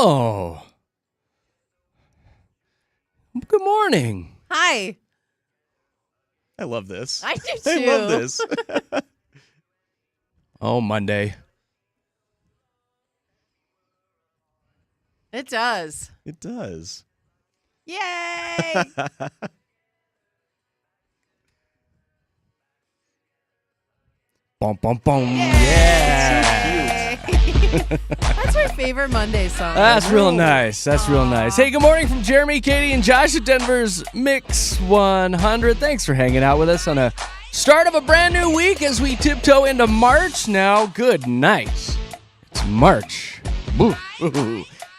Oh. Good morning. Hi. I love this. I do too. I love this. Oh, Monday. It does. It does. Yay! Bum, bum, bum. Yay! Yeah. That's my favorite Monday song. That's real nice. That's real nice. Hey, good morning from Jeremy, Katy, and Josh at Denver's Mix 100. Thanks for hanging out with us on a start of a brand new week as we tiptoe into March now. Good night. It's March. Woo.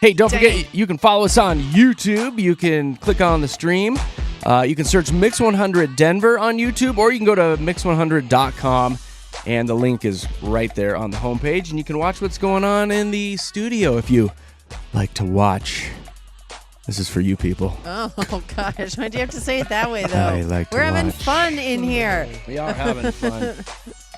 Hey, don't forget, you can follow us on YouTube. You can click on the stream. You can search Mix 100 Denver on YouTube, or you can go to mix100.com. And the link is right there on the homepage. And you can watch what's going on in the studio if you like to watch. This is for you people. Oh, gosh. Why do you have to say it that way, though? I like to We're having watch. fun in here. We are having fun.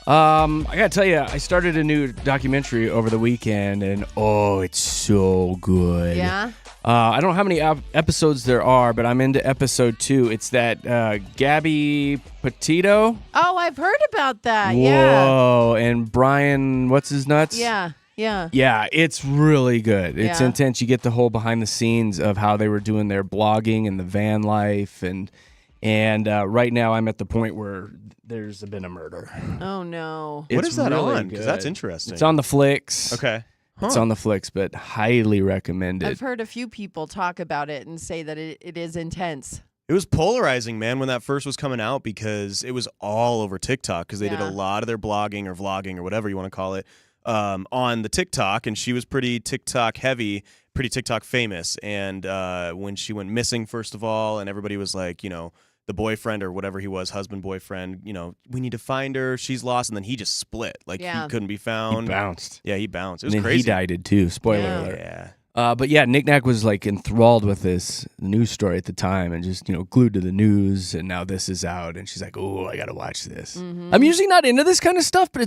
I got to tell you, I started a new documentary over the weekend, and oh, it's so good. Yeah? I don't know how many episodes there are, but I'm into episode 2. It's that Gabby Petito. Oh, I've heard about that. Whoa, and Brian, what's his nuts? Yeah. Yeah, it's really good. It's Yeah. intense. You get the whole behind the scenes of how they were doing their blogging and the van life, and right now I'm at the point where there's been a murder. Oh, no. What It's is that really on? Because good. that's interesting. It's on the flicks. Okay. It's Huh. on the flicks, but highly recommended. I've heard a few people talk about it and say that it is intense. It was polarizing, man, when that first was coming out because it was all over TikTok because they did a Yeah. lot of their blogging or vlogging or whatever you want to call it on the TikTok, and she was pretty TikTok heavy, pretty TikTok famous. And when she went missing, first of all, and everybody was like, the boyfriend or whatever he was, husband, boyfriend, we need to find her. She's lost. And then he just split. Like, Yeah. he couldn't be He found. bounced. Yeah, he bounced. It was And then crazy. he died too. Spoiler Yeah. alert. Yeah. But yeah, Nick Nack was like enthralled with this news story at the time and just, glued to the news. And now this is out. And she's like, oh, I got to watch this. Mm-hmm. I'm usually not into this kind of stuff, but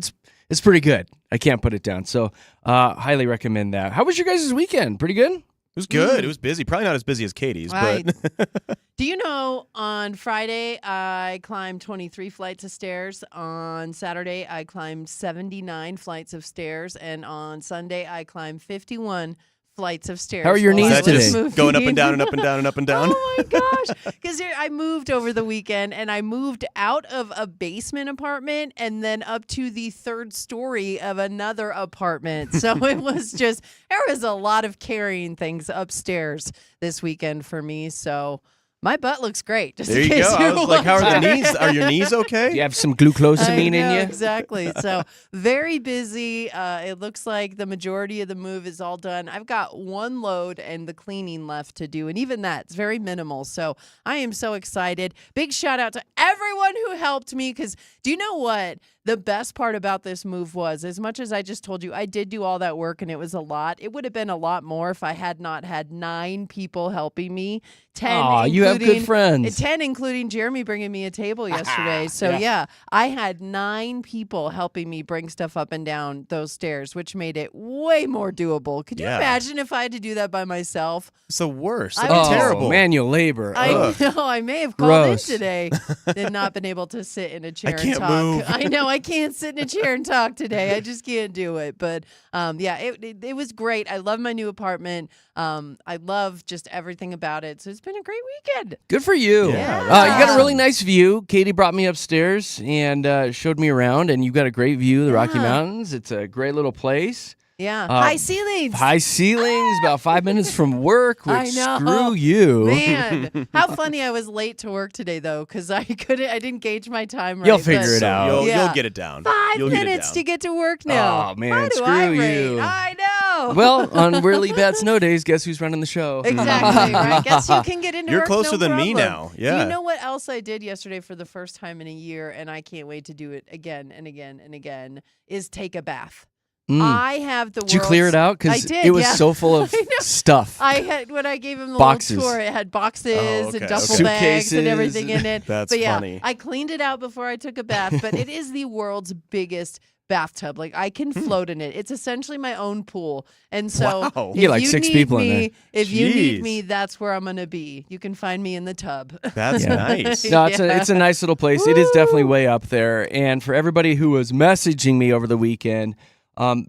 it's pretty good. I can't put it down. So highly recommend that. How was your guys' weekend? Pretty good? It was good. It was busy. Probably not as busy as Katie's, Right. but Do you know on Friday I climbed 23 flights of stairs. On Saturday I climbed 79 flights of stairs. And on Sunday I climbed 51 flights of stairs. How are your while I knees Is that was today? just moving. going up and down and up and down and up and down? Oh my gosh. Because I moved over the weekend and I moved out of a basement apartment and then up to the third story of another apartment. So it was just, there was a lot of carrying things upstairs this weekend for me. So my butt looks great. Just There in you case go. I you're was like, how are the wondering. knees? Are your knees okay? Do you have some I glucosamine in know, you? exactly. So very busy. It looks like the majority of the move is all done. I've got one load and the cleaning left to do, and even that's very minimal. So I am so excited. Big shout out to everyone who helped me, because do you know what? The best part about this move was, as much as I just told you, I did do all that work and it was a lot. It would have been a lot more if I had not had 9 people helping me. 10 Aw, you have good friends. 10 including Jeremy bringing me a table yesterday. So yeah, I had 9 people helping me bring stuff up and down those stairs, which made it way more doable. Could you Yeah. imagine if I had to do that by myself? It's the worst. I That'd be was- terrible. Manual labor. I Ugh. know. I may have called Gross. in today and not been able to sit in a chair and can't talk. move. I know. I can't sit in a chair and talk today. I just can't do it. But yeah, it was great. I love my new apartment. I love just everything about it. So it's been a great weekend. Good for you. Yeah, You that's got a really awesome. nice view. Katie brought me upstairs and showed me around, and you've got a great view of the Rocky Yeah. Mountains. It's a great little place. Yeah. High ceilings. High ceilings, about 5 minutes from work, I which know. screw you. Man, how funny I was late to work today though, because I didn't gauge my time right. You'll figure it but out. You'll Yeah. get it down. 5 You'll get it minutes down. to get to work now. Oh, man, Why do screw I rate? you. I know. Well, on really bad snow days, guess who's running the show? Exactly, right? Guess you can get into You're work, closer no than me problem. now. Yeah. Do you know what else I did yesterday for the first time in a year, and I can't wait to do it again and again and again, is take a bath. I have the Did you clear it out? I Because did, it was yeah. so full of stuff. I had when I gave him the Boxes. little tour, it had boxes okay, and duffel okay. bags and Suitcases. everything in it. That's but yeah, funny. I cleaned it out before I took a bath, but it is the world's biggest bathtub. Like I can float in it. It's essentially my own pool. And so Wow. if You get like you 6 need people in me, there. if you need Jeez. me, that's where I'm gonna be. You can find me in the tub. That's Yeah. nice. No, it's a nice little place. It is definitely way up there. And for everybody who was messaging me over the weekend,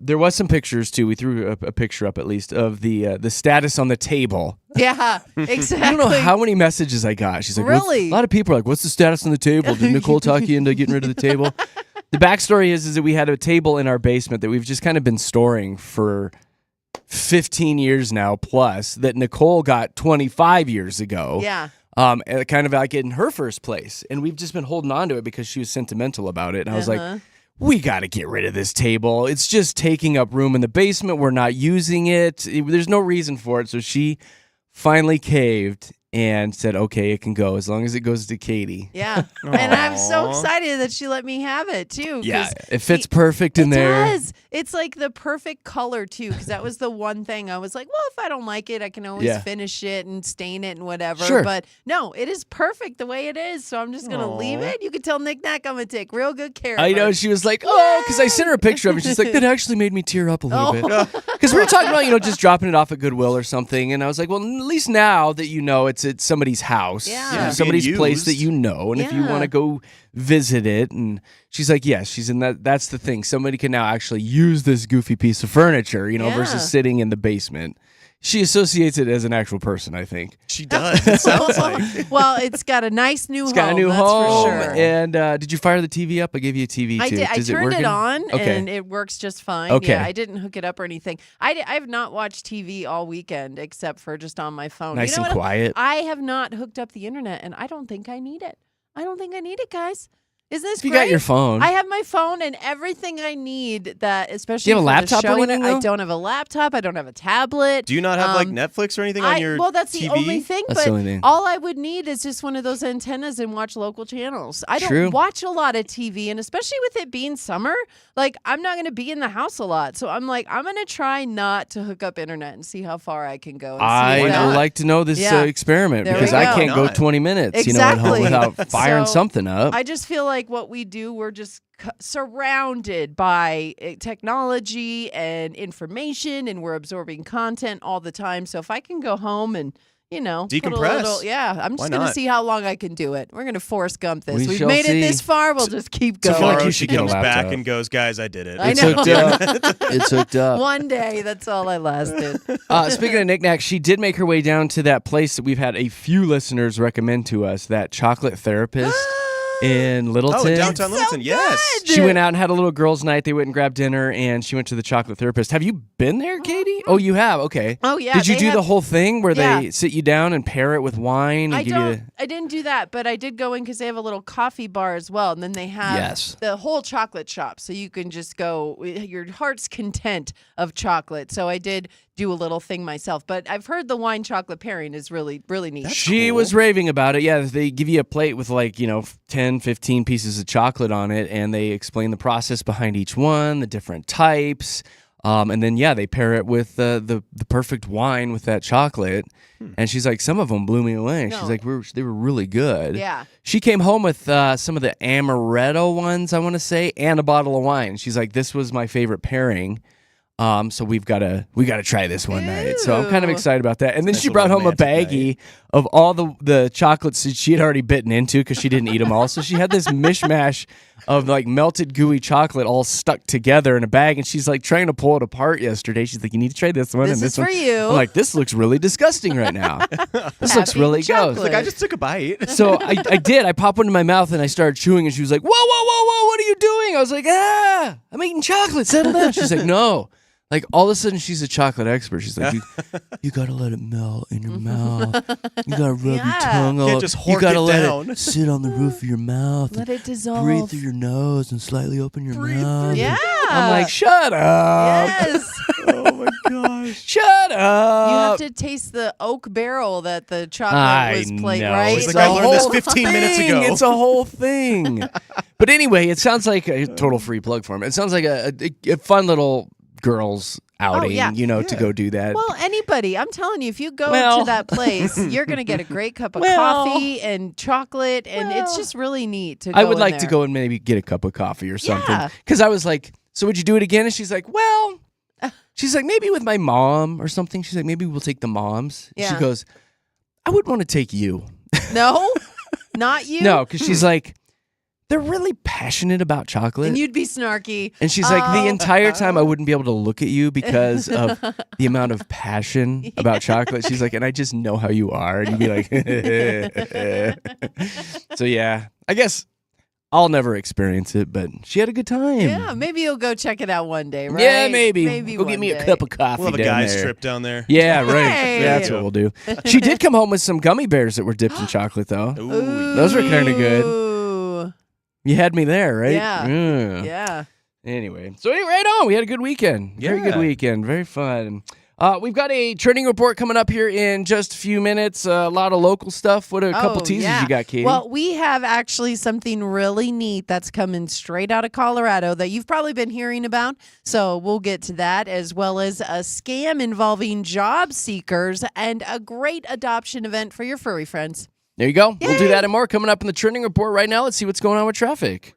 there was some pictures too. We threw a picture up at least of the status on the table. Yeah, exactly. I don't know how many messages I got. She's like, Really? A lot of people are like, what's the status on the table? Did Nicole talk you into getting rid of the table? The backstory is that we had a table in our basement that we've just kind of been storing for 15 years now plus that Nicole got 25 years ago. Yeah. And kind of like in her first place. And we've just been holding on to it because she was sentimental about it. And I was like, we got to get rid of this table. It's just taking up room in the basement. We're not using it. There's no reason for it. So she finally caved and said, okay, it can go as long as it goes to Katy. Yeah. And I'm so Aw. excited that she let me have it too. 'cause Yeah, it fits perfect in it there. does. It's like the perfect color too, because that was the one thing I was like, well, if I don't like it, I can always Yeah. finish it and stain it and whatever. Sure. But no, it is perfect the way it is. So I'm just gonna leave Aw. it. You can tell Nick Nack I'm gonna take real good care of I know. her. She was like, oh, because I sent her a picture of it. She's like, that actually made me tear up a little bit. Because we were talking about, just dropping it off at Goodwill or something. And I was like, well, at least now that you know it's at somebody's house, Yeah. Yeah, somebody's being place that used. you know. And if you Yeah. want to go visit it. And she's like, yes, she's in that. That's the thing. Somebody can now actually use this goofy piece of furniture, Yeah. versus sitting in the basement. She associates it as an actual person, I think. She does. It sounds like. Well, it's got a nice new home. It's got a new that's home. for sure. And did you fire the TV up? I gave you a TV too. I did. I Is turned it working? on, Okay. and it works just fine. Okay. Yeah, I didn't hook it up or anything. I've not watched TV all weekend except for just on my phone. Nice you know and what? quiet. I have not hooked up the internet, and I don't think I need it. I don't think I need it, guys. Isn't this If you great? got your phone. I have my phone and everything I need. That especially Do you have a for laptop the or show and anything, I though? don't have a laptop. I don't have a tablet. Do you not have like Um, Netflix or anything on your well, that's TV? the only thing. That's but the only thing. all I would need is just one of those antennas and watch local channels. I don't True. watch a lot of TV, and especially with it being summer, like I'm not going to be in the house a lot. So I'm like, I'm going to try not to hook up internet and see how far I can go. And see I if would that- like to know this Yeah. Experiment There we because I go. can't go Why not? 20 minutes, at Exactly. home without firing So, something up. I just feel like what we do, we're just surrounded by technology and information, and we're absorbing content all the time. So if I can go home and put a Decompress. little, yeah, I'm Why just gonna not? see how long I can do it. We're gonna Forrest Gump this. We We've shall made it this see. far. We'll just keep I feel going. like Tomorrow you she should get a comes back laptop. and goes, guys, I did it. I It's know. hooked up. It's hooked up. One day, that's all I lasted. Speaking of knickknacks, she did make her way down to that place that we've had a few listeners recommend to us, that chocolate therapist in Littleton. Oh, in downtown so Littleton, yes. good. She went out and had a little girls' night. They went and grabbed dinner, and she went to the chocolate therapist. Have you been there, Katie? Oh, you have? Okay. Oh, yeah, Did you they do have- the whole thing where Yeah. they sit you down and pair it with wine and I give you don't. I didn't do that, but I did go in because they have a little coffee bar as well, and then they have Yes. the whole chocolate shop, so you can just go your heart's content of chocolate. So I did do a little thing myself, but I've heard the wine chocolate pairing is really really neat. She cool. was raving about it. Yeah, they give you a plate with 10, 15 pieces of chocolate on it, and they explain the process behind each one, the different types. And then, they pair it with the perfect wine with that chocolate. And she's like, some of them blew me away. No. She's like, they were really good. Yeah. She came home with some of the amaretto ones, I want to say, and a bottle of wine. She's like, this was my favorite pairing. So we gotta try this one night. So I'm kind of Ew. excited about that. And then Nice she little brought home a romantic baggie of all the chocolates that she had already bitten into because she didn't eat them all. So she had this mishmash of melted gooey chocolate all stuck together in a bag. And she's like trying to pull it apart yesterday. She's like, you need to try this one This and this is one. for you. I'm like, this looks really disgusting right now. This looks Happy really chocolate. gross. Like, I just took a bite. So I did. I popped one in my mouth and I started chewing, and she was like, "Whoa, whoa, whoa, whoa! What are you doing?" I was like, I'm eating chocolate. Settle down." She's like, "No." Like all of a sudden, she's a chocolate expert. She's like, "You gotta let it melt in your mouth. You gotta rub your Yeah. tongue Can't up. just You hork gotta it let down." it sit on the roof of your mouth. Let and it dissolve. breathe through your nose and slightly open your mouth." Yeah. I'm like, "Shut up! Yes. Oh my gosh. Shut You up!" have to taste the oak barrel that the chocolate I was played, know. right? He's like, It's I a learned this whole 15 minutes thing. ago. It's a whole thing. But anyway, it sounds like a total free plug for him. It sounds like a fun little girls outing, yeah. to go do that. Well, anybody. I'm telling you, if you go Well- to that place, you're going to get a great cup of Well- coffee and chocolate, and it's just really neat to go I would in like to there. go and maybe get a cup of coffee or something. Yeah. Because I was like, so would you do it again? And she's like, well, she's like, maybe with my mom or something. She's like, maybe we'll take the moms. Yeah. She goes, I wouldn't want to take you. No? Not you? No, because she's like, they're really passionate about chocolate. And you'd be snarky. And she's like, the Oh. entire time I wouldn't be able to look at you because of the amount of passion about chocolate. She's like, and I just know how you are. And you'd be like, so yeah, I guess I'll never experience it, but she had a good time. Yeah, maybe you'll go check it out one day, right? Yeah, maybe. Go one get me day. a cup of coffee We'll have a down guys there. trip down there. Yeah, right. Hey. That's what we'll do. She did come home with some gummy bears that were dipped in chocolate, though. Ooh. Those were kinda good. Ooh. You had me there, right? Yeah. Yeah. Anyway, so right on. We had a good weekend. Very good Yeah. weekend. Very fun. We've got a trending report coming up here in just a few minutes. A lot of local stuff. What a couple teasers yeah. you got, Katie? Well, we have actually something really neat that's coming straight out of Colorado that you've probably been hearing about. So we'll get to that, as well as a scam involving job seekers and a great adoption event for your furry friends. there you go. We'll do Yay. that and more coming up in the trending report right now. Let's see what's going on with traffic.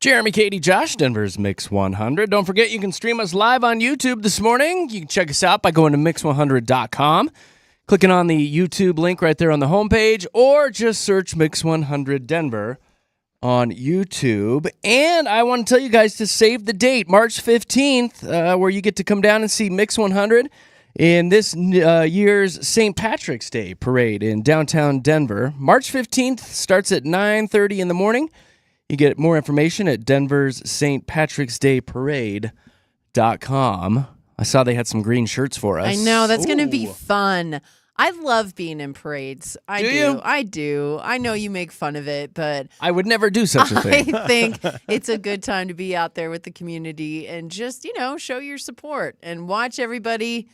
Jeremy, Katy, Josh, Denver's Mix 100. Don't forget, you can stream us live on YouTube this morning. You can check us out by going to mix100.com, clicking on the YouTube link right there on the homepage, or just search Mix 100 Denver on YouTube. And I want to tell you guys to save the date, March 15th, where you get to come down and see Mix 100 in this year's St. Patrick's Day parade in downtown Denver. March 15th starts at 9:30 in the morning. You get more information at Denver's St. Patrick's Day Parade.com. I saw they had some green shirts for us. I know, that's going to be Ooh. fun. I love being in parades. I Do do. you? I do. I know you make fun of it, but I would never do such a thing. I think it's a good time to be out there with the community and just, show your support and watch everybody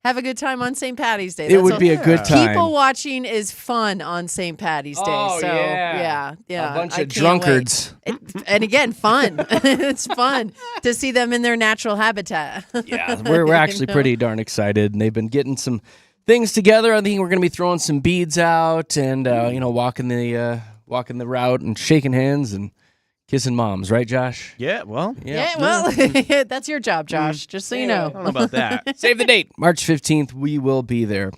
have a good time on St. Patty's Day. It That's would all- be a good time. People watching is fun on St. Patty's Day. Oh, So, yeah. yeah. A bunch I of can't drunkards. wait. And again, fun. It's fun to see them in their natural habitat. Yeah, we're actually pretty darn excited, and they've been getting some things together. I think we're going to be throwing some beads out and walking the route and shaking hands and kissing moms, right, Josh? Yeah, well, Yeah, well, that's your job, Josh, just so you I know. don't know about that. Save the date, March 15th. We will be there.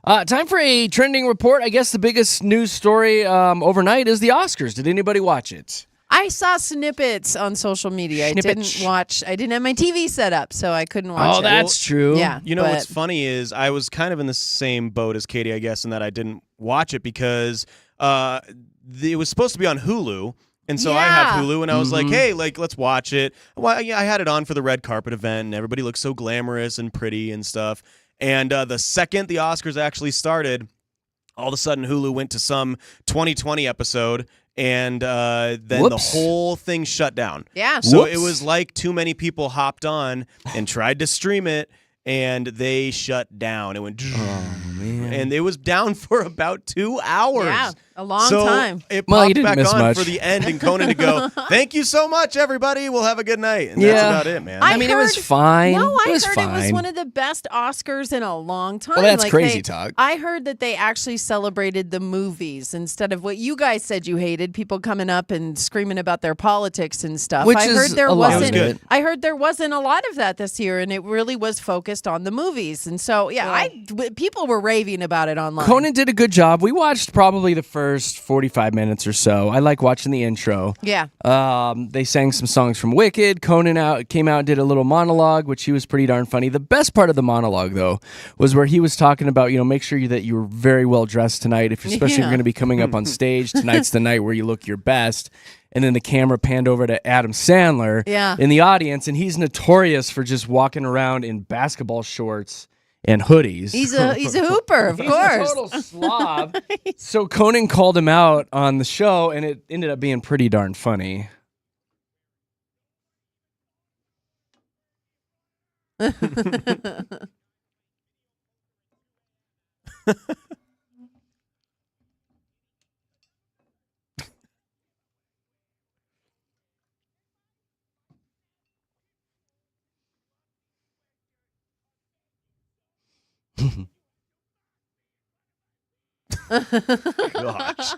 Time for a trending report. I guess the biggest news story overnight is the Oscars. Did anybody watch it? I saw snippets on social media. Snippets. I didn't have my TV set up, so I couldn't watch Oh, it. that's true. Yeah. You know but- what's funny is I was kind of in the same boat as Katy, I guess, in that I didn't watch it because it was supposed to be on Hulu. And so I have Yeah. Hulu, and I was like, hey, let's watch it. Well, yeah, I had it on for the red carpet event, and everybody looked so glamorous and pretty and stuff. And the second the Oscars actually started, all of a sudden Hulu went to some 2020 episode, and then the Whoops. whole thing shut down. Yeah. So Whoops. it was like too many people hopped on and tried to stream it, and they shut down. It went, Oh, man. and it was down for about 2 hours. Yeah, a long so time. It Well, you popped didn't back miss on much. for the end, and Conan to go, thank you so much, everybody. We'll have a good night. And Yeah. that's about it, man. I mean, it was fine. No, I It was heard it was fine. one of the best Oscars in a long time. Well, that's Like, crazy talk. I heard that they actually celebrated the movies instead of what you guys said you hated, people coming up and screaming about their politics and stuff. Which I is heard there a lot of wasn't it. I heard there wasn't a lot of that this year, and it really was focused on the movies. And so, people were raving about it online. Conan did a good job. We watched probably the first 45 minutes or so. I like watching the intro. Yeah. They sang some songs from Wicked. Conan came out and did a little monologue, which he was pretty darn funny. The best part of the monologue, though, was where he was talking about, make sure that you're very well dressed tonight, especially if Yeah. you're going to be coming up on stage. Tonight's the night where you look your best. And then the camera panned over to Adam Sandler Yeah. in the audience, and he's notorious for just walking around in basketball shorts and hoodies. He's a hooper, of He's course. a total slob. So Conan called him out on the show, and it ended up being pretty darn funny. Gosh.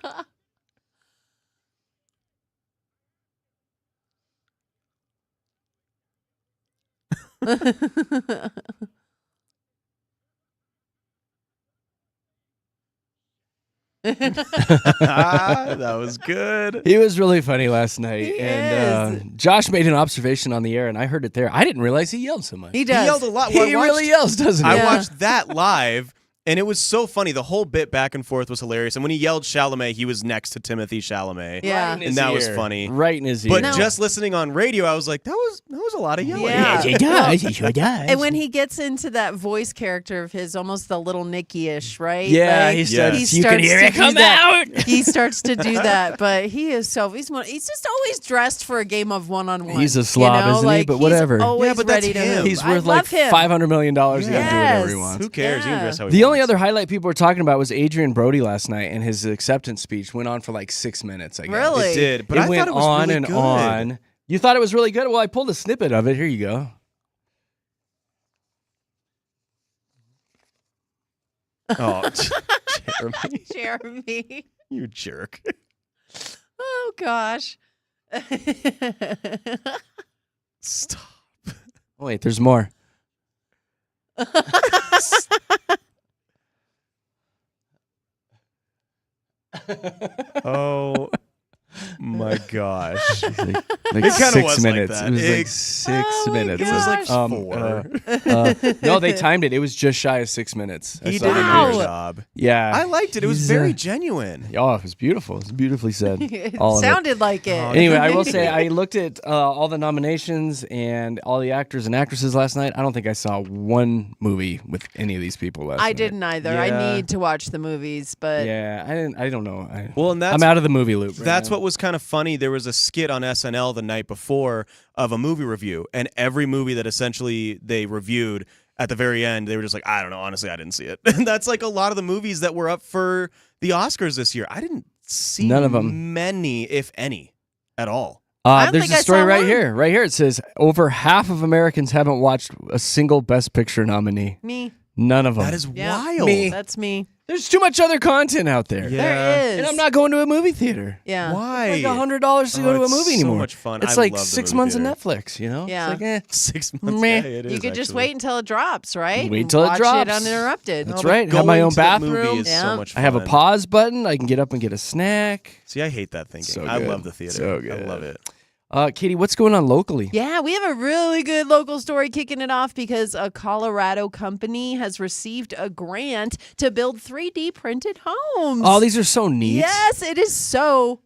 That was good. He was really funny last night. He and is. Josh made an observation on the air, and I heard it there. I didn't realize he yelled so much. He He does. yelled a lot. He Well, I watched- really yells, doesn't he? I Yeah. watched that live, and it was so funny. The whole bit back and forth was hilarious. And when he yelled Chalamet, he was next to Timothy Chalamet. Yeah. Right in his And that was ear. funny. Right in his ear. But No. just listening on radio, I was like, that was a lot of yelling. Yeah. he does. He sure does. And when he gets into that voice character of his, almost the little Nicky-ish, right? Yeah, Like, he starts. He You can starts hear to it do come that. out. He starts to do that, but he's just always dressed for a game of one-on-one. He's a slob, isn't he? Like, But he's whatever. always Yeah, but that's ready to him. hoop. He's I worth like love him. $500 million. He can do whatever he Yes. wants. Who cares? He can Yeah. dress how he The only wants. other highlight people were talking about was Adrian Brody last night, and his acceptance speech went on for like 6 minutes, I guess. Really? It did, but it I went thought it was on really and good. on. You thought it was really good? Well, I pulled a snippet of it. Here you go. Oh, Jeremy, Jeremy. you jerk. Oh gosh. Stop. Oh, wait, there's more. Oh my gosh. Like It kinda 6 was like minutes. that. It was like It- 6 Oh my minutes. It was like Gosh. 4. No, they timed it. It was just shy of 6 minutes. I He saw did the a Wow. good numbers. job. Yeah. I liked it. It was He's, very genuine. Oh, it was beautiful. It was beautifully said. It All of it. sounded like it. Oh, Anyway, I will say I looked at all the nominations and all the actors and actresses last night. I don't think I saw one movie with any of these people last night. I didn't either. Yeah. I need to watch the movies, but Yeah, I didn't. I don't know. Well, and that's I'm out of the movie loop. Right That's now. what was kind of funny. There was a skit on SNL the night before of a movie review, and every movie that essentially they reviewed at the very end, they were just like, I don't know, honestly, I didn't see it. And that's like a lot of the movies that were up for the Oscars this year. I didn't see None of 'em. many, if any, at all. I don't There's think a I story saw right one. here. Right here, it says over half of Americans haven't watched a single Best Picture nominee. me. None of them. That is Yeah. wild. Me. That's me. There's too much other content out there. Yeah. There is. And I'm not going to a movie theater. Yeah. Why? Like $100 to go to a it's movie so anymore. much fun. It's I like love the 6 movie months theater. of Netflix, you know? Yeah. It's like, 6 months. Meh. Yeah, it is, You could just actually. wait until it drops, right? Wait till it Watch drops. it uninterrupted. That's but right. Have my going own to that movie bathroom. is Yeah. so much fun. I have a pause button. I can get up and get a snack. See, I hate that thinking. So I good. love the theater. So I good. love it. Katie, what's going on locally? Yeah, we have a really good local story kicking it off because a Colorado company has received a grant to build 3D printed homes. Oh, these are so neat. Yes, it is so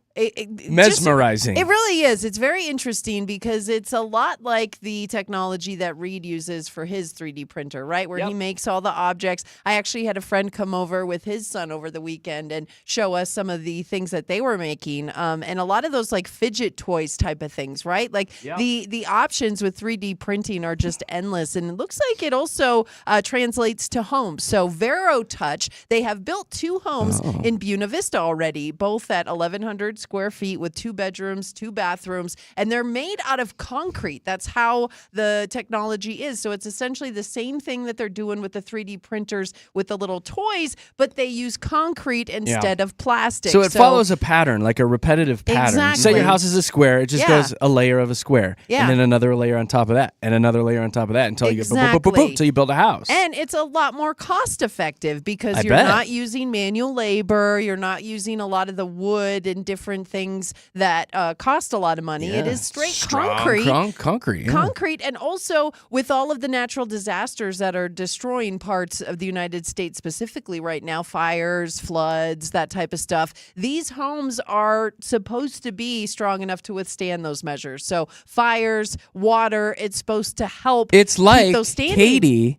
Mesmerizing. It really is. It's very interesting because it's a lot like the technology that Reed uses for his 3D printer, right? Where he makes all the objects. I actually had a friend come over with his son over the weekend and show us some of the things that they were making. And a lot of those like fidget toys type of things, right? Like the options with 3D printing are just endless. And it looks like it also translates to homes. So Vero Touch, they have built 2 homes in Buena Vista already, both at 1,100 square feet with 2 bedrooms, 2 bathrooms, and they're made out of concrete. That's how the technology is. So it's essentially the same thing that they're doing with the 3D printers with the little toys, but they use concrete instead of plastic. So it follows a pattern, like a repetitive pattern. Say Exactly. your house is a square, it just goes a layer of a square, Yeah. and then another layer on top of that, and another layer on top of that until you get boom, boom, boom, boom, boom, Exactly. till you build a house. And it's a lot more cost effective because I you're bet. not using manual labor. You're not using a lot of the wood and different things that cost a lot of money. It is straight Strong concrete. concrete. Yeah. Concrete, and also with all of the natural disasters that are destroying parts of the United States specifically right now, fires, floods, that type of stuff, these homes are supposed to be strong enough to withstand those measures. So fires, water, it's supposed to help It's keep like those standing. Katie,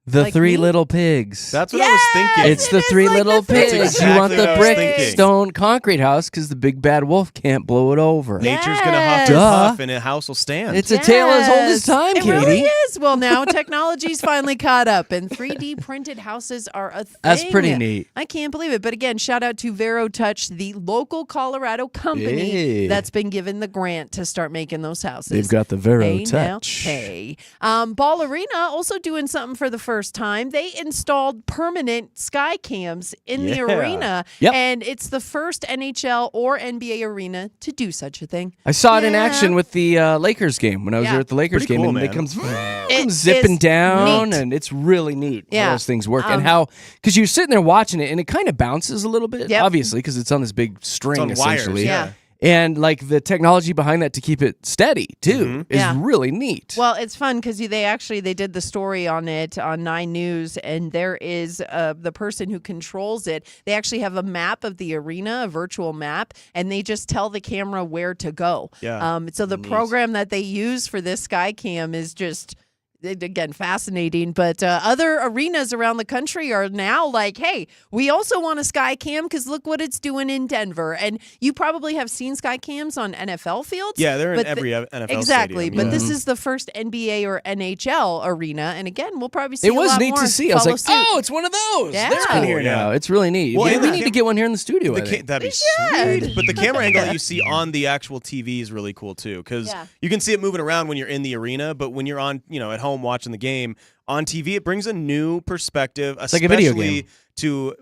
the Like 3 me? little pigs. That's what I was thinking. It's it the is 3 like little the three pigs. little You want pigs. the Exactly brick what I was thinking. stone concrete house because the big bad wolf can't blow it over. Nature's gonna huff and Duh. puff, and a house will stand. It's a tale as old as time, It Katie. really is. Well, now technology's finally caught up, and 3D printed houses are a thing. That's pretty neat. I can't believe it. But again, shout out to Vero Touch, the local Colorado company Yeah. that's been given the grant to start making those houses. They've got the Vero Hey, now, touch. hey. Ball Arena also doing something for the first time. They installed permanent sky cams in the Yeah. arena, Yep. and it's the first NHL or NBA arena to do such a thing. I saw it in Yeah. action with the Lakers game when I was Yeah. there at the Lakers Pretty game, cool, and it man. comes, It comes zipping is down, neat. and it's really neat Yeah. how those things work and how because you're sitting there watching it and it kind of bounces a little bit, Yep. obviously because it's on this big string on wires, essentially. yeah. And like the technology behind that to keep it steady too Mm-hmm. is Yeah. really neat. Well, it's fun because they did the story on it on 9 News, and there is the person who controls it. They actually have a map of the arena, a virtual map, and they just tell the camera where to go. Yeah. So the program that they use for this Skycam is just. Again, fascinating, but other arenas around the country are now like, hey, we also want a sky cam because look what it's doing in Denver. And you probably have seen sky cams on NFL fields. Yeah, they're in but every NFL exactly, stadium, but yeah. this is the first NBA or NHL arena. And again, we'll probably see it a was lot neat more to see. I was follow like, suit. oh, it's one of those. Yeah. They're in here Cool, yeah. now. It's really neat. Well, we and we the need cam- to get one here in the studio. I The think. that'd be should. sweet. But the camera angle that you see on the actual TV is really cool too, because Yeah. you can see it moving around when you're in the arena, but when you're on, at home watching the game on TV, it brings a new perspective, like a video especially game. to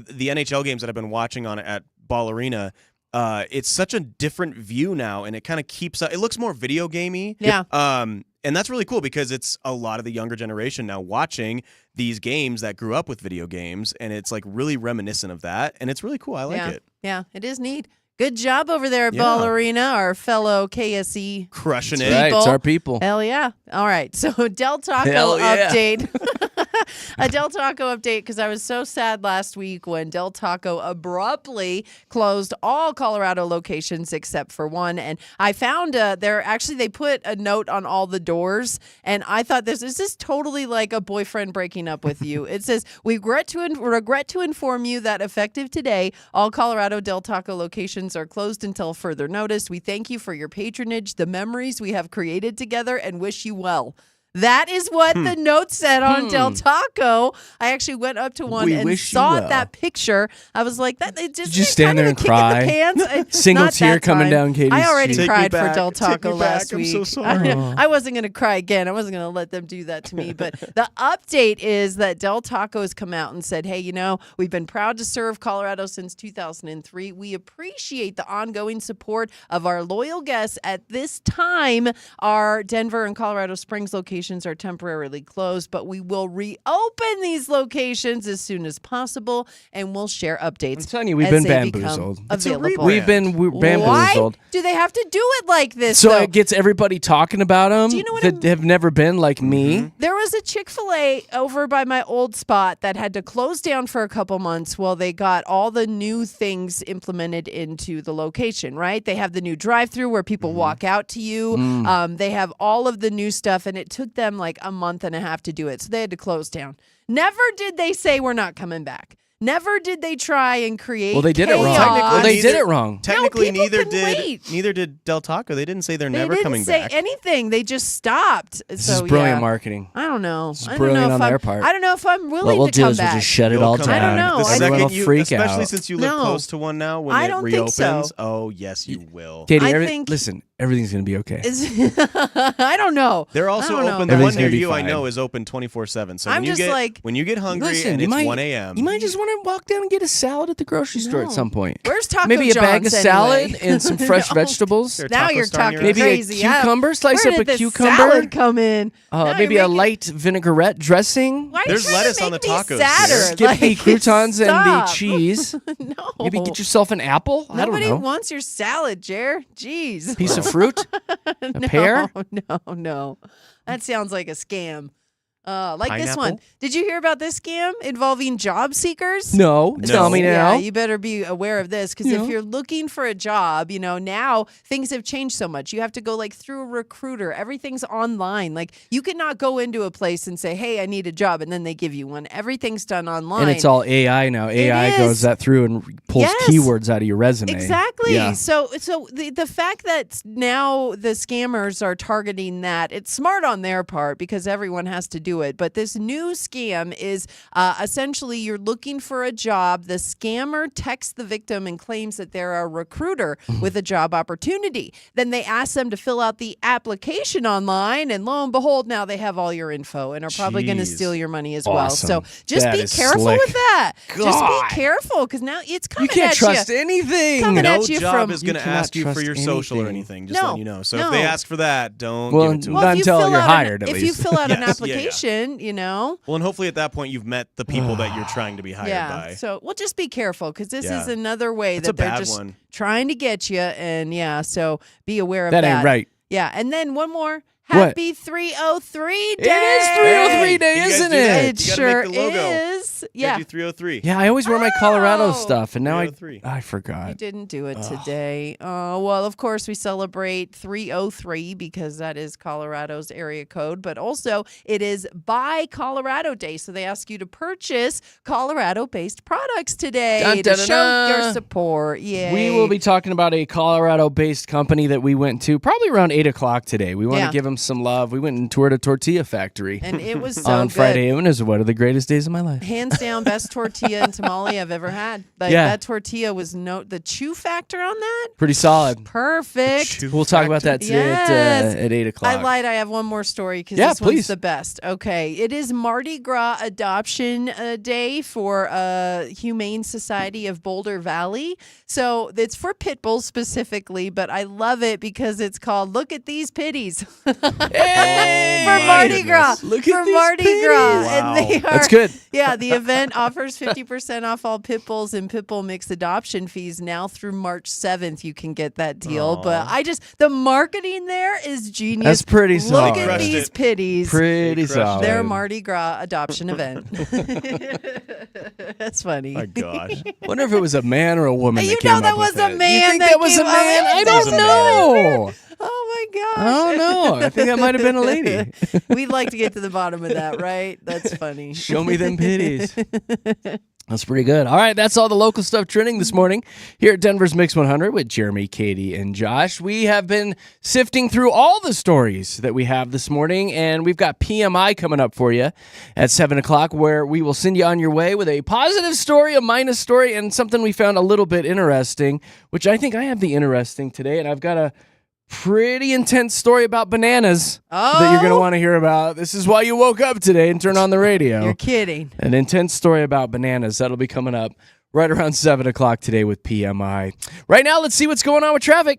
the NHL games that I've been watching on at Ball Arena. it's such a different view now, and it kind of keeps it looks more video gamey. Yeah. And that's really cool because it's a lot of the younger generation now watching these games that grew up with video games, and it's like really reminiscent of that, and it's really cool. I like it. Yeah, it is neat. Good job over there, Yeah. Ballerina, our fellow KSE Crushing That's it. right, it's our people. Hell yeah. All right. So Del Taco Hell yeah. update. A Del Taco update because I was so sad last week when Del Taco abruptly closed all Colorado locations except for one. And I found they put a note on all the doors, and I thought this is totally like a boyfriend breaking up with you. It says, we regret to inform you that effective today, all Colorado Del Taco locations are closed until further notice. We thank you for your patronage, the memories we have created together, and wish you well. That is what the note said on Del Taco. I actually went up to one and saw that picture. I was like, "That it just Did you stand there and kick cry? in the pants." Single Not tear that coming time. down Katie's I already cheek. cried for Take me Del back. Taco Take me back. last I'm week. so sorry. I wasn't going to cry again. I wasn't going to let them do that to me. But the update is that Del Taco has come out and said, "Hey, we've been proud to serve Colorado since 2003. We appreciate the ongoing support of our loyal guests. At this time, our Denver and Colorado Springs locations are temporarily closed, but we will reopen these locations as soon as possible, and we'll share updates." I'm telling you, we've as been they become bamboozled. It's a available. rebrand. We're bamboozled. Why do they have to do it like this? So though? it gets everybody talking about them Do you know what that have never been like me. There was a Chick-fil-A over by my old spot that had to close down for a couple months while they got all the new things implemented into the location, right? They have the new drive-through where people walk out to you. They have all of the new stuff, and it took them like a month and a half to do it. So they had to close down. Never did they say we're not coming back. Never did they try and create Well, they did it wrong. chaos. Well, they did it wrong. Technically, people neither can wait. did Del Taco. They didn't say they're They never didn't coming say back. anything. They just stopped. This so is brilliant yeah. marketing. I don't know. This is I don't brilliant know if on I'm, their part. I don't know if I'm willing What we'll to do come is we'll back. just shut it You'll all come down. I don't know. The I Everyone second will you, freak especially out. since you live No. close to one now, when I it don't think reopens. so. Oh yes, you will. Katie, I think- listen, everything's going to be okay. I don't know. They're also I don't open. know. The one Everything's near gonna be you, I fine. know, is open 24/7. So I'm when you just get like- when you get hungry Listen, and you it's might, 1 a.m. You might just want to walk down and get a salad at the grocery store at No. some point. Where's Taco Maybe a bag of John's salad anyway? and some fresh No. vegetables. There- Now taco you're star in talking your Maybe crazy. a cucumber. Slice Where up a did this cucumber. salad come in? Now Maybe you're a making- light vinaigrette dressing. Why are you There's trying to lettuce on make the me tacos, sadder? dear. Skip the Like, croutons and the stop. cheese. No. Maybe get yourself an apple. I Nobody don't know. wants your salad, Jer. Jeez. Piece of fruit. A no, pear. No. That sounds like a scam. Like this one. Pineapple? Did you hear about this scam involving job seekers? No. Tell me now. Yeah, you better be aware of this because Yeah. if you're looking for a job, now things have changed so much. You have to go like through a recruiter. Everything's online. Like you cannot go into a place and say, "Hey, I need a job," and then they give you one. Everything's done online. And it's all AI now. AI is. goes that through and pulls Yes. keywords out of your resume. Exactly. Yeah. So the fact that now the scammers are targeting that, it's smart on their part because everyone has to do it. But this new scam is essentially you're looking for a job. The scammer texts the victim and claims that they're a recruiter with a job opportunity. Then they ask them to fill out the application online, and lo and behold, now they have all your info and are probably going to Jeez. steal your money as well. So Awesome. just That be is careful slick. with that. Just God. be careful because now it's coming You can't at trust you. anything. Coming No at you job from- is going You to cannot ask you for trust your social or anything. anything. Just No, letting you know. So no. if they ask for that, don't Well, give it to them. Not if you until fill you're out hired, at if you least. fill out an Yes, yeah, yeah. application, Well, and hopefully at that point you've met the people that you're trying to be hired by. So we'll just be careful because this Yeah. is another way That's that a they're bad just one. trying to get you, and so be aware of That that. ain't right. Yeah, and then one more. What? Happy 303 day. It is 303 day, you guys isn't do that? it? It You gotta sure make the logo. is. You Yeah. gotta do 303. Yeah, I always wear my Colorado Oh. stuff, and now 303. I You forgot. didn't do it today. Well, of course, we celebrate 303 because that is Colorado's area code, but also it is Buy Colorado Day. So they ask you to purchase Colorado-based products today Dun, to dun, show dun, dun. your support. Yay. We will be talking about a Colorado-based company that we went to probably around 8 o'clock today. We want Yeah. to give them some love. We went and toured a tortilla factory And it was so on good. Friday, and it was one of the greatest days of my life. hands down, best tortilla and tamale I've ever had. Like Yeah. that tortilla was the chew factor on that. Pretty solid. Perfect. We'll talk about that today Yes. at 8 o'clock. I lied. I have one more story because Yeah, this please. one's the best. Okay. It is Mardi Gras Adoption Day for Humane Society of Boulder Valley. So it's for pit bulls specifically, but I love it because it's called Look at These Pitties. Hey! For Mardi Gras. Look for at these Mardi pitties. Gras. Wow. And they are, That's good. Yeah, the event offers 50% off all pit bulls and pit bull mix adoption fees now through March 7th. You can get that deal. But the marketing there is genius. That's pretty Look solid. at Crushed these it. pitties. Pretty crushed solid. Their Mardi Gras adoption event. That's funny. My gosh. Wonder if it was a man or a woman. You that came know that up with was a it. man You think that that was a came up man? with I it? don't It was a man. know. Oh my gosh. I don't know. I think that might have been a lady. We'd like to get to the bottom of that, right? That's funny. Show me them pitties. That's pretty good. All right, that's all the local stuff trending this morning here at Denver's Mix 100 with Jeremy, Katy, and Josh. We have been sifting through all the stories that we have this morning, and we've got PMI coming up for you at 7 o'clock, where we will send you on your way with a positive story, a minus story, and something we found a little bit interesting, which I think I have the interesting today, and I've got a pretty intense story about bananas that you're going to want to hear about. This is why you woke up today and turned on the radio. You're kidding. An intense story about bananas. That'll be coming up right around 7 o'clock today with PMI. Right now, let's see what's going on with traffic.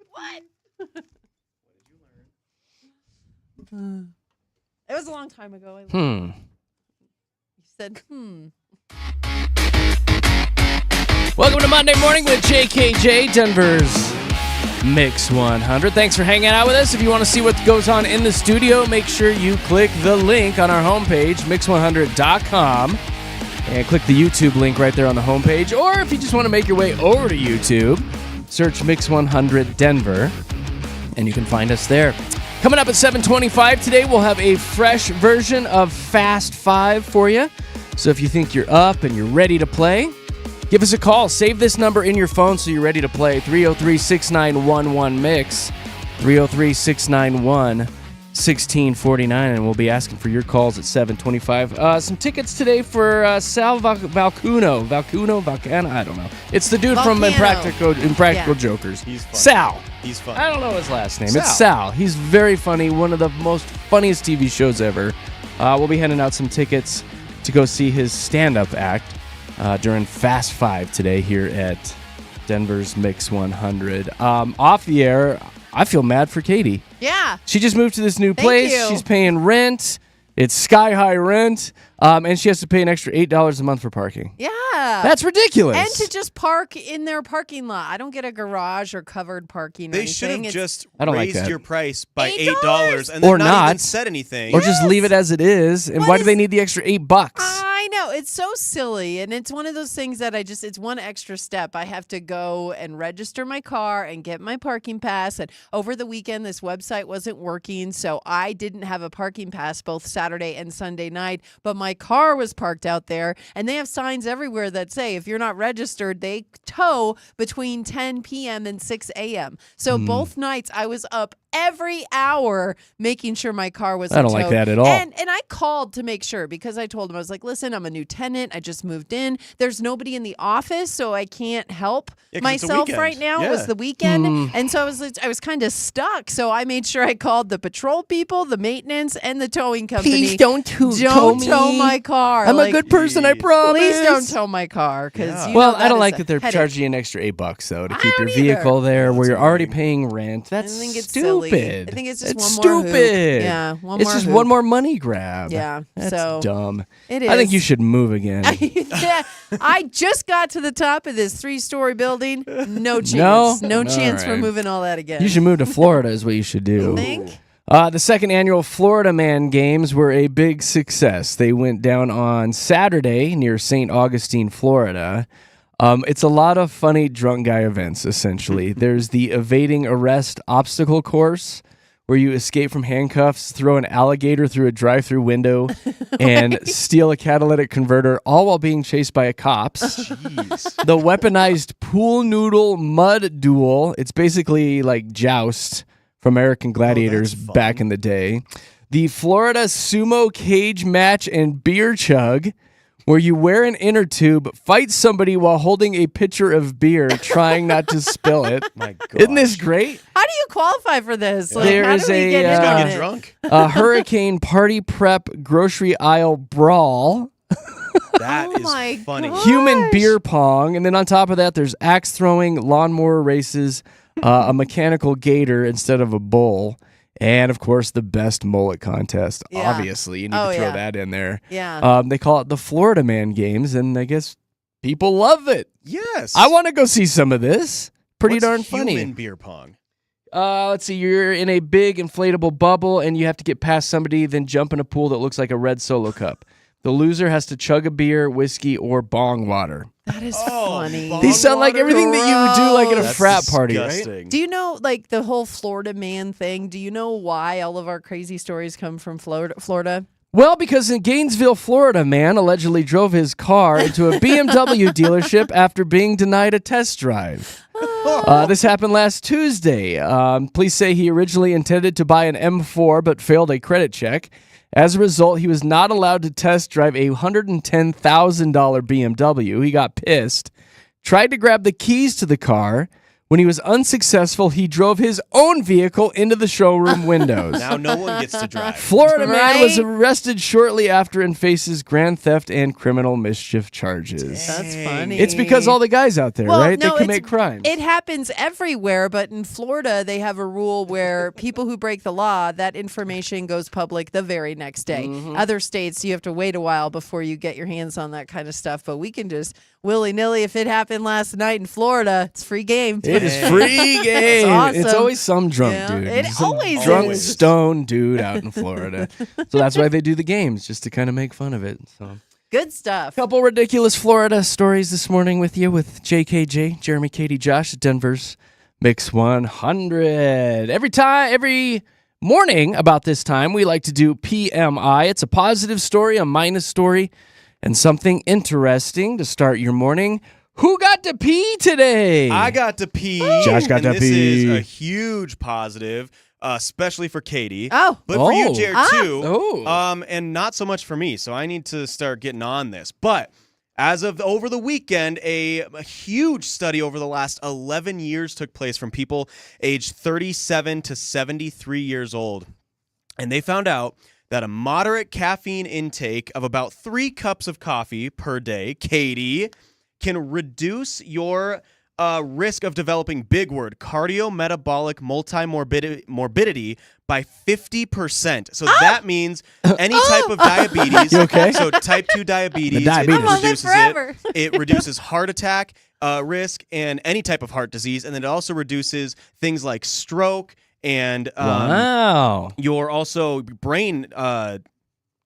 What? It was a long time ago. You said, Welcome to Monday Morning with JKJ, Denver's Mix 100. Thanks for hanging out with us. If you want to see what goes on in the studio, make sure you click the link on our homepage, mix100.com, and click the YouTube link right there on the homepage. Or if you just want to make your way over to YouTube, search Mix 100 Denver, and you can find us there. Coming up at 7:25 today, we'll have a fresh version of Fast 5 for you. So if you think you're up and you're ready to play, give us a call. Save this number in your phone so you're ready to play. 303-6911-MIX. 303-691-1649. And we'll be asking for your calls at 7:25. Some tickets today for Sal Valcuno. I don't know. It's the dude from Impractical Jokers. He's fun. Sal. He's fun. I don't know his last name. Sal. It's Sal. He's very funny. One of the most funniest TV shows ever. We'll be handing out some tickets to go see his stand-up act during Fast 5 today here at Denver's Mix 100. Off the air, I feel mad for Katy. yeah. She just moved to this new Thank place. you. She's paying rent. It's sky-high rent. And she has to pay an extra $8 a month for parking. Yeah. That's ridiculous. And to just park in their parking lot. I don't get a garage or covered parking or They anything. should have It's- just I don't like raised that. your price by $8? $8 and then Or not not. even said anything. Or just leave it as it is. And What why do is- they need the extra $8? I know. It's so silly. And it's one of those things that it's one extra step. I have to go and register my car and get my parking pass. And over the weekend, this website wasn't working. So I didn't have a parking pass both Saturday and Sunday night. But my car was parked out there. And they have signs everywhere that say if you're not registered, they tow between 10 p.m. and 6 a.m. So both nights I was up every hour making sure my car was I don't like that at all. And I called to make sure because I told him, I was like, listen, I'm a new tenant. I just moved in. There's nobody in the office, so I can't help 'cause it's a myself weekend. right now. It Yeah. was the weekend. And so I was kind of stuck. So I made sure I called the patrol people, the maintenance, and the towing company. don't Don't tow my car. I'm Like, a good person, I Please. promise. Please don't tow my car because Yeah. Well, I don't like that they're headache. charging you an extra $8 though to I keep your don't vehicle either. there where That's you're already annoying. paying rent. That's I think it's stupid. silly. I think it's just It's one more hoop. stupid. Yeah, one it's more just hoop. one more money grab. Yeah, That's so dumb. it is. I think you should move again. Yeah, I just got to the top of this 3-story building. No chance. No? No All chance for right. moving all that again. You should move to Florida is what you should do. think? The second annual Florida Man Games were a big success. They went down on Saturday near St. Augustine, Florida. It's a lot of funny drunk guy events, essentially. There's the evading arrest obstacle course where you escape from handcuffs, throw an alligator through a drive-through window, and steal a catalytic converter, all while being chased by cops. Jeez. The weaponized pool noodle mud duel. It's basically like Joust from American Gladiators fun. back in the day. The Florida sumo cage match and beer chug, where you wear an inner tube, fight somebody while holding a pitcher of beer, trying not to spill it. My God. Isn't this great? How do you qualify for this? Like, There how is do we a, get uh, in Gotta on get it? drunk. Hurricane party prep grocery aisle brawl. That Oh is my funny. God. Human beer pong, and then on top of that, there's axe throwing, lawnmower races, a mechanical gator instead of a bull, and of course the best mullet contest. Yeah. Obviously, you need Oh, to throw yeah. that in there. Yeah. They call it the Florida Man Games, and I guess people love it. Yes. I want to go see some of this. Pretty What's darn funny. Human beer pong. Let's see. You're in a big inflatable bubble, and you have to get past somebody, then jump in a pool that looks like a red Solo cup. The loser has to chug a beer, whiskey, or bong water. That is Oh, funny. bong These sound like water? everything that you would do like at a That's frat party, right? disgusting. Do you know, like, the whole Florida man thing? Do you know why all of our crazy stories come from Florida? Well, because in Gainesville, Florida, a man allegedly drove his car into a BMW dealership after being denied a test drive. This happened last Tuesday. Police say he originally intended to buy an M4 but failed a credit check. As a result, he was not allowed to test drive a $110,000 BMW. He got pissed, tried to grab the keys to the car, When he was unsuccessful, he drove his own vehicle into the showroom windows. Now no one gets to drive. Florida man was Right? arrested shortly after and faces grand theft and criminal mischief charges. That's funny. It's because all the guys out there, Well, right? no, they commit crimes. It happens everywhere, but in Florida, they have a rule where people who break the law, that information goes public the very next day. Mm-hmm. Other states, you have to wait a while before you get your hands on that kind of stuff, but we can just willy-nilly. If it happened last night in Florida, it's free game. It is free game. awesome. It's always some drunk Yeah, dude. it Some always drunk is. stone dude out in Florida. So that's why they do the games, just to kind of make fun of it. So, Good stuff. couple ridiculous Florida stories this morning with you with JKJ, Jeremy, Katy, Josh, at Denver's Mix 100. Every morning about this time, we like to do PMI. It's a positive story, a minus story, and something interesting to start your morning. Who got to pee today? I got to pee. Josh got and to this pee. is a huge positive, especially for Katie. Oh. But for you, Oh. Jared, too. Oh. And not so much for me. So I need to start getting on this. But as of over the weekend, a huge study over the last 11 years took place from people aged 37 to 73 years old. And they found out that a moderate caffeine intake of about 3 cups of coffee per day, Katie, can reduce your risk of developing big word cardiometabolic multimorbidity by 50%. So that means any type of diabetes. You okay? So type 2 diabetes, The diabetes. it I'm on that reduces forever. it. It reduces heart attack risk and any type of heart disease, and then it also reduces things like stroke and Wow. your also brain.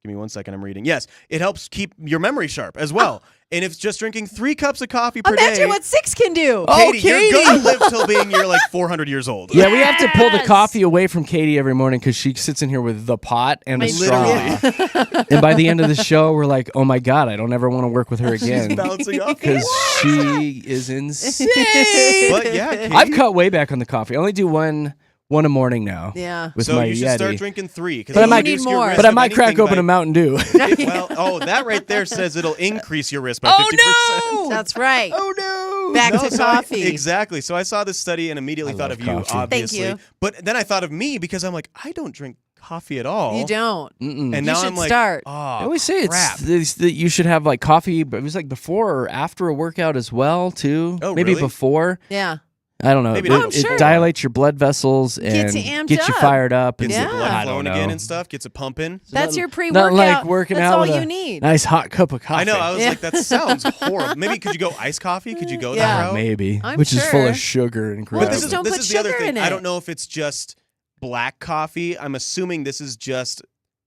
Give me 1 second. I'm reading. Yes, it helps keep your memory sharp as well. And if it's just drinking 3 cups of coffee per Imagine day, what 6 can do. Oh, Katie, you're Katie. going to live till being you're like 400 years old. Yeah, we have to pull the Yes. coffee away from Katie every morning because she sits in here with the pot and a My straw. Literally. And by the end of the show, we're like, oh my God, I don't ever want to work with her She's again bouncing off. because she is insane. But yeah, Katie, I've cut way back on the coffee. I only do one a morning now. Yeah. With so my you should Yeti. start drinking 3. But I might- You need more. But I might crack open a Mountain Dew. Well, that right there says it'll increase your risk by 50%. That's right. Oh no! Back to so I- coffee. exactly. So I saw this study and immediately I thought love of you, coffee. obviously. Thank you. But then I thought of me because I'm like, I don't drink coffee at all. You don't. Mm-mm. And You now should I'm like, start. Oh, I always say crap. it's that you should have like coffee, but it was like before or after a workout as well too. Oh, Maybe really? before. Yeah. I don't know. Maybe It, not. Oh, it sure. dilates your blood vessels and Gets you amped gets you up. fired up. Gets and the Yeah. blood I flowing don't again know. and stuff. Gets it pumping. That's Not- your pre-workout. Not like working That's out all with you a need. nice hot cup of coffee. I know. I was Yeah. like, that sounds horrible. Maybe could you go iced coffee? Could you go Yeah. that route? Maybe, I'm which is full sure. of sugar and Well, crap. But this Just is don't this put is the other sugar thing. in I it. don't know if it's just black coffee. I'm assuming this is just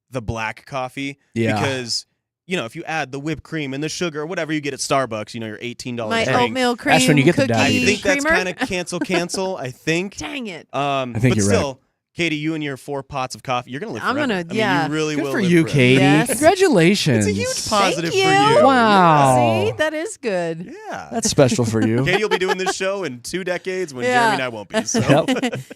the black coffee. Yeah. Because if you add the whipped cream and the sugar or whatever you get at Starbucks, your $18 My drink. oatmeal cream That's when you get the cookie I diabetes. think that's creamer. kind of cancel. I think. Dang it. think but you're right. still, Katie, you and your 4 pots of coffee, you're gonna live I'm forever. gonna- I mean, yeah. you really Good will for live you, forever. Katie. Yes. Congratulations. It's a huge positive Thank for you. you. Wow. See, that is good. Yeah. That's special for you. Katie will be doing this show in 2 decades when Yeah. Jeremy and I won't be. So. Yep.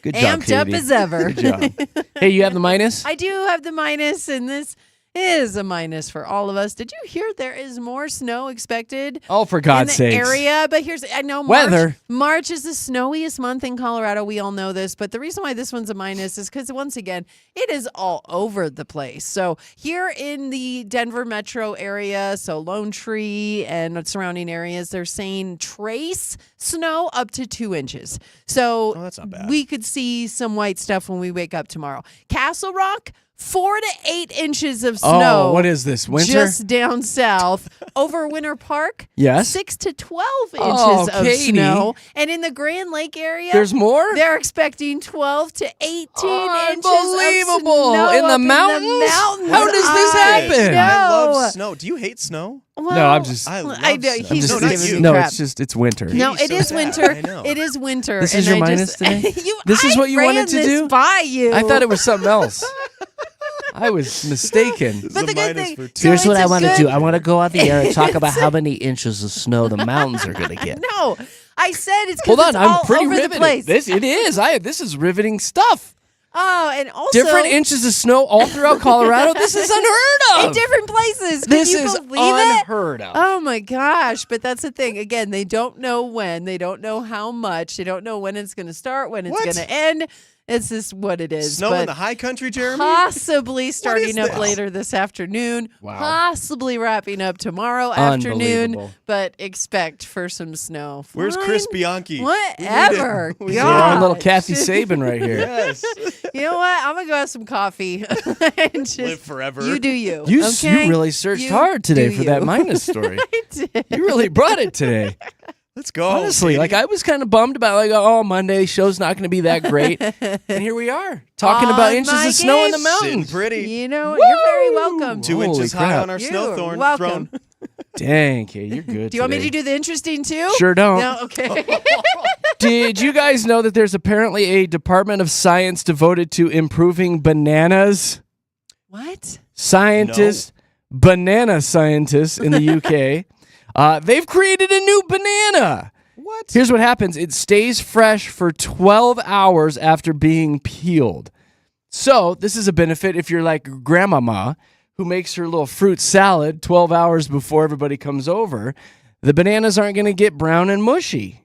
Good job, Amped up Katie. as ever. Good job. Hey, you have the minus? I do have the minus, and this is a minus for all of us. Did you hear there is more snow expected? Oh, for In God's the sakes. area, but I know Weather. March is the snowiest month in Colorado. We all know this, but the reason why this one's a minus is because once again, it is all over the place. So here in the Denver metro area, so Lone Tree and surrounding areas, they're saying trace snow up to 2 inches. So Oh, that's not bad. we could see some white stuff when we wake up tomorrow. Castle Rock, 4 to 8 inches of snow. Oh, what is this? Winter? Just down south. Over Winter Park, Yes. 6 to 12 inches Oh, of Katie. snow. And in the Grand Lake area, There's more? they're expecting 12 to 18 inches of Unbelievable. snow In the up mountains? In the mountains. How does this I happen? know. I love snow. Do you hate snow? Well, No, I'm just- I love I know, snow. he's I'm just just, not giving you. me no, crap. it's winter. No, Katie's it so is sad. winter. I know. It is winter. This and is your I minus just, today? You- This is I what you ran wanted to this do? by you. I thought it was something else. I was mistaken. This But is the a good minus thing- for so two. Here's what it's I a want to good- do. I want to go on the air and talk about how many inches of snow the mountains are going to get. No, I said it's Hold because on, it's all I'm pretty over the riveted. place. This is riveting stuff. Oh, and also Different inches of snow all throughout Colorado. This is unheard in of. different places. Can This you is believe it? unheard of. Oh my gosh. But that's the thing. Again, they don't know when. They don't know how much. They don't know when it's going to start, when it's What? going to end. It's just what it is. Snow but in the high country, Jeremy? possibly starting up this? later this afternoon. Wow. Possibly wrapping up tomorrow afternoon. Unbelievable. But expect for some snow. Where's Fine. Chris Bianchi? Whatever. We need it. This is our own little Gosh. Kathy Saban right here. Yes. You know what? I'm gonna go have some coffee and just Live forever. You do you. You okay? really searched You hard today do for that you. minus story. I did. You really brought it today. Let's go. Honestly, Katie. like I was kind of bummed about like, oh, Monday show's not going to be that great, and here we are talking about On inches my of snow in the game. Sitting mountains. pretty. You know, you're very welcome. 2 Holy inches high crap. on our You're snow throne. welcome. Dang, Kate, you're good. Do you want me today. to do the interesting too? Sure don't. No, okay. Did you guys know that there's apparently a Department of Science devoted to improving bananas? What? Scientists, banana scientists in the UK, they've created a new banana. What? Here's what happens. It stays fresh for 12 hours after being peeled. So this is a benefit if you're like grandmama who makes her little fruit salad 12 hours before everybody comes over. The bananas aren't going to get brown and mushy.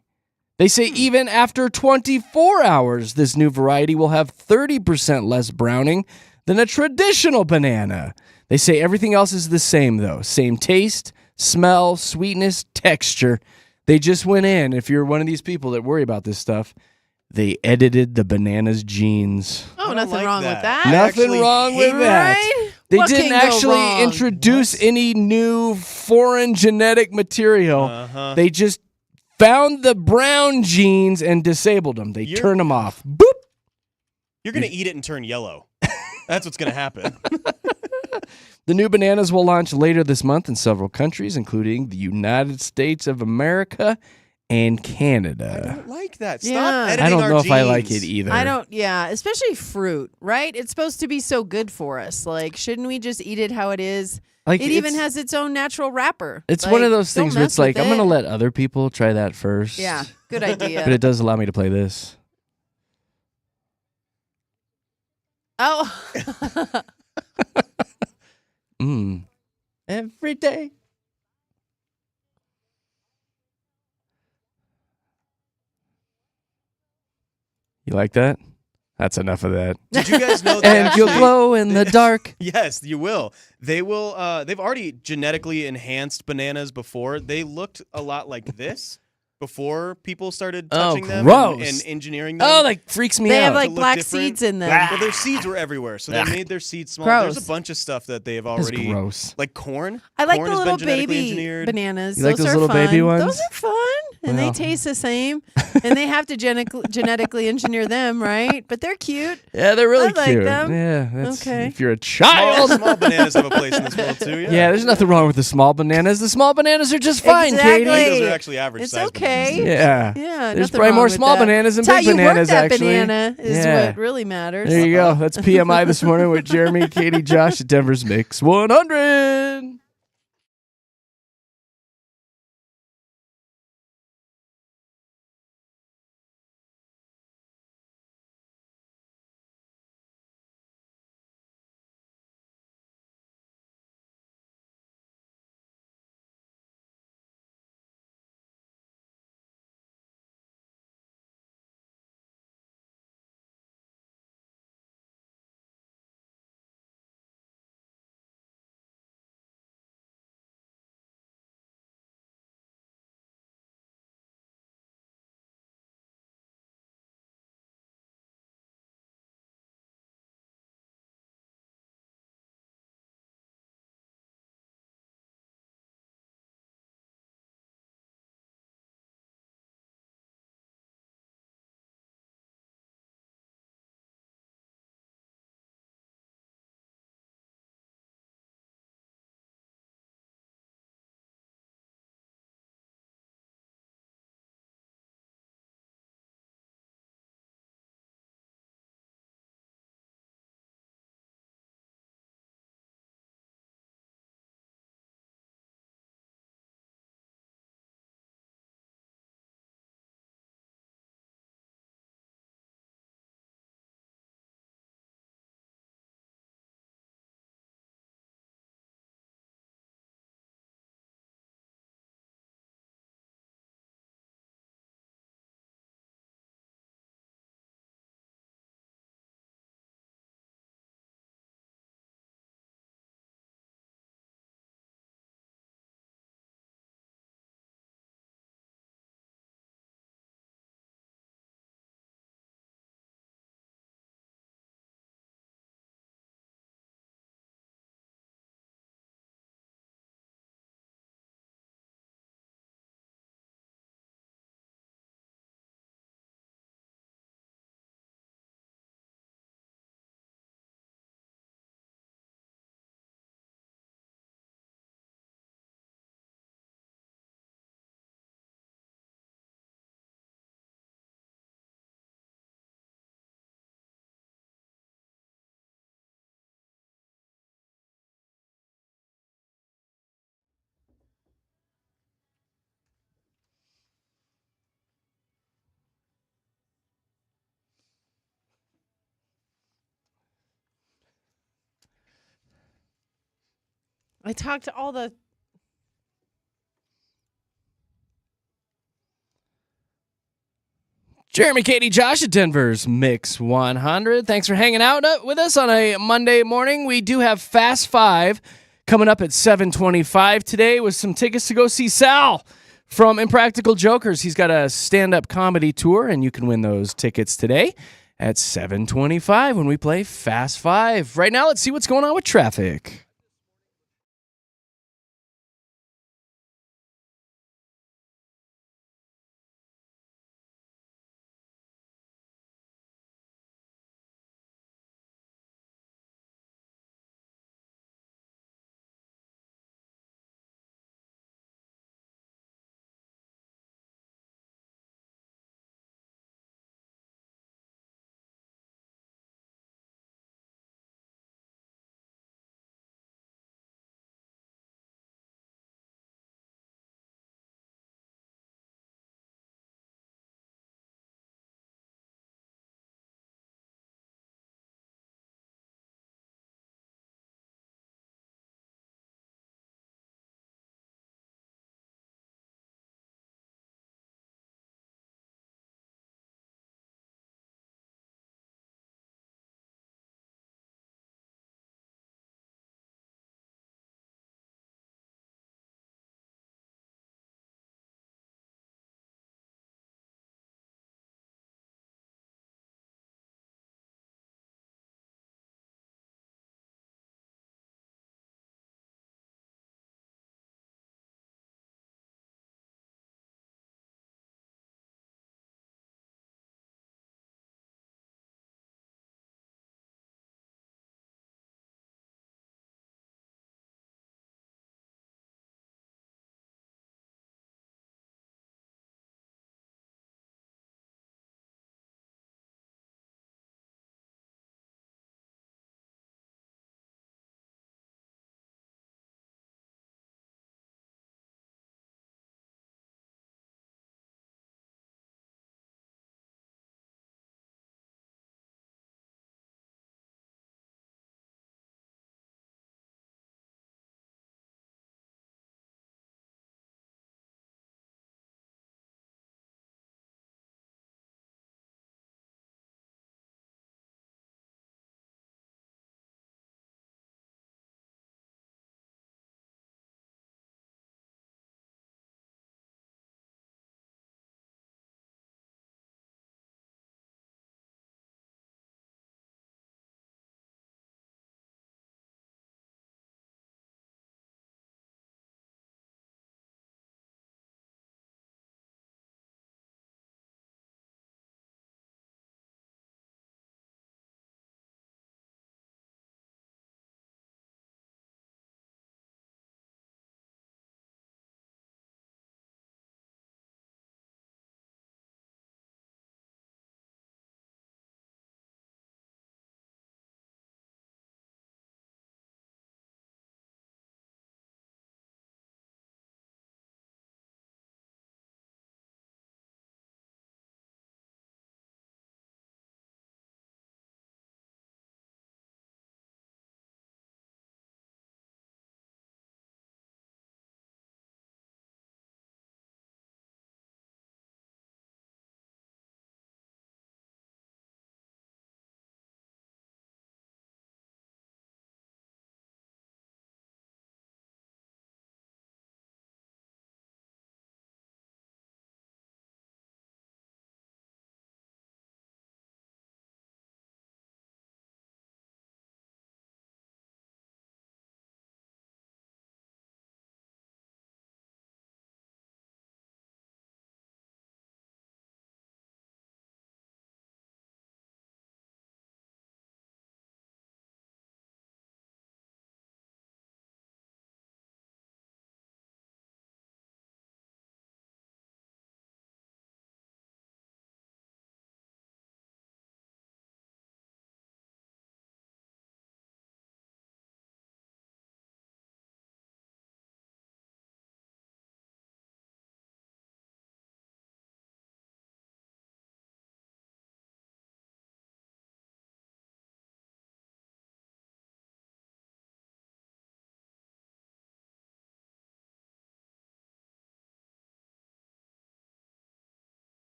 They say even after 24 hours, this new variety will have 30% less browning than a traditional banana. They say everything else is the same, though. Same taste, smell, sweetness, texture. They just went in, if you're one of these people that worry about this stuff, they edited the banana's genes. Oh, I don't nothing like wrong that. with that. I Nothing actually wrong with hate that. Right? They What didn't can go actually wrong? introduce any new foreign genetic material. Uh-huh. They just found the brown genes and disabled them. They turned them off. Boop. You're going to eat it and turn yellow. That's what's going to happen. The new bananas will launch later this month in several countries, including the United States of America and I Canada. don't like that. Stop Yeah. editing I don't our know if I like genes. it either. I don't, yeah, especially fruit, right? It's supposed to be so good for us. Like, shouldn't we just eat it how it is? Like, It even it's- has its own natural wrapper. It's Like, one of those don't things where mess it's like, with I'm going to it. let other people try that first. Yeah, good But idea. it does allow me to play this. Oh. Every day. You like that? That's enough of that. Did you guys know that And you'll actually- glow in the dark. Yes, you will. They will. They've already genetically enhanced bananas before. They looked a lot like this before people started Oh, touching them gross. and engineering them. Oh, that freaks me They out. have like look black different. seeds in them. Well, their seeds were everywhere, so they made their seeds small. There's Gross. a bunch of stuff that they've That's already, gross. like corn. I like Corn the has little been genetically baby engineered. bananas. You like those are little fun. baby ones? Those are fun, and Well. they taste the same. And they have to genetically engineer them, right? But they're cute. Yeah, they're really I like cute. them. Yeah, that's, Okay. if you're a Small, child. small bananas have a place in this world too. Yeah, Yeah, there's nothing wrong with the small bananas. The small bananas are just fine, Exactly. Katie. Those are actually average It's size okay. bananas. Yeah. Yeah, There's nothing probably wrong more with small that. bananas than It's how big you bananas, work that actually. banana is Yeah. what really matters. There you go. That's PMI this morning with Jeremy, Katie, Josh at Denver's Mix 100. I talked to all the. Jeremy, Katy, Josh at Denver's Mix 100. Thanks for hanging out with us on a Monday morning. We do have Fast Five coming up at 7:25 today with some tickets to go see Sal from Impractical Jokers. He's got a stand-up comedy tour, and you can win those tickets today at 7:25 when we play Fast Five. Right now, let's see what's going on with traffic.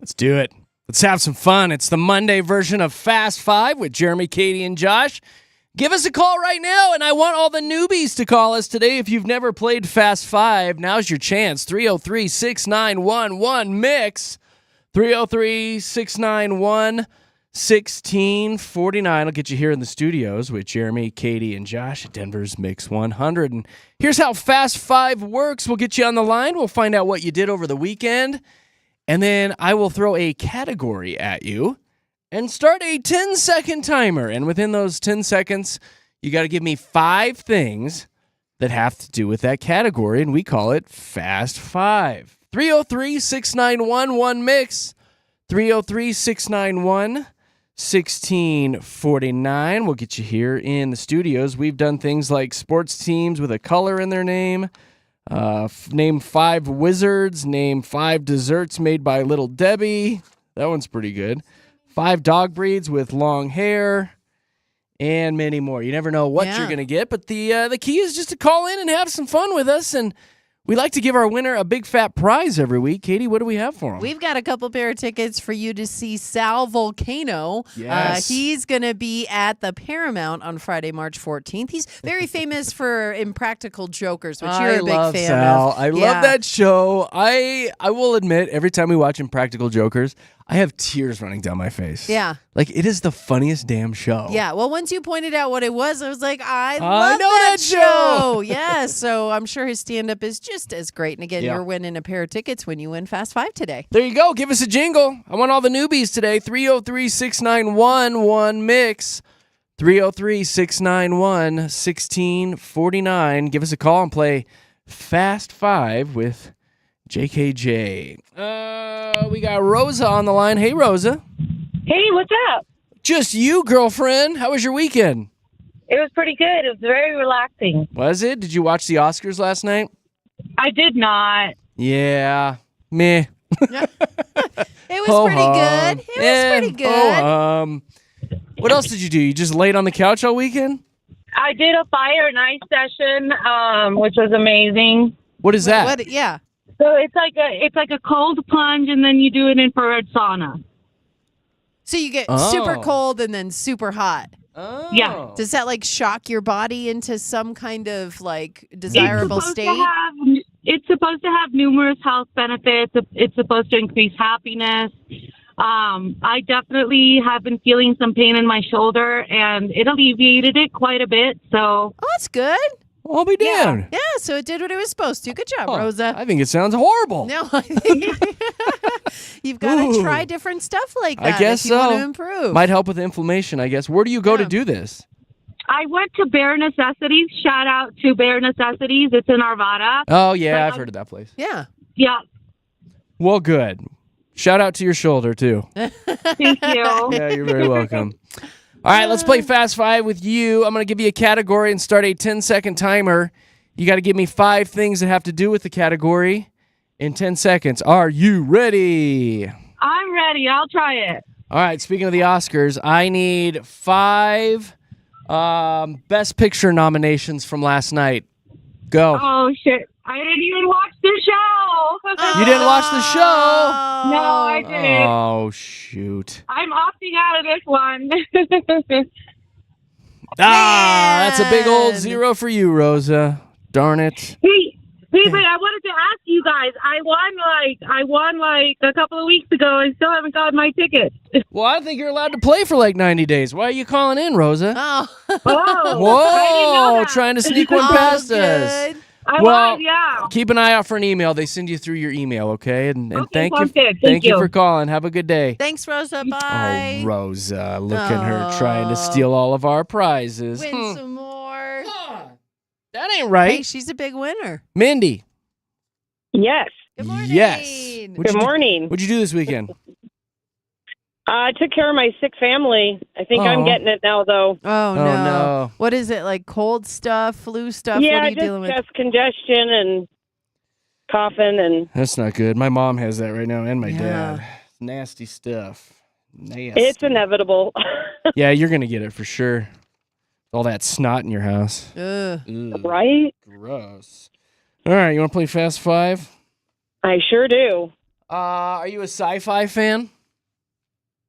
Let's do it. Let's have some fun. It's the Monday version of Fast Five with Jeremy, Katy, and Josh. Give us a call right now, and I want all the newbies to call us today. If you've never played Fast Five, now's your chance. 303-691-1-MIX. 303-691-1649. I'll get you here in the studios with Jeremy, Katy, and Josh at Denver's Mix 100. And here's how Fast Five works. We'll get you on the line. We'll find out what you did over the weekend. And then I will throw a category at you and start a 10-second timer. And within those 10 seconds, you got to give me 5 things that have to do with that category, and we call it Fast Five. 303-691-1-MIX. 303-691-1649. We'll get you here in the studios. We've done things like sports teams with a color in their name. Name 5 wizards. Name 5 desserts made by Little Debbie. That one's pretty good. 5 dog breeds with long hair, and many more. You never know what you're going to get, but the key is just to call in and have some fun with us. And we like to give our winner a big fat prize every week. Katy, what do we have for him? We've got a couple pair of tickets for you to see Sal Volcano. Yes. He's going to be at the Paramount on Friday, March 14th. He's very famous for Impractical Jokers, which you're a big love fan Sal. of. I love that show. I will admit, every time we watch Impractical Jokers, I have tears running down my face. Yeah. Like, it is the funniest damn show. Yeah, well, once you pointed out what it was, I was like, I know love that that show. show. Yeah, so I'm sure his stand-up is just as great. And again, Yeah. you're winning a pair of tickets when you win Fast Five today. There you go. Give us a jingle. I want all the newbies today. 303-691-1-MIX. 303-691-1649. Give us a call and play Fast Five with JKJ. We got Rosa on the line. Hey, Rosa. Hey, what's up? Just you, girlfriend. How was your weekend? It was pretty good. It was very relaxing. Was it? Did you watch the Oscars last night? I did not. Yeah. Meh. It was pretty good. It was pretty good. What else did you do? You just laid on the couch all weekend? I did a fire and ice session, which was amazing. What is that? Yeah. So it's like a cold plunge, and then you do an infrared sauna. So you get Oh. super cold and then super hot. Oh. Yeah. Does that like shock your body into some kind of like desirable state? It's supposed to have numerous health benefits. It's supposed to increase happiness. I definitely have been feeling some pain in my shoulder, and it alleviated it quite a bit. So Oh, that's good. I'll be damned. Yeah, so it did what it was supposed to. Good job, Oh, Rosa. I think it sounds horrible. No, I think you've got to Ooh. try different stuff like that I guess if you want so. to improve. Might help with inflammation, I guess. Where do you go to Yeah. do this? I went to Bare Necessities. Shout out to Bare Necessities. It's in Arvada. Oh, yeah, Like, I've heard of that place. Yeah. Yeah. Well, good. Shout out to your shoulder, too. Thank you. Yeah, you're very welcome. All right, let's play Fast Five with you. I'm going to give you a category and start a 10-second timer. You got to give me 5 things that have to do with the category in 10 seconds. Are you ready? I'm ready. I'll try it. All right, speaking of the Oscars, I need 5 Best Picture nominations from last night. Go. Oh, shit. I didn't even watch the show. You didn't watch the show? No, I didn't. Oh, shoot. I'm opting out of this one. That's a big old Man. 0 for you, Rosa. Darn it. Hey, but I wanted to ask you guys. I won like a couple of weeks ago. I still haven't got my ticket. Well, I think you're allowed to play for like 90 days. Why are you calling in, Rosa? Oh. Oh, Whoa, I didn't know that. trying to sneak one Oh, past us. good. I Well, was, yeah. Keep an eye out for an email. They send you through your email, okay? And Okay, thank you. sounds good. Thank Thank you you. for calling. Have a good day. Thanks, Rosa. Bye. Oh, Rosa, look at her trying to steal all of our prizes. Win some more. That ain't right. Hey, she's a big winner. Mindy. Yes. Good morning. Yes. Good morning. What'd you do this weekend? I took care of my sick family. I think Oh. I'm getting it now, though. Oh, Oh, no. no. What is it, like cold stuff, flu stuff? what Yeah, are you dealing just with? chest congestion and coughing and That's not good. My mom has that right now, and my Yeah. dad. Nasty stuff. Nasty. it's inevitable. Yeah, you're gonna get it for sure. All that snot in your house. Ugh. Ugh, Right? gross. All right, you want to play Fast Five? I sure do. Are you a sci-fi fan?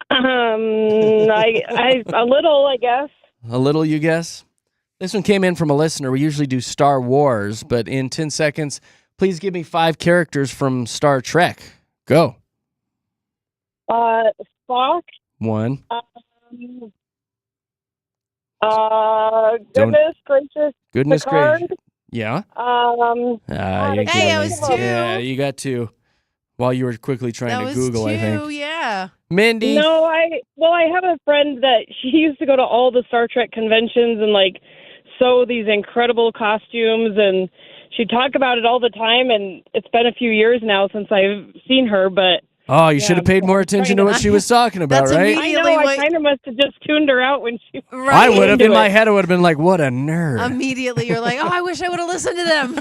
I a little, I guess. A little, you guess? This one came in from a listener. We usually do Star Wars, but in 10 seconds, please give me 5 characters from Star Trek. Go. Spock. 1. Goodness gracious. Goodness Picard. gracious. Yeah. Um, You Hey, got that me. was 2. Yeah, you got 2. While you were quickly trying That to was Google, 2, I think. yeah. Mindy. no, I have a friend that she used to go to all the Star Trek conventions and like sew these incredible costumes, and she'd talk about it all the time. And it's been a few years now since I've seen her, but Oh, you should have paid more attention to what she was talking about, That's right? I Immediately know I what- kind of must have just tuned her out when she. Right. I would have. In into my it. head, I would have been like, what a nerd. Immediately, you're like, oh, I wish I would have listened to them.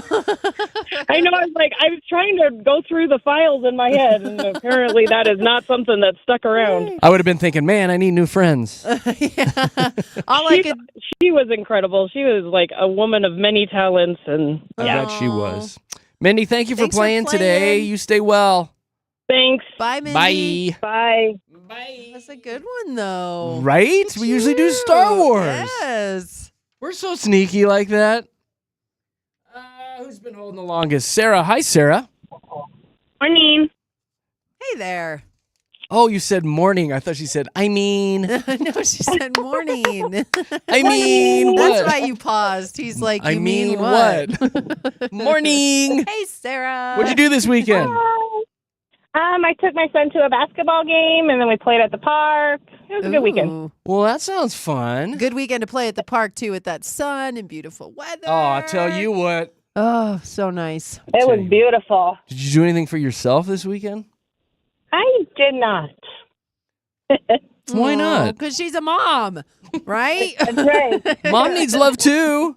I know. I was trying to go through the files in my head, and apparently that is not something that stuck around. I would have been thinking, man, I need new friends. Yeah. All I could. She was incredible. She was like a woman of many talents, and I yeah. bet she was. Mindy, thank you for Thanks for playing today. playing. You stay well. Thanks. Bye, Mindy. Bye. Bye. That's a good one, though. Right? We usually do Star Wars. Yes. We're so sneaky like that. Who's been holding the longest? Sarah. Hi, Sarah. Morning. Hey there. Oh, you said morning. I thought she said, I mean. No, she said morning. I mean what? That's why you paused. He's like, I you mean what? Morning. Hey, Sarah. What'd you do this weekend? I took my son to a basketball game, and then we played at the park. It was a good weekend. Ooh. Well, that sounds fun. Good weekend to play at the park, too, with that sun and beautiful weather. Oh, I'll tell you what. Oh, so nice. It was beautiful. Did you do anything for yourself this weekend? I did not. Why not? Because she's a mom, right? That's right. Mom needs love too.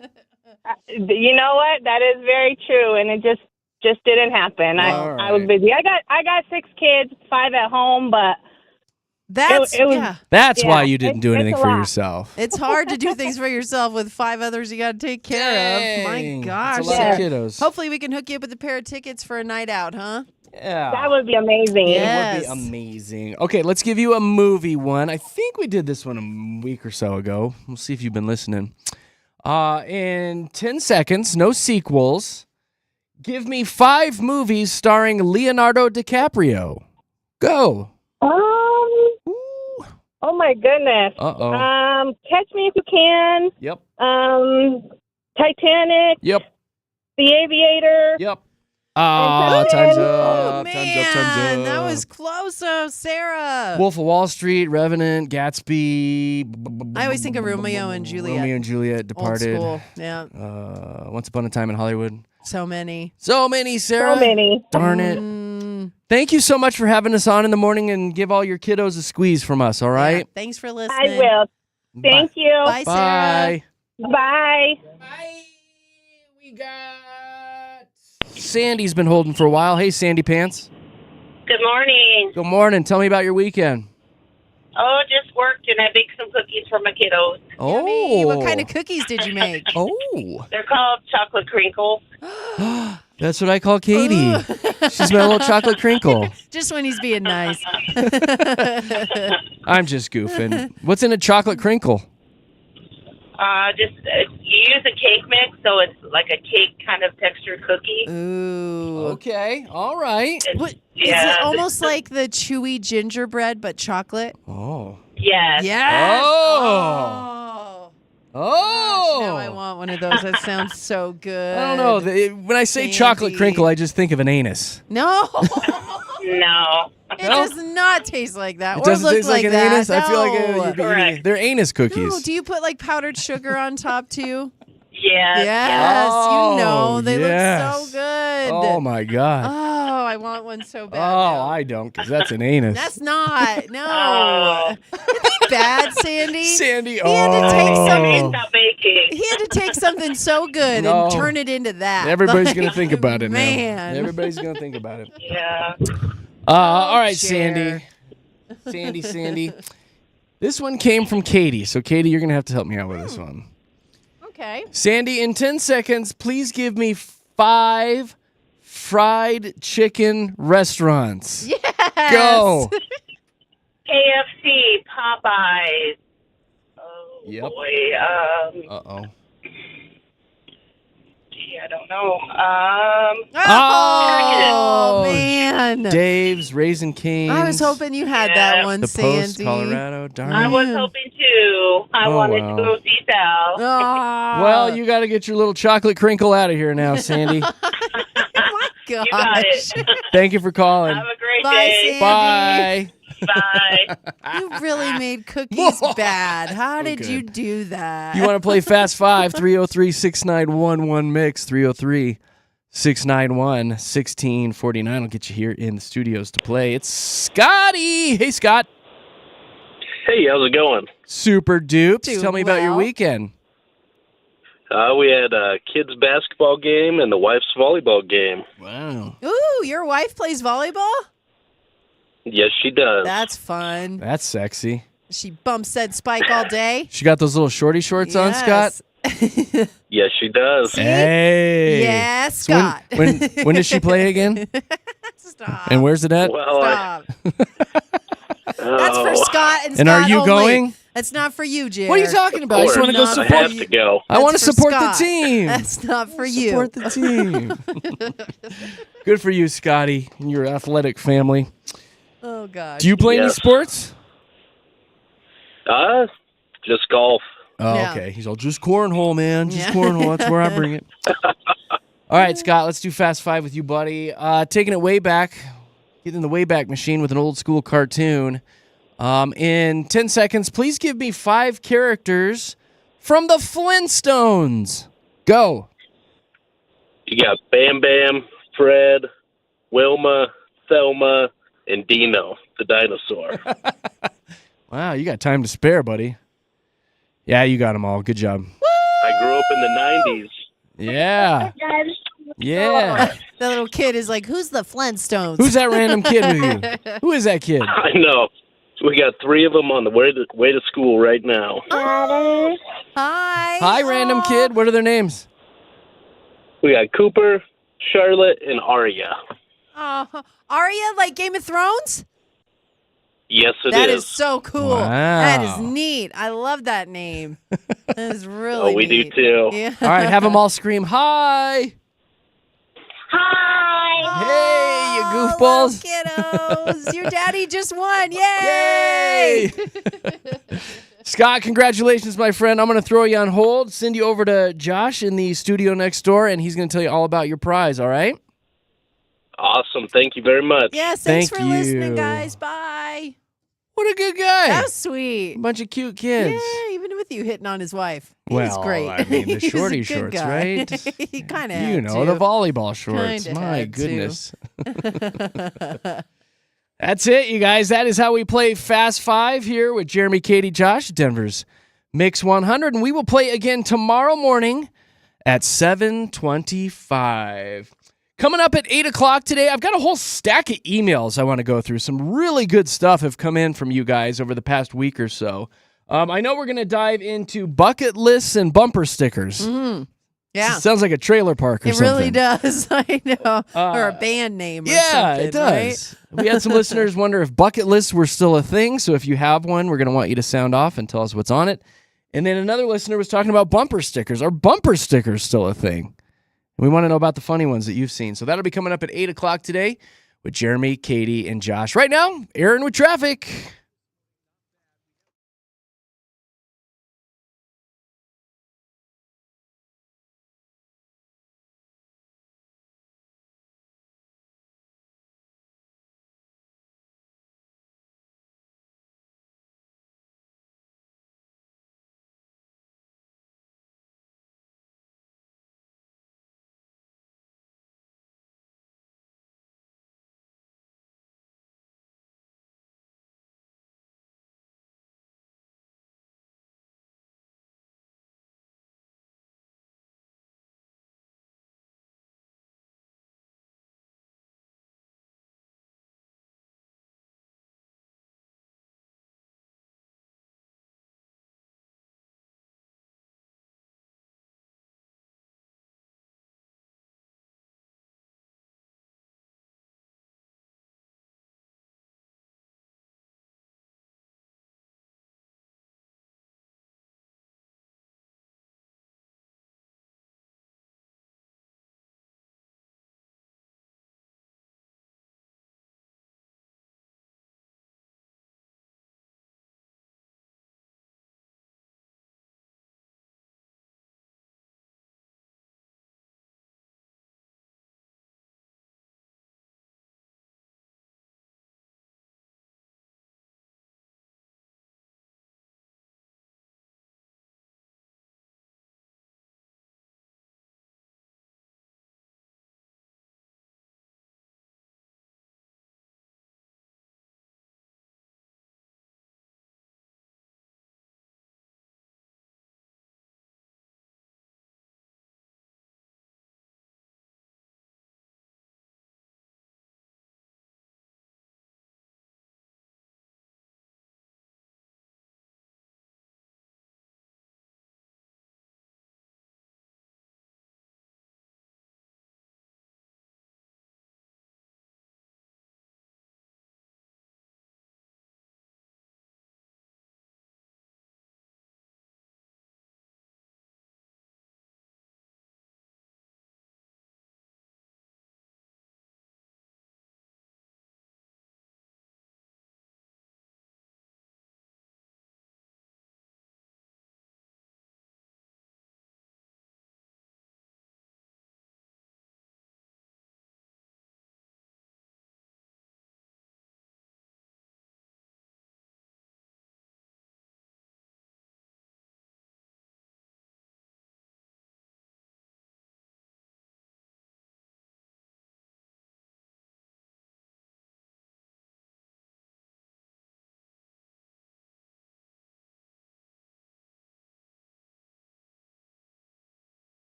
You know what? That is very true, and it just didn't happen. All I was right. busy. I got 6 kids, 5 at home, but That's, it was- yeah. That's Yeah, why you didn't do it's anything a for lot. yourself. It's hard to do things for yourself with 5 others you got to take care of. My Dang, gosh. that's a lot Yeah. of kiddos. Hopefully we can hook you up with a pair of tickets for a night out, huh? Yeah. that would be amazing. Yeah. It would Yes. be amazing. Okay, let's give you a movie one. I think we did this one a week or so ago. We'll see if you've been listening. In 10 seconds, no sequels. Give me 5 movies starring Leonardo DiCaprio. Go. Oh my goodness. Uh-oh. Catch Me If You Can. Yep. Titanic. Yep. The Aviator. Yep. Time's Frozen. up. Oh, man. Time's up. That was close, Sarah. Wolf of Wall Street, Revenant, Gatsby. I always think of Romeo and Juliet. Romeo and Juliet, Old Departed. school. Yeah. Once Upon a Time in Hollywood. So many. So many, Sarah. So many. Darn it. Thank you so much for having us on in the morning, and give all your kiddos a squeeze from us, all right? Yeah, thanks for listening. I will. Thank you. Bye, Sarah. Bye. Bye. Bye. We got Sandy's been holding for a while. Hey, Sandy Pants. Good morning. Good morning. Tell me about your weekend. Oh, just worked and I baked some cookies for my kiddos. Yummy. Oh. What kind of cookies did you make? Oh. They're called chocolate crinkles. That's what I call Katie. She's my little chocolate crinkle. Just when he's being nice. I'm just goofing. What's in a chocolate crinkle? You use a cake mix, so it's like a cake kind of textured cookie. Ooh. Okay. All right. It's- What, is yeah, it almost like the chewy gingerbread but chocolate? Oh. Yes. Yes. Oh. Gosh, now I Oh. want one of those. That sounds so good. I don't know. When I say chocolate Sandy. crinkle, I just think of an anus. No. No. It does not taste like that. It or doesn't look taste like an that. anus? I feel like No. you'd be eating, Correct. they're anus cookies. No, do you put like powdered sugar on top too? Yes. Yes, Oh, you know. They yes. look so good. Oh, my God. Oh, I want one so bad. Oh, now. I don't, because that's an anus. That's not. No. Oh. Isn't that bad, Sandy? Sandy, He had to take something. Stop baking. He had to take something so good No. and turn it into that. Everybody's Like, going to think about it now. Man. Everybody's going to think about it. Yeah. All right, Cher. Sandy. This one came from Katie. So, Katie, you're going to have to help me out with this one. Okay. Sandy, in 10 seconds, please give me 5 fried chicken restaurants. Yes. Go. KFC, Popeyes. Oh, Yep. boy. Uh-oh. Gee, I don't know. Oh, man. Dave's, Raising Cane's. I was hoping you had Yeah. that one, The Post, Sandy. Colorado. Darn I it. was hoping to. I Oh, wanted wow. to go see Sal. Oh, Well, you got to get your little chocolate crinkle out of here now, Sandy. oh my gosh. You got it. Thank you for calling. Have a great Bye, day. Bye. Bye. You really made cookies bad. How did good. you do that? You want to play Fast 5? 303-691-111 Mix. 303-691-1649 will get you here in the studios to play. It's Scotty. Hey, Scott. Hey, how's it going? Super dupes. Doing Tell me about your well. weekend. We had a kids' basketball game and the wife's volleyball game. Wow. Ooh, your wife plays volleyball? Yes, she does. That's fun. That's sexy. She bumps said spike all day. She got those little shorty shorts on, Scott? Yes. Yes, she does. Hey. Yes, So when- Scott. when does she play again? Stop. And where's it at? Well, Stop. That's for Scott and And Scott are you only. going? That's not for you, Jared. What are you talking about? I just want to go Not I support have to go. I want to That's for support the Scott. team. That's not for you. Support the team. Good for you, Scotty, and your athletic family. Oh, gosh. Do you play any Yes. sports? Just golf. Oh, Yeah. okay. He's all, just cornhole, man. Just Yeah. cornhole. That's where I bring it. All right, Scott, let's do Fast 5 with you, buddy. Taking it way back, getting in the Wayback Machine with an old school cartoon. In 10 seconds, please give me 5 characters from the Flintstones. Go. You got Bam Bam, Fred, Wilma, Thelma, and Dino, the dinosaur. Wow, you got time to spare, buddy. Yeah, you got them all. Good job. I grew up in the 90s. Yeah. Yeah. The little kid is like, who's the Flintstones? Who's that random kid with you? Who is that kid? I know. We got 3 of them on the way to school right now. Hi. Hi, random kid. What are their names? We got Cooper, Charlotte, and Arya. Arya, like Game of Thrones? Yes, it That is. is so cool. Wow. That is neat. I love that name. That is really Oh, we do neat. too. Yeah. All right, have them all scream, hi. Hi. Hey, you Oh, goofballs. little kiddos. Your daddy just won. Yay! Yay! Scott, congratulations, my friend. I'm going to throw you on hold, send you over to Josh in the studio next door, and he's going to tell you all about your prize, all right? Awesome. Thank you very much. Yes, thanks Thank for listening, you. guys. Bye. What a good guy. That was sweet. Bunch of cute kids. Yeah, even with you hitting on his wife. He's Well, great. I mean, the He's a shorty good shorts, guy. right? He kind of You know, the volleyball shorts. Kinda My had to. goodness. That's it, you guys. That is how we play Fast 5 here with Jeremy, Katy, Josh, Denver's Mix 100. And we will play again tomorrow morning at 7:25. Coming up at 8 o'clock today, I've got a whole stack of emails I want to go through. Some really good stuff have come in from you guys over the past week or so. I know we're going to dive into bucket lists and bumper stickers. Yeah. It sounds like a trailer park or It something. really does. I know. Or a band name or Yeah, something, it does. We had some listeners wonder if bucket lists were still a thing. So if you have one, we're going to want you to sound off and tell us what's on it. And then another listener was talking about bumper stickers. Are bumper stickers still a thing? And we want to know about the funny ones that you've seen. So that'll be coming up at 8 o'clock today with Jeremy, Katy, and Josh. Right now, Aaron with traffic.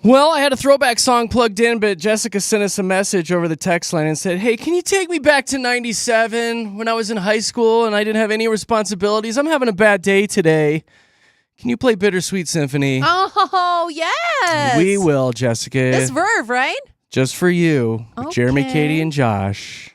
Well, I had a throwback song plugged in, but Jessica sent us a message over the text line and said, hey, can you take me back to 97 when I was in high school and I didn't have any responsibilities? I'm having a bad day today. Can you play Bittersweet Symphony? Oh, yes. We will, Jessica. This Verve, right? Just for you. With Jeremy, Okay. Katy, and Josh.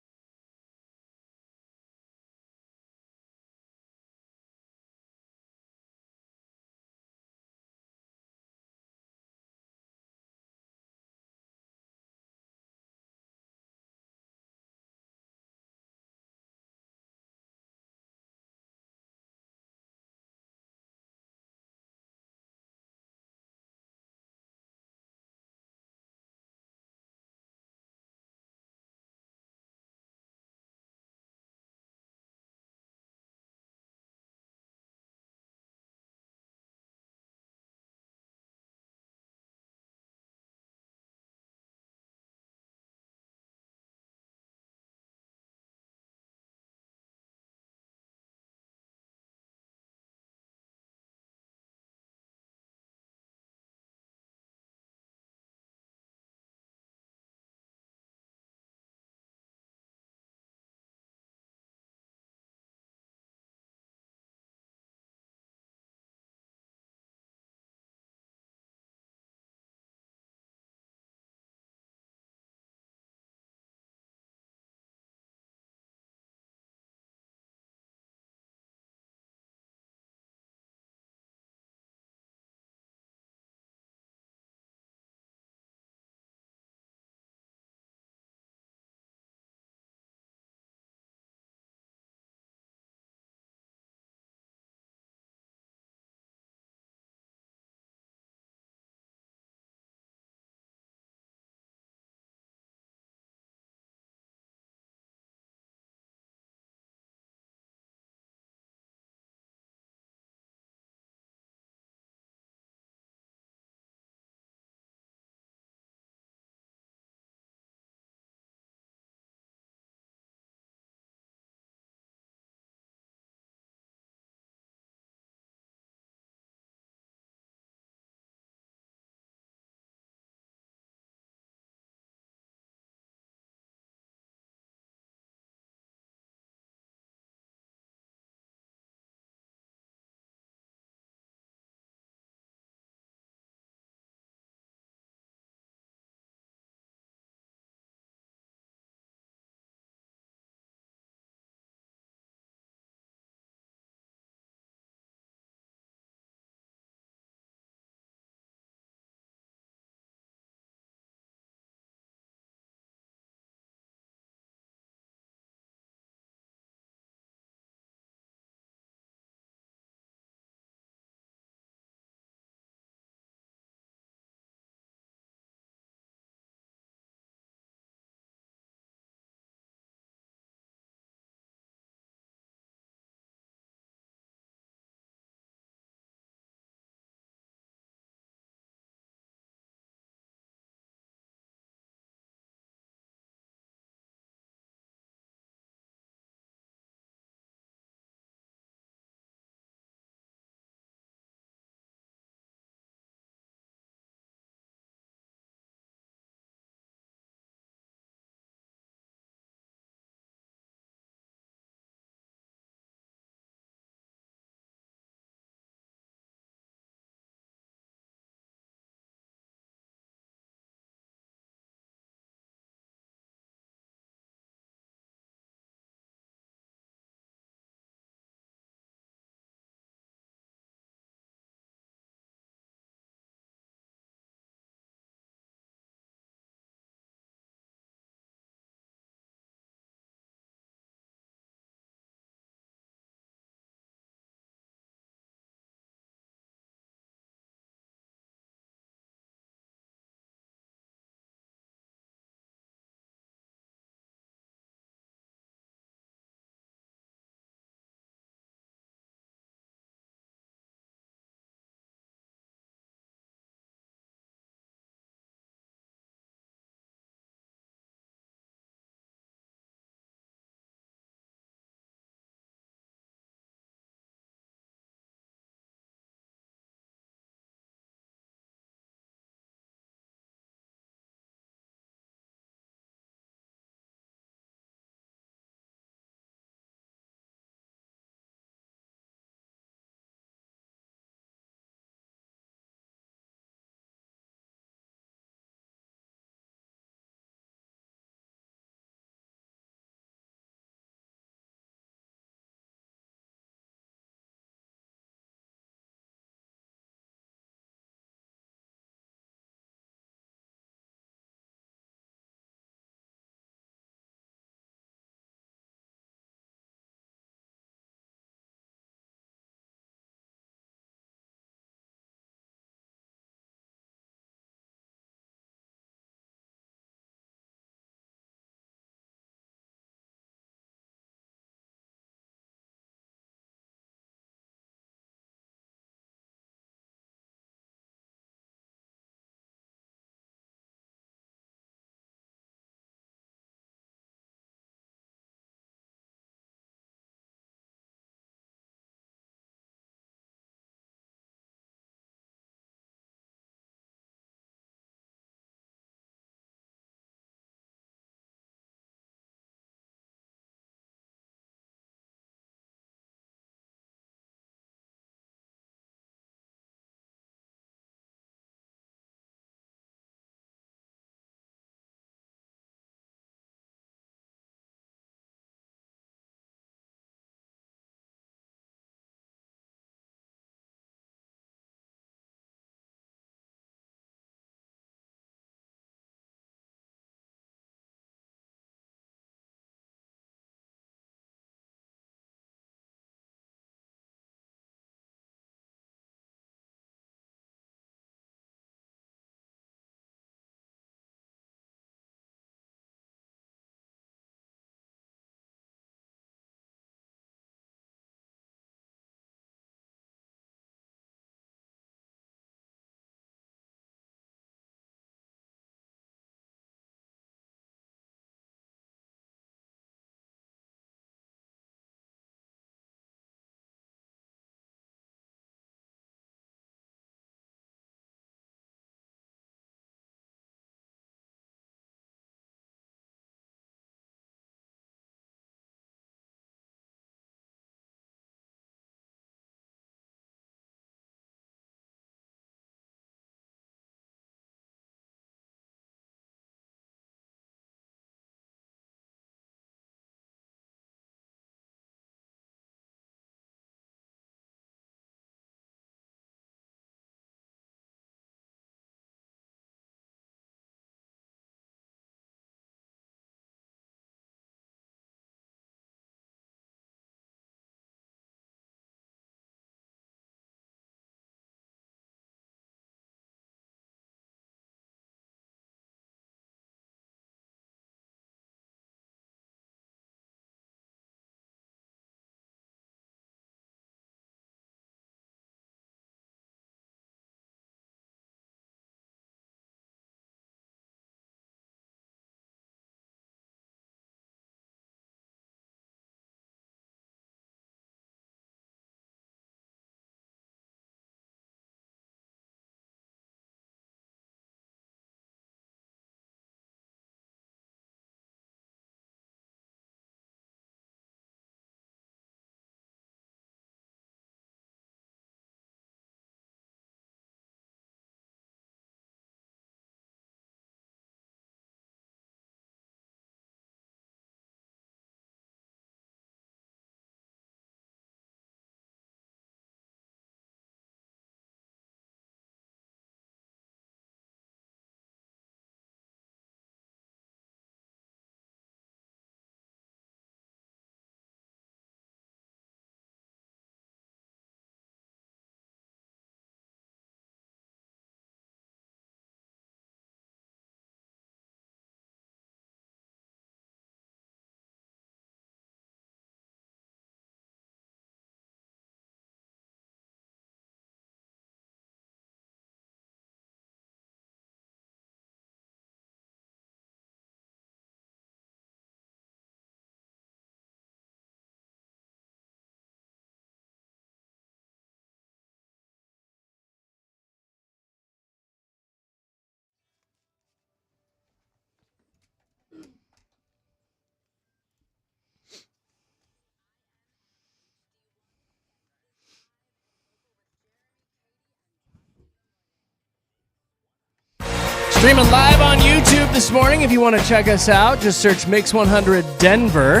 Streaming live on YouTube this morning. If you want to check us out, just search Mix 100 Denver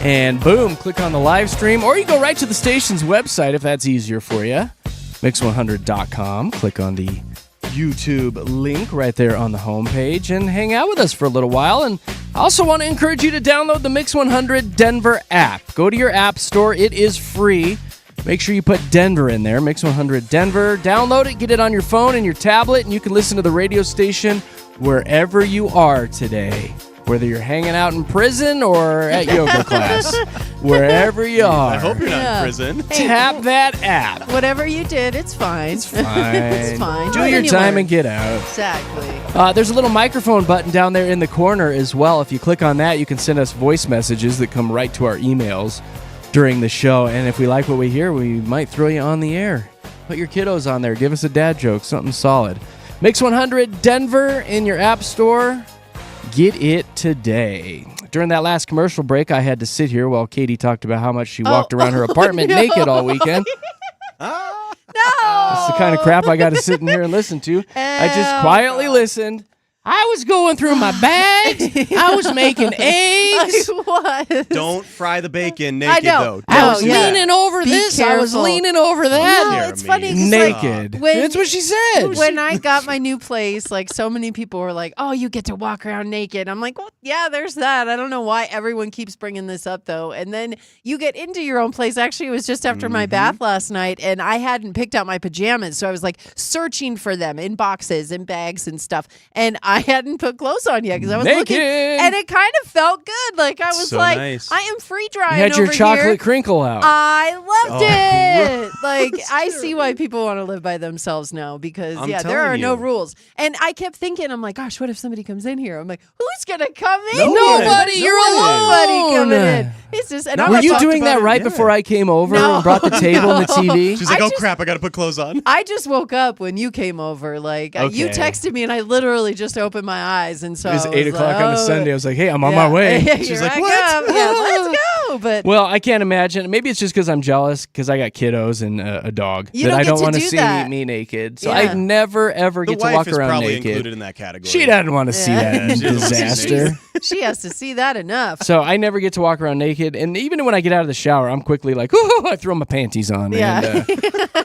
and boom, click on the live stream. Or you go right to the station's website if that's easier for you. Mix100.com. Click on the YouTube link right there on the homepage and hang out with us for a little while. And I also want to encourage you to download the Mix 100 Denver app. Go to your app store. It is free. Make sure you put Denver in there, Mix 100 Denver. Download it, get it on your phone and your tablet, and you can listen to the radio station wherever you are today. Whether you're hanging out in prison or at yoga class, wherever you are. I hope you're not in prison. Tap that app. Whatever you did, it's fine. It's fine. It's fine. Do your time and get out. Exactly. There's a little microphone button down there in the corner as well. If you click on that, you can send us voice messages that come right to our emails during the show. And if we like what we hear, we might throw you on the air. Put your kiddos on there. Give us a dad joke, something solid. Mix 100 Denver in your app store. Get it today. During that last commercial break, I had to sit here while Katie talked about how much she walked around her apartment naked all weekend. No! That's the kind of crap I got to sit in here and listen to. I just quietly listened. I was going through my bags. I was making eggs. What? Don't fry the bacon naked, though. I was yeah. leaning over Be this. I was careful. leaning over that. No, it's funny 'cause, Naked. when- That's what she said. When I got my new place, like so many people were like, "Oh, you get to walk around naked." I'm like, "Well, yeah, there's that." I don't know why everyone keeps bringing this up though. And then you get into your own place. Actually, it was just after my bath last night, and I hadn't picked out my pajamas, so I was like searching for them in boxes and bags and stuff, and I hadn't put clothes on yet because I was looking, and it kind of felt good. Like I was So like, nice. I am free drying. You had your over chocolate here. crinkle out. I loved Oh, it. Like I see why people want to live by themselves now because I'm there telling are no you. rules. And I kept thinking, I'm like, gosh, what if somebody comes in here? I'm like, who's gonna come in? No one. Nobody, you're Nobody alone. coming in. It's just, and Were I'm you talked doing about that it. right yeah. before I came over No. and brought the table and the TV? She's like, I oh, just- crap, I got to put clothes on. I just woke up when you came over. Like you Okay. texted me, and I literally just opened my eyes, and so It was I 8 was o'clock like, on a oh, Sunday. I was like, hey, I'm on yeah. my way. Here She's like, I what? come. Yeah, let's go. But Well, I can't imagine. Maybe it's just because I'm jealous because I got kiddos and a dog You that don't I get don't to want to do see that. me naked. So Yeah. I never, ever The get to wife walk is around probably naked. included in that category. She doesn't want to see Yeah. that She doesn't wanna see disaster. naked. she has to see that enough. So I never get to walk around naked. And even when I get out of the shower, I'm quickly like, oh, I throw my panties on. Yeah.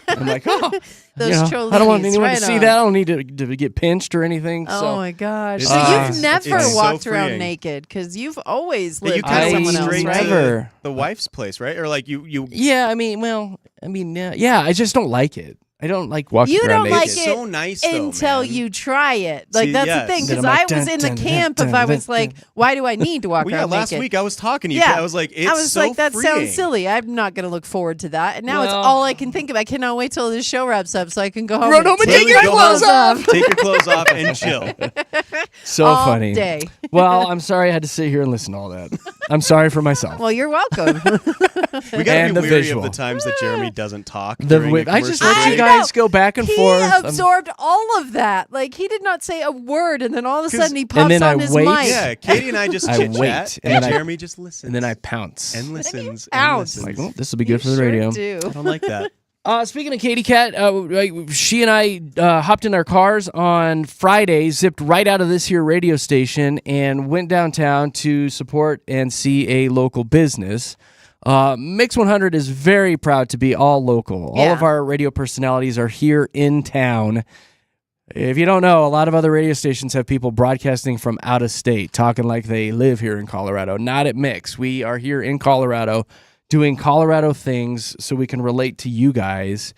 And I'm like, oh, Those I don't want Cholinis, anyone right to see on. that. I don't need to get pinched or anything. Oh So my gosh! It's So nice. you've never It's so walked around freeing. naked because you've always But you lived kind with of went someone else, straight right? Never. to the wife's place, right? Or like you yeah, I mean, yeah, I just don't like it. I don't like walking You around don't naked. like It's it so nice, though, until man. you try it. Like See, that's yes. the thing Then because I'm I like, was dun, in the dun, camp dun, if I dun, was like, why do I need to walk Well, yeah, around last naked? week I was talking to you. Yeah. I was like, it's I was so like, that freeing. sounds silly. I'm not going to look forward to that. And now it's Well- all I can think of. I cannot wait till this show wraps up so I can go home Run home and take take your my clothes off. Take your clothes off and chill. So all funny. day. Well, I'm sorry I had to sit here and listen to all that. I'm sorry for myself. Well, you're welcome. We gotta And be the weary visual. of the times that Jeremy doesn't talk. The during wi- a I just commercial let you break. guys go back and he forth. absorbed all of that. Like he did not say a word, and then all of a 'Cause- sudden he and pops then on I his wait. mic. Yeah, Katie and I just I chit wait, chat, and and then I- Jeremy just listens. and then I pounce. and listens. pounce. And like, listens. well, this will be good for You the radio. Sure do. I don't like that. Speaking of Katie Cat, she and I hopped in our cars on Friday, zipped right out of this here radio station, and went downtown to support and see a local business. Mix 100 is very proud to be all local. All Yeah. of our radio personalities are here in town. If you don't know, a lot of other radio stations have people broadcasting from out of state, talking like they live here in Colorado. Not at Mix. We are here in Colorado doing Colorado things so we can relate to you guys.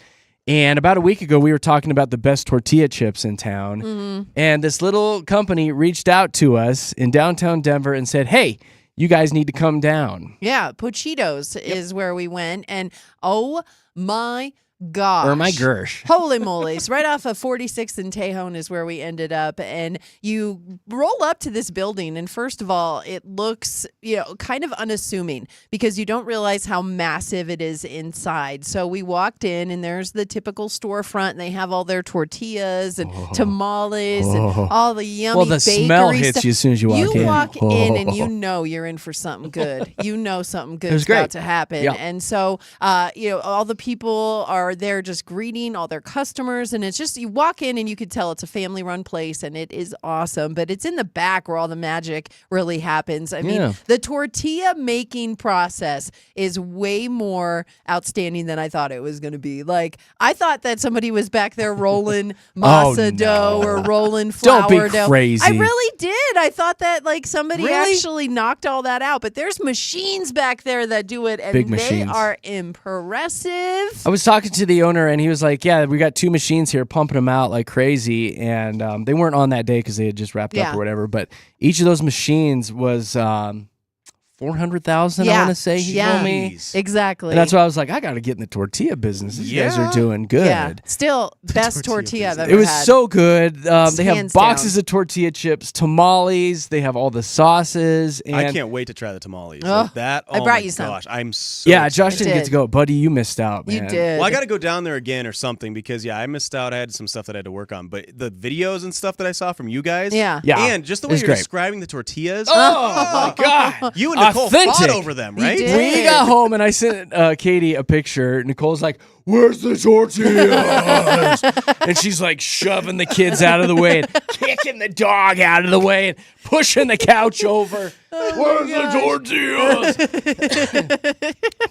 And about a week ago, we were talking about the best tortilla chips in town. And this little company reached out to us in downtown Denver and said, hey, you guys need to come down. Yeah, Pochitos is where we went, and oh my gosh. Or my Gersh. Holy moly's. Right off of 46th and Tejon is where we ended up. And you roll up to this building, and first of all, it looks, kind of unassuming because you don't realize how massive it is inside. So we walked in, and there's the typical storefront, and they have all their tortillas and tamales and all the yummy Well, the bakery smell hits stuff. you as soon as you walk in. You walk in, and you know you're in for something good. You know something good was is about great. to happen. Yeah. And so, all the people are are there just greeting all their customers. And it's just, you walk in and you could tell it's a family run place and it is awesome. But it's in the back where all the magic really happens. I mean, the tortilla making process is way more outstanding than I thought it was going to be. Like, I thought that somebody was back there rolling masa dough or rolling flour Don't be dough. crazy. I really did. I thought that like somebody actually knocked all that out. But there's machines back there that do it, and Big they machines. are impressive. I was talking to the owner, and he was like, yeah, we got 2 machines here pumping them out like crazy. And they weren't on that day because they had just wrapped up or whatever. But each of those machines was 400,000, I want to say, he told me. Exactly. And that's why I was like, I got to get in the tortilla business. These guys are doing good. Yeah. Still, best tortilla I've ever It was had. so good. They have Hands boxes down. of tortilla chips, tamales. They have all the sauces. And I can't wait to try the tamales. Oh, Like that. I Oh brought my you some. gosh, I'm so yeah, excited. Josh didn't get did. to go. Buddy, you missed out, man. You did. Well, I got to go down there again or something because I missed out. I had some stuff that I had to work on, but the videos and stuff that I saw from you guys, Yeah. and just the It way was you're great. describing the tortillas. Oh, my God. You and Nicole fought Authentic. over them, You right? did. We got home and I sent Katie a picture. Nicole's like, "Where's the tortillas?" And she's like shoving the kids out of the way and kicking the dog out of the way and pushing the couch over. Where's the tortillas?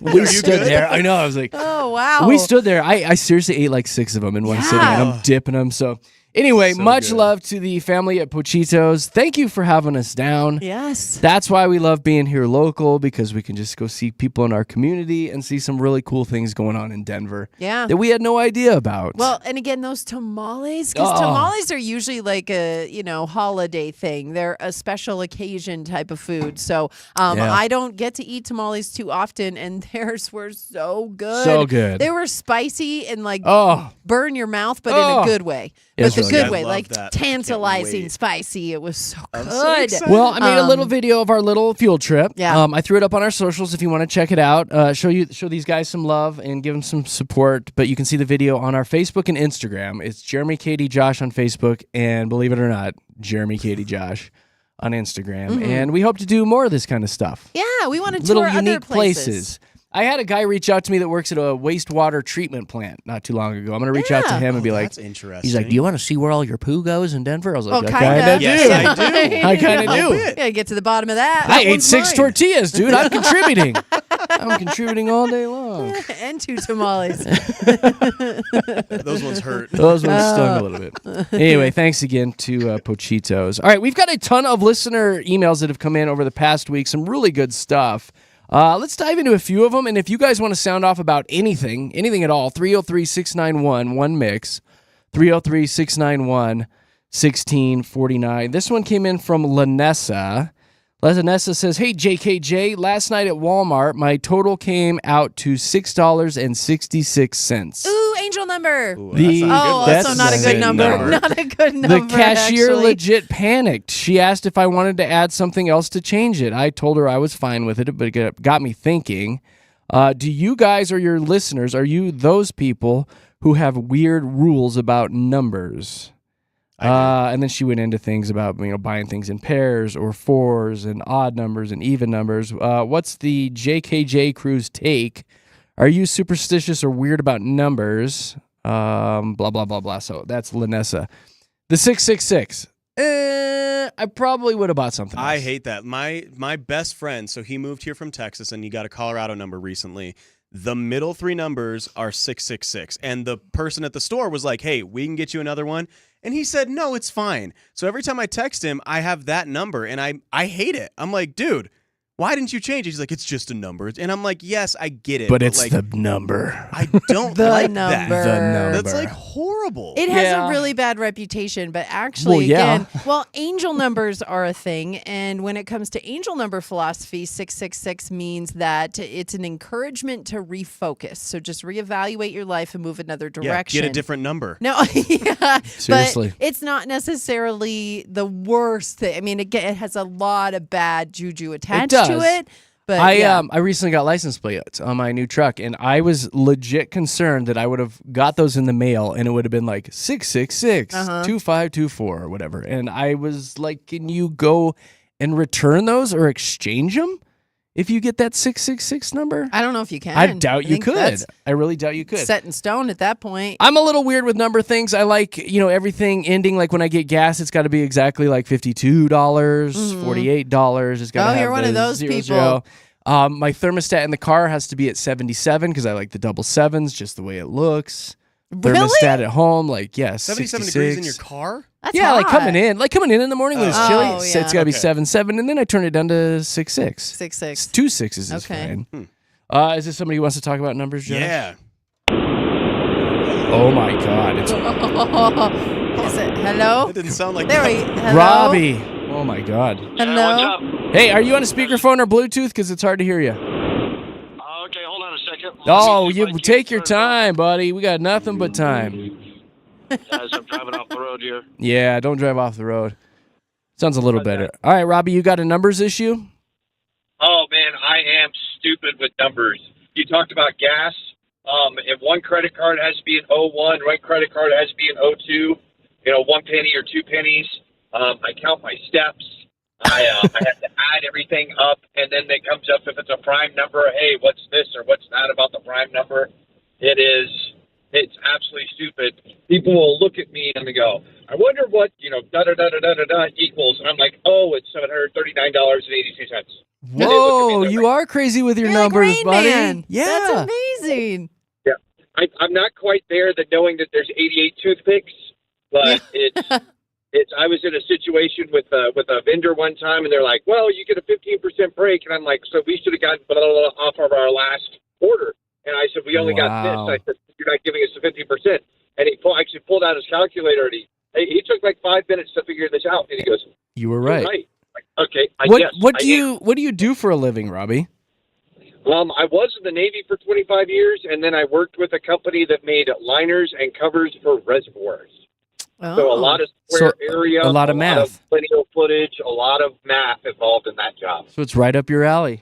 We stood there. I know. I was like, Oh, wow. we stood there. I seriously ate like 6 of them in one sitting, and I'm dipping them. So anyway, So much good. love to the family at Pochitos. Thank you for having us down. Yes. That's why we love being here local, because we can just go see people in our community and see some really cool things going on in Denver Yeah. that we had no idea about. Well, and again, those tamales, because Oh. tamales are usually like a, holiday thing. They're a special occasion type of food. So Yeah. I don't get to eat tamales too often, and theirs were so good. So good. They were spicy and like Oh. burn your mouth, but in Oh. a good way. It But was the really good good. way, I love like that. I can't tantalizing wait. spicy. It was so I'm good. so excited. Well, I made a little video of our little field trip. Yeah. I threw it up on our socials if you want to check it out. Show these guys some love and give them some support. But you can see the video on our Facebook and Instagram. It's Jeremy, Katy, Josh on Facebook, and believe it or not, Jeremy, Katy, Josh on Instagram. And we hope to do more of this kind of stuff. Yeah, we want to Little tour unique other places. I had a guy reach out to me that works at a wastewater treatment plant not too long ago. I'm going to reach out to Yeah. him and be like, That's interesting. he's like, "Do you want to see where all your poo goes in Denver?" I was like, Oh, "I kinda. kinda do." Yes, I do. I kinda A little do. bit. Yeah, get to the bottom of that. I ate one's 6 mine. tortillas, dude. I'm contributing. I'm contributing all day long. And 2 tamales. Those ones hurt. Those ones stung a little bit. Anyway, thanks again to Pochitos. All right, we've got a ton of listener emails that have come in over the past week. Some really good stuff. Let's dive into a few of them. And if you guys want to sound off about anything at all, 303-691-1MIX, 303-691-1649. This one came in from Lanessa. Lanessa says, "Hey, JKJ, last night at Walmart, my total came out to $6.66. Ooh, angel number. Ooh, The- that's not Oh, good. so not a good number. Not a good number. The cashier actually. legit panicked. She asked if I wanted to add something else to change it. I told her I was fine with it, but it got me thinking. Do you guys or your listeners, are you those people who have weird rules about numbers? And then she went into things about buying things in pairs or fours and odd numbers and even numbers. What's the JKJ crew's take? Are you superstitious or weird about numbers? Blah blah blah blah. So that's Lanessa. The 666. I probably would have bought something I else. hate that. My best friend, so he moved here from Texas and he got a Colorado number recently. The middle 3 numbers are 666. And the person at the store was like, "Hey, we can get you another one." And he said, "No, it's fine." So every time I text him, I have that number and I hate it. I'm like, "Dude, why didn't you change it?" He's like, "It's just a number." And I'm like, "Yes, I get it." but it's like, the number. I don't The like number. The that. number. That's like horrible. It has Yeah. a really bad reputation, but actually, Well, yeah. again, angel numbers are a thing. And when it comes to angel number philosophy, 666 means that it's an encouragement to refocus. So just reevaluate your life and move another yeah, direction. get a different number. No, yeah, Seriously. but it's not necessarily the worst thing. I mean, it has a lot of bad juju attached to does. it. But I yeah. I recently got license plates on my new truck, and I was legit concerned that I would have got those in the mail, and it would have been like 666 2524 or whatever. And I was like, "Can you go and return those or exchange them? if you get that 666 number? I don't know if you can. I doubt you think could. that's I really doubt you could. set in stone at that point. I'm a little weird with number things. I like, everything ending, like when I get gas, it's got to be exactly like $52, $48. It's got to have you're one the of those 00. people. My thermostat in the car has to be at 77 because I like the double sevens, just the way it looks. Really? Thermostat at home, 77 66. degrees in your car? That's Yeah, like hot. coming in the morning when it's Oh. chilly. Oh, It's yeah. got to be Okay. 7.7, and then I turn it down to 6.6. 6'6". 2 sixes is Okay. fine. Is this somebody who wants to talk about numbers, Josh? Yeah. Oh my God, it's Is it hello? That didn't sound like There that. we hello? Robbie. Oh my God. Hello. Hey, are you on a speakerphone or Bluetooth? Because it's hard to hear you. Okay, hold on a second. Oh, you take your time, buddy. We got nothing but time. Guys, I'm driving off the road here. Yeah, don't drive off the road. Sounds a little better. All right, Robbie, you got a numbers issue? Oh man, I am stupid with numbers. You talked about gas. If one credit card has to be an 01, one credit card has to be an 02. 1 penny or 2 pennies. I count my steps. I have to add everything up, and then it comes up if it's a prime number. Hey, what's this or what's that about the prime number? It's absolutely stupid. People will look at me and they go, I wonder what, da da da da da da da equals. And I'm like, oh, it's $739.82. Whoa, you are crazy with your You're like numbers, Rain buddy. Man. Yeah. That's amazing. Yeah, I'm not quite there that knowing that there's 88 toothpicks, but it's. I was in a situation with a vendor one time, and they're like, "Well, you get a 15% break," and I'm like, "So we should have gotten blah, blah, blah off of our last order." And I said, "We only got this." Wow. I said, "You're not giving us the 15%." And he actually pulled out his calculator, and he took like 5 minutes to figure this out. And he goes, You were "You're right. right." Like, okay, What do you do for a living, Robbie? I was in the Navy for 25 years, and then I worked with a company that made liners and covers for reservoirs. So a lot of square area, a lot of math. lineal footage, a lot of math involved in that job. So it's right up your alley.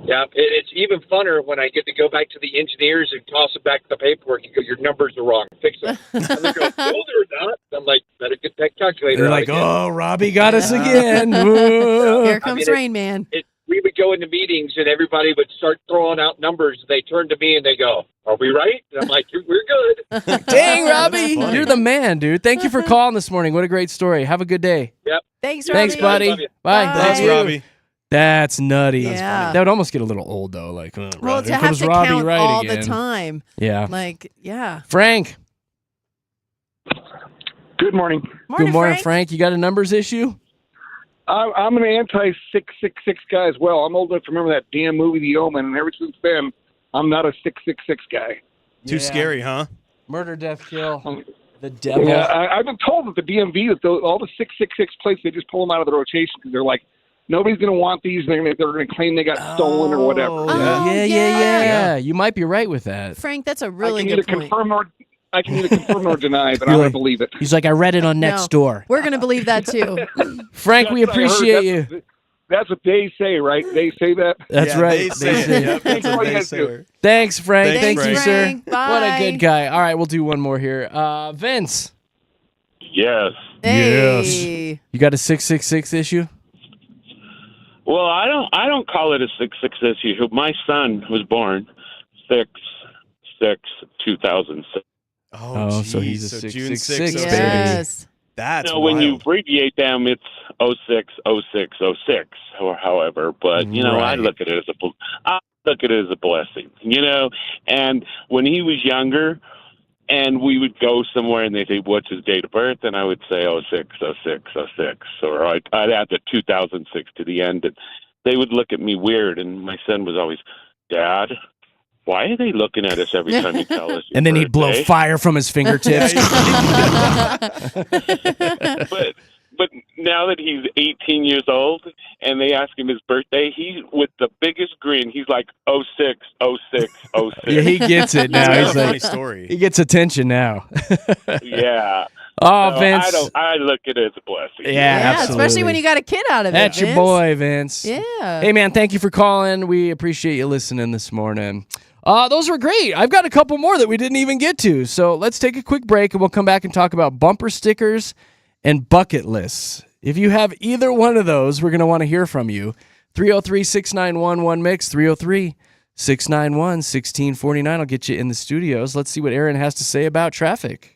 Yeah, it's even funner when I get to go back to the engineers and toss them back the paperwork and go, your numbers are wrong, fix them. And they go, no, they're not. I'm like, better get that calculator They're out like, again. oh, Robbie got us again. Here comes mean, Rain Man. We would go into meetings and everybody would start throwing out numbers. They turn to me and they go, are we right? And I'm like, we're good. Dang, Robbie, funny. you're the man, dude. Thank you for calling this morning. What a great story. Have a good day. Yep. Thanks, Robbie. Thanks, buddy. Love you. Bye. Bye. Thanks, Love you. Robbie. That's nutty. Yeah. That would almost get a little old, though. Like, Well, to here have comes to Robbie count right all again. the time. Yeah. Like, yeah. Frank. Good morning. Good morning, Frank. You got a numbers issue? I'm an anti-666 guy as well. I'm old enough to remember that damn movie, The Omen, and ever since then, I'm not a 666 guy. Too scary, huh? Murder, death, kill. The devil. Yeah, I've been told that the DMV, that all the 666 plates, they just pull them out of the rotation because they're like, nobody's going to want these. And they're going to claim they got stolen or whatever. Oh, Yeah. You might be right with that. Frank, that's a really I can good either point. confirm or deny, but You're I like- don't believe it. He's like, I read it on Nextdoor. We're going to believe that too. Frank, we That's what I heard. appreciate you. That's what they say, right? They say that. That's Yeah, right. They say They it. say Yep, it. that's what What do they you guys say. do? Thanks, Frank. Thanks, Thank you, Frank. sir. Bye. What a good guy. All right, we'll do one more here. Vince, Yes. Hey. you got a 666 issue? Well, I don't call it a 666 issue. My son was born 6/6/2006. Oh, so he's a So June 666, 6th, baby. Yes. That's When you wild. abbreviate them, it's 06/06/06 or however. But I Right. look at it as a blessing. And when he was younger, and we would go somewhere, and they say, "What's his date of birth?" And I would say 06/06/06, or I'd add the 2006 to the end, and they would look at me weird. And my son was always, "Dad, why are they looking at us every time you tell us?" And then he'd blow birthday?" fire from his fingertips. But now that he's 18 years old and they ask him his birthday, he's with the biggest grin. He's like 06/06/06. Yeah, he gets it now. That's He's a funny like, story. he gets attention now. Yeah. Oh, So Vince. I look at it as a blessing. Yeah, especially absolutely. when you got a kid out of That's it. your Vince. boy, Vince. Yeah. Hey, man, thank you for calling. We appreciate you listening this morning. Those were great. I've got a couple more that we didn't even get to. So let's take a quick break, and we'll come back and talk about bumper stickers and bucket lists. If you have either one of those, we're going to want to hear from you. 303-691-1Mix, 303-691-1649. I'll get you in the studios. Let's see what Aaron has to say about traffic.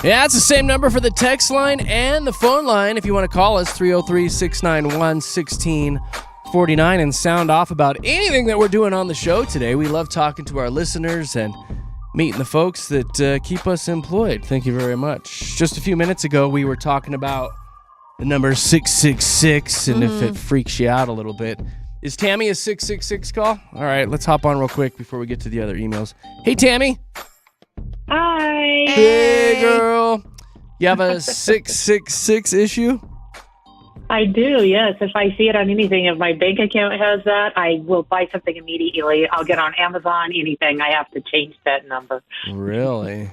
Yeah, it's the same number for the text line and the phone line. If you want to call us, 303-691-1649 and sound off about anything that we're doing on the show today. We love talking to our listeners and meeting the folks that keep us employed. Thank you very much. Just a few minutes ago, we were talking about the number 666 and if it freaks you out a little bit. Is Tammy a 666 call? All right, let's hop on real quick before we get to the other emails. Hey, Tammy. Hi. Hey, girl. You have a 666 issue? I do, yes. If I see it on anything, if my bank account has that, I will buy something immediately. I'll get on Amazon, anything. I have to change that number. Really?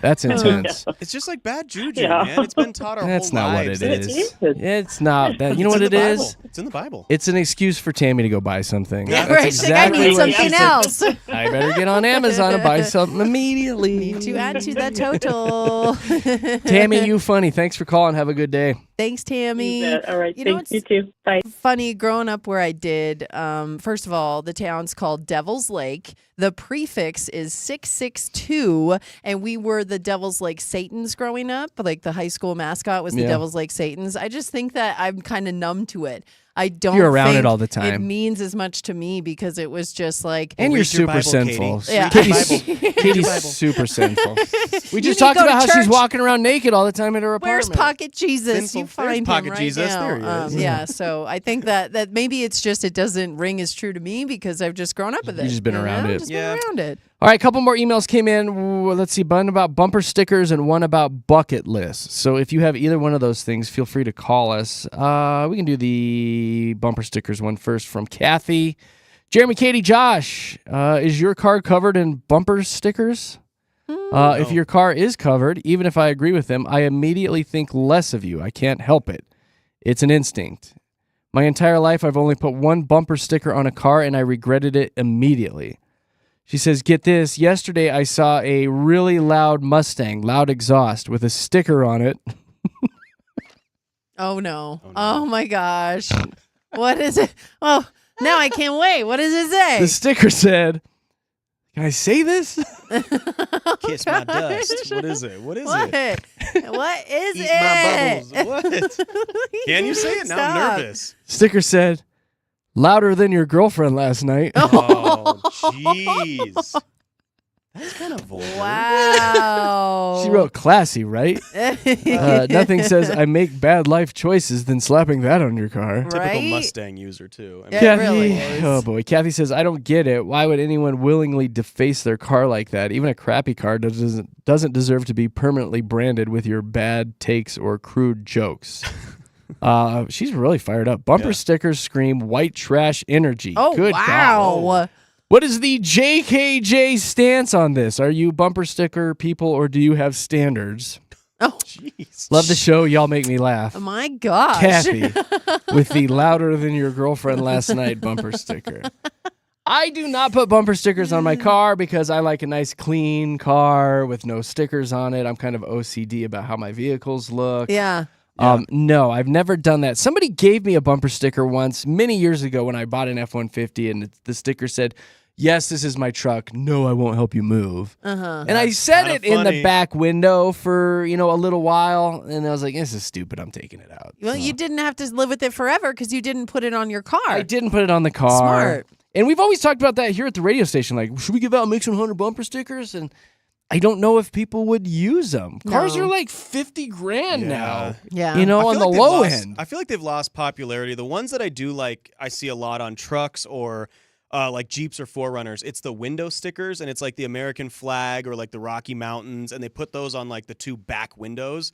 That's intense. It's just like bad juju, Yeah. man. It's been taught our That's whole not lives. what it It's- is. It's not that. You know what it's it in the is? Bible. It's in the Bible. It's an excuse for Tammy to go buy something. Yeah, That's Right, exactly I need what she something said. else. I better get on Amazon and buy something immediately. Need to add to that total. Tammy, you funny. Thanks for calling. Have a good day. Thanks, Tammy. You bet. All right, You know thanks. You too. Bye. Funny, growing up where I did, first of all, the town's called Devil's Lake. The prefix is 662, and we were the Devil's Lake Satans growing up. Like the high school mascot was the Yeah. Devil's Lake Satans. I just think that I'm kind of numb to it. I don't You're around think it all the It time. means as much to me because it was just like. And Read you're your super Bible, sinful. Katie. Yeah. Katie's super sinful. We You just need talked to go about to how she's church. walking around naked all the time at her Where's apartment. Pocket Jesus? Sinful. You There's find Pocket him right Jesus. now. There he is. Yeah, so I think that maybe it's just it doesn't ring as true to me because I've just grown up with it. You've just been around it. Just Yeah. been around it. All right, a couple more emails came in. Let's see, one about bumper stickers and one about bucket lists. So if you have either one of those things, feel free to call us. We can do the bumper stickers one first from Kathy. Jeremy, Katy, Josh, is your car covered in bumper stickers? If your car is covered, even if I agree with them, I immediately think less of you. I can't help it. It's an instinct. My entire life, I've only put one bumper sticker on a car, and I regretted it immediately. She says, get this. Yesterday, I saw a really loud Mustang, loud exhaust, with a sticker on it. Oh no. Oh my gosh. What is it? Oh, now I can't wait. What does it say? The sticker said, can I say this? Kiss my dust. What is it? What is what? it? What is Eat it? my bubbles. What? Can you say it? Now I'm Stop. nervous. Sticker said, louder than your girlfriend last night. Oh, jeez. That's kind of vulgar. Wow. She wrote classy, right? Nothing says I make bad life choices than slapping that on your car. Typical Right? Mustang user, too. I Yeah. mean, It really is. Oh boy, Kathy says I don't get it. Why would anyone willingly deface their car like that? Even a crappy car doesn't deserve to be permanently branded with your bad takes or crude jokes. She's really fired up. Bumper Yeah. stickers scream white trash energy. Oh, Good wow. God. What is the JKJ stance on this? Are you bumper sticker people or do you have standards? Oh, jeez. Love the show. Y'all make me laugh. my gosh. Kathy with the louder than your girlfriend last night bumper sticker. I do not put bumper stickers on my car because I like a nice clean car with no stickers on it. I'm kind of OCD about how my vehicles look. Yeah. No, I've never done that. Somebody gave me a bumper sticker once many years ago when I bought an F-150 and the sticker said, yes, this is my truck. No, I won't help you move. Uh-huh. And I said kinda it in the funny. back window for, a little while. And I was like, this is stupid. I'm taking it out. Well, So you didn't have to live with it forever because you didn't put it on your car. I didn't put it on the car. Smart. And we've always talked about that here at the radio station. Like, should we give out mix 100 bumper stickers? And I don't know if people would use them. Cars No. are like 50 grand now. Yeah. On the they've low lost- end. I feel like they've lost popularity. The ones that I do like, I see a lot on trucks or like Jeeps or 4Runners. It's the window stickers, and it's like the American flag or like the Rocky Mountains, and they put those on like the two back windows.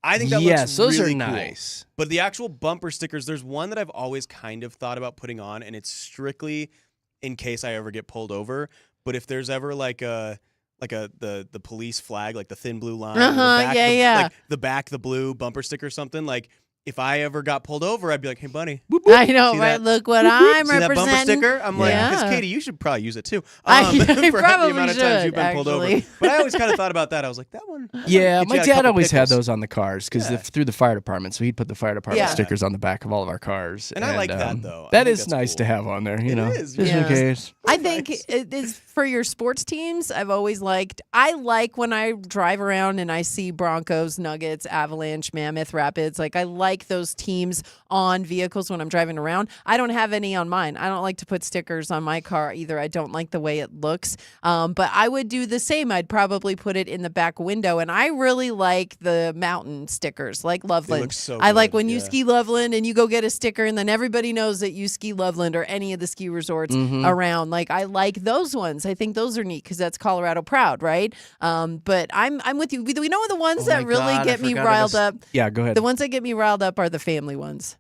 I think that Yes, looks those really are cool. nice. But the actual bumper stickers, there's one that I've always kind of thought about putting on, and it's strictly in case I ever get pulled over. But if there's ever the police flag, like the thin blue line, or the Uh-huh, back, yeah, the, yeah. like the back, the blue bumper sticker or something, like if I ever got pulled over, I'd be like, "Hey, buddy, I know, see right? that? Look what I'm See that bumper representing. sticker?" I'm like, Yeah. "Because Katie, you should probably use it too." I for the probably amount of times should, you've been pulled over. actually. But I always kind of thought about that. I was like, that one. Yeah, Get my you a dad couple always had pickles. those on the cars because Yeah. through the fire department, so he'd put the fire department Yeah. stickers on the back of all of our cars. And I like that, though. I That think is that's nice cool. to have on there, you It know, is, just yeah. in case. I think it is for your sports teams. I've always liked. I like when I drive around and I see Broncos, Nuggets, Avalanche, Mammoth, Rapids. Like I like those teams on vehicles when I'm driving around. I don't have any on mine. I don't like to put stickers on my car either. I don't like the way it looks. But I would do the same. I'd probably put it in the back window. And I really like the mountain stickers, like Loveland. look so I like good, when you yeah. ski Loveland and you go get a sticker, and then everybody knows that you ski Loveland or any of the ski resorts around. Like I like those ones. I think those are neat because that's Colorado proud, right? But I'm with you. We know the ones that my really God, I get me forgot riled I up. Yeah, go ahead. The ones that get me riled up are the family ones.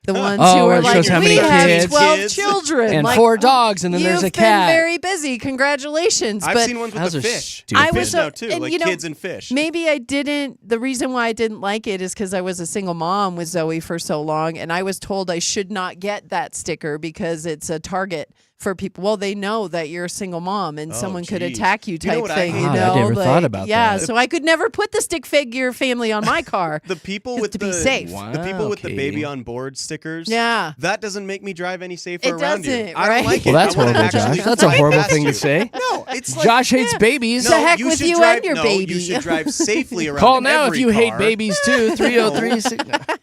The ones Oh, who where are it like, shows how many we have kids. 12 Kids. children. and like, 4 dogs, and then there's a you've cat. been very busy. Congratulations. I've but seen ones with Those the are fish. stupid. I was Fish so, now too, and like you know, kids and fish. Maybe I didn't. The reason why I didn't like it is because I was a single mom with Zoe for so long, and I was told I should not get that sticker because it's a target for people. Well, they know that you're a single mom and someone could geez. attack you You know type what I thing. hate? You God, I know, never like, thought about yeah. that. So I could never put the stick figure family on my car. The people Just with to the be safe. the people with the Wow, baby Katie. on board stickers. Yeah. that doesn't make me drive any safer It around you. doesn't, I right? don't like Well, it. that's I wanna horrible, actually Josh. That's a fly horrible past thing you. to say. No, it's like Josh hates babies. The heck with should you drive, and your no, baby. You should drive safely around. Call in now if every you hate car. babies too. 303.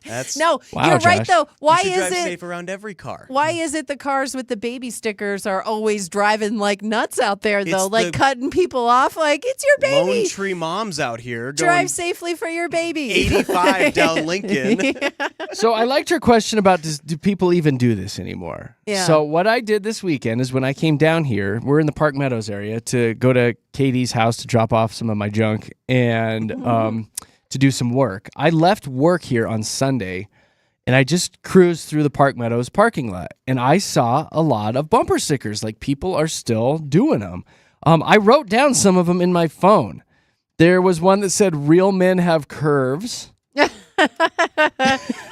That's No, Wow, you're right Josh. though. Why you should is drive it? safe around every car. Why is it the cars with the baby stickers are always driving like nuts out there though, It's like the cutting people off? Like it's your baby. Lone tree moms out here going Drive safely for your baby. 85 down Lincoln. So I liked your question about do people even do this anymore? Yeah. So what I did this weekend is when I came down here, we're in the Park Meadows area to go to Katie's house to drop off some of my junk and to do some work. I left work here on Sunday and I just cruised through the Park Meadows parking lot and I saw a lot of bumper stickers. Like people are still doing them. I wrote down some of them in my phone. There was one that said real men have curves.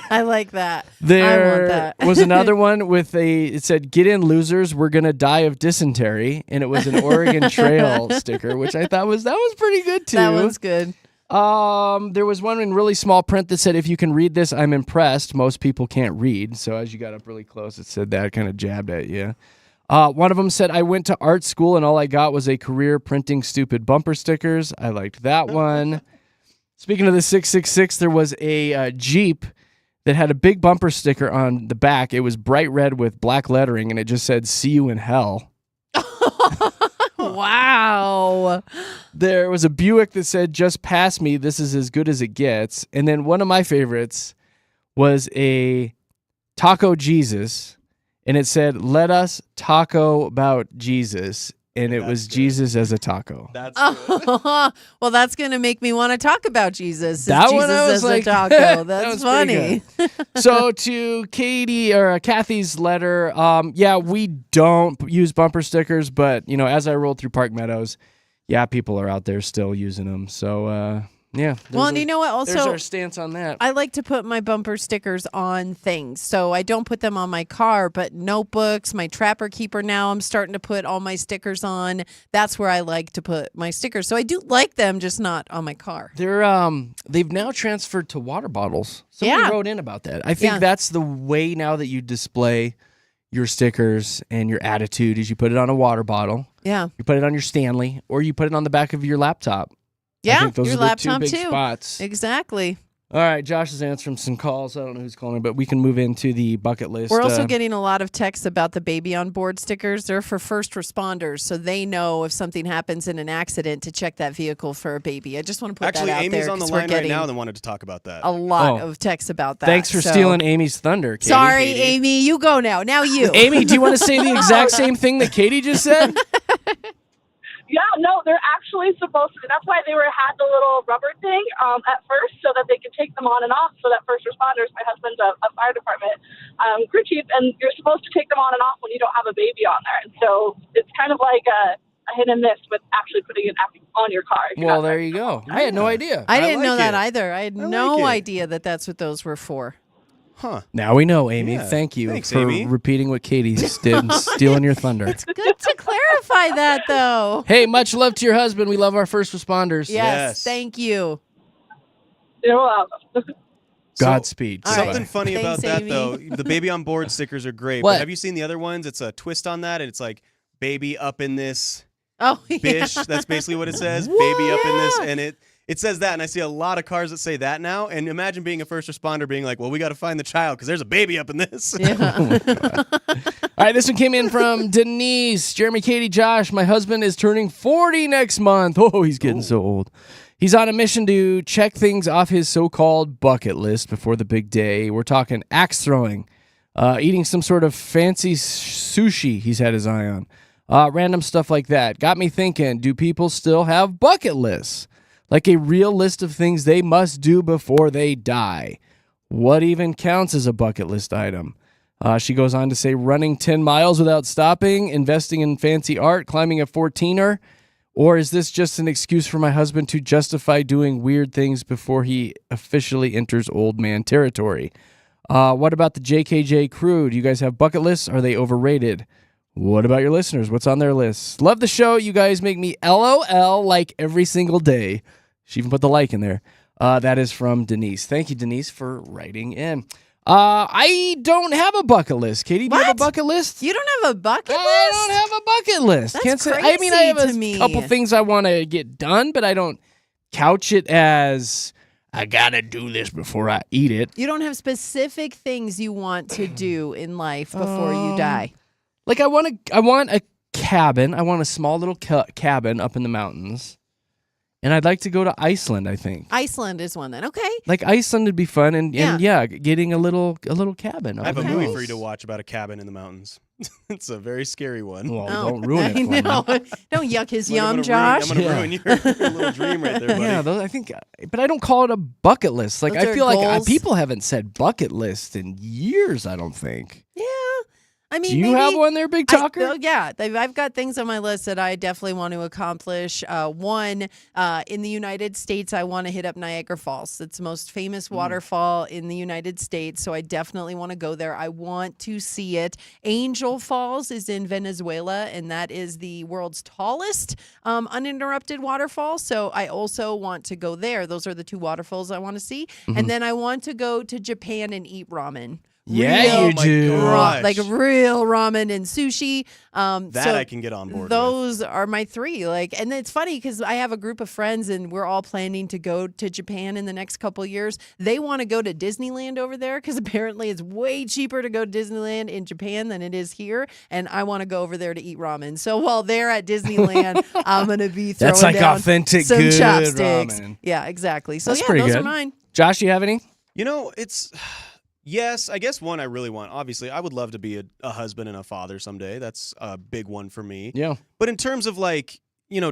I like that. I want There that. was another one with it said, "Get in, losers, we're gonna die of dysentery," and it was an Oregon Trail sticker, which I thought that was pretty good too. That one's good. There was one in really small print that said, "If you can read this, I'm impressed. Most people can't read." So as you got up really close, it said that, kind of jabbed at you. One of them said, "I went to art school and all I got was a career printing stupid bumper stickers." I liked that one. Speaking of the 666, there was a Jeep that had a big bumper sticker on the back. It was bright red with black lettering, and it just said, "See you in hell." Wow. There was a Buick that said, "Just pass me. This is as good as it gets." And then one of my favorites was a Taco Jesus, and it said, "Let us taco about Jesus." And it was Jesus as a taco. That's Well, that's going to make me want to talk about Jesus. That Jesus one I was as like, a taco. that That's was pretty funny. So to Katie or Kathy's letter, yeah, we don't use bumper stickers, but you know, as I rolled through Park Meadows, yeah, people are out there still using them. So yeah. Well, and you know what? There's Also, our stance on that. I like to put my bumper stickers on things. So I don't put them on my car, but notebooks, my Trapper Keeper now, I'm starting to put all my stickers on. That's where I like to put my stickers. So I do like them, just not on my car. They've now transferred to water bottles. Somebody Yeah. wrote in about that. I think Yeah. that's the way now that you display your stickers and your attitude is you put it on a water bottle, Yeah. you put it on your Stanley, or you put it on the back of your laptop. I Yeah. think those Your are the laptop two big too. spots. Exactly. All right, Josh is answering some calls. I don't know who's calling, but we can move into the bucket list. We're also getting a lot of texts about the baby on board stickers. They're for first responders, so they know if something happens in an accident to check that vehicle for a baby. I just want to put actually that out Amy's there on the 'cause we're line right getting now that wanted to talk about that. a lot Oh. of texts about that. Thanks for so- stealing Amy's thunder, Katie. Sorry, Katie. Amy. You go now. Now you. Amy, do you want to say the exact same thing that Katie just said? Yeah, no, they're actually supposed to. That's why they had the little rubber thing at first, so that they could take them on and off. So that first responders, my husband's a fire department crew chief, and you're supposed to take them on and off when you don't have a baby on there. And so it's kind of like a hit and miss with actually putting it on your car. if you're Well, not there you go. I had no idea. I didn't like know that it. either. I had I no like it. idea that that's what those were for. Huh. Now we know, Amy. Yeah. Thanks you Thanks, for Amy. repeating what Katie did and stealing your thunder. It's good to clarify that, though. Hey, much love to your husband. We love our first responders. Yes. Thank you. You're welcome. Godspeed. All right. Something funny Thanks, about that, Amy. though, the baby on board stickers are great. What? But have you seen the other ones? It's a twist on that, and it's like, baby up in this Oh, yeah. bish. That's basically what it says. Baby up in this. And it says that, and I see a lot of cars that say that now. And imagine being a first responder being like, well, we got to find the child because there's a baby up in this. Yeah. All right, this one came in from Denise. Jeremy, Katie, Josh, my husband is turning 40 next month. Oh, he's getting so old. He's on a mission to check things off his so-called bucket list before the big day. We're talking axe throwing, eating some sort of fancy sushi he's had his eye on, random stuff like that. Got me thinking, do people still have bucket lists? Like a real list of things they must do before they die. What even counts as a bucket list item? She goes on to say running 10 miles without stopping, investing in fancy art, climbing a 14er. Or is this just an excuse for my husband to justify doing weird things before he officially enters old man territory? What about the JKJ crew? Do you guys have bucket lists? Are they overrated? What about your listeners? What's on their lists? Love the show. You guys make me LOL like every single day. She even put the like in there. That is from Denise. Thank you, Denise, for writing in. I don't have a bucket list. Katie, do you have a bucket list? You don't have a bucket list? I don't have a bucket list. That's Can't say. I mean, I have crazy to me. a couple things I want to get done, but I don't couch it as I gotta do this before I eat it. You don't have specific things you want to do in life before you die. Like I want a cabin. I want a small little cabin up in the mountains, and I'd like to go to Iceland. I think Iceland is one then. Okay. like Iceland would be fun, and yeah, getting a little cabin. I have a up in the movie mountains. for you to watch about a cabin in the mountains. It's a very scary one. Well, don't ruin it for me. Don't yuck his Look, yum, I'm Josh. gonna ruin your little dream right there, buddy. Yeah, I think, but I don't call it a bucket list. Like Those I are feel like goals. people haven't said bucket list in years. I don't think. Yeah. I mean, Do you maybe have one there, Big Talker? Yeah, I've got things on my list that I definitely want to accomplish. One, in the United States, I want to hit up Niagara Falls. It's the most famous waterfall in the United States, so I definitely want to go there. I want to see it. Angel Falls is in Venezuela, and that is the world's tallest uninterrupted waterfall, so I also want to go there. Those are the two waterfalls I want to see. And then I want to go to Japan and eat ramen. Yeah, you do. Like real ramen and sushi. That I can get on board with. Those are my three. And it's funny because I have a group of friends and we're all planning to go to Japan in the next couple years. They want to go to Disneyland over there because apparently it's way cheaper to go to Disneyland in Japan than it is here. And I want to go over there to eat ramen. So while they're at Disneyland, I'm going to be throwing That's like down authentic some good chopsticks. ramen. Yeah, exactly. So That's yeah, pretty those good. are mine. Josh, you have any? You know, it's yes, I guess one I really want. Obviously, I would love to be a husband and a father someday. That's a big one for me. Yeah. But in terms of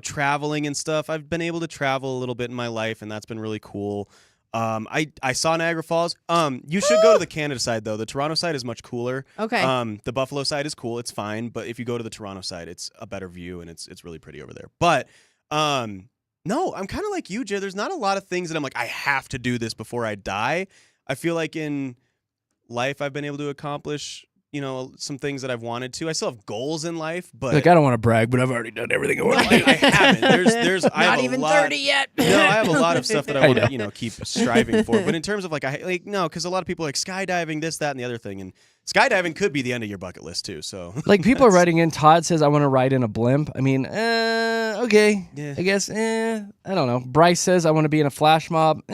traveling and stuff, I've been able to travel a little bit in my life, and that's been really cool. I saw Niagara Falls. You should go to the Canada side though. The Toronto side is much cooler. Okay. The Buffalo side is cool. It's fine, but if you go to the Toronto side, it's a better view and it's really pretty over there. But no, I'm kind of like you, Jay. There's not a lot of things that I'm like I have to do this before I die. I feel like in life I've been able to accomplish some things that I've wanted to. I still have goals in life, but Like I don't want to brag, but I've already done everything I want to do. I haven't. There's I have Not even a lot, 30 yet. No, I have a lot of stuff that I I want know. to keep striving for. But in terms of no, because a lot of people are like skydiving, this, that, and the other thing, and skydiving could be the end of your bucket list too. So Like people are writing in. Todd says I want to ride in a blimp. I mean, okay. Yeah. I guess. I don't know. Bryce says I want to be in a flash mob. I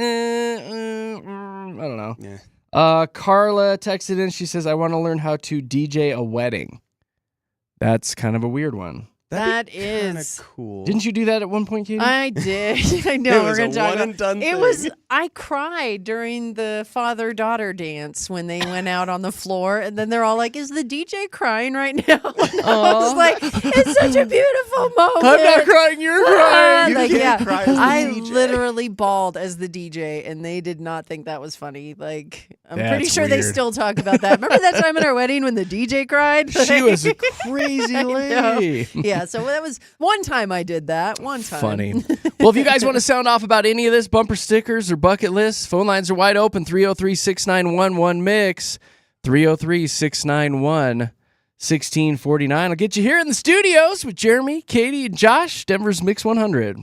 don't know. Yeah. Carla texted in. She says I want to learn how to DJ a wedding. That's kind of a weird one. That Kinda is cool. Didn't you do that at one point, Katie? I did. I know It we're was going a to talk one about and done it. thing. Was I cried during the father-daughter dance when they went out on the floor, and then they're all like, "Is the DJ crying right now?" And I was like, "It's such a beautiful moment. I'm not crying, you're crying. Like, can't yeah, cry as the I DJ. literally bawled as the DJ, and they did not think that was funny. Like, I'm That's pretty sure they weird. still talk about that. Remember that time at our wedding when the DJ cried? She was a crazy lady. Yeah, so that was one time I did that. One time. Funny. Well, if you guys want to sound off about any of this, bumper stickers or bucket lists, phone lines are wide open. 303-691-1MIX. 303-691-1649. I'll get you here in the studios with Jeremy, Katy, and Josh, Denver's Mix 100.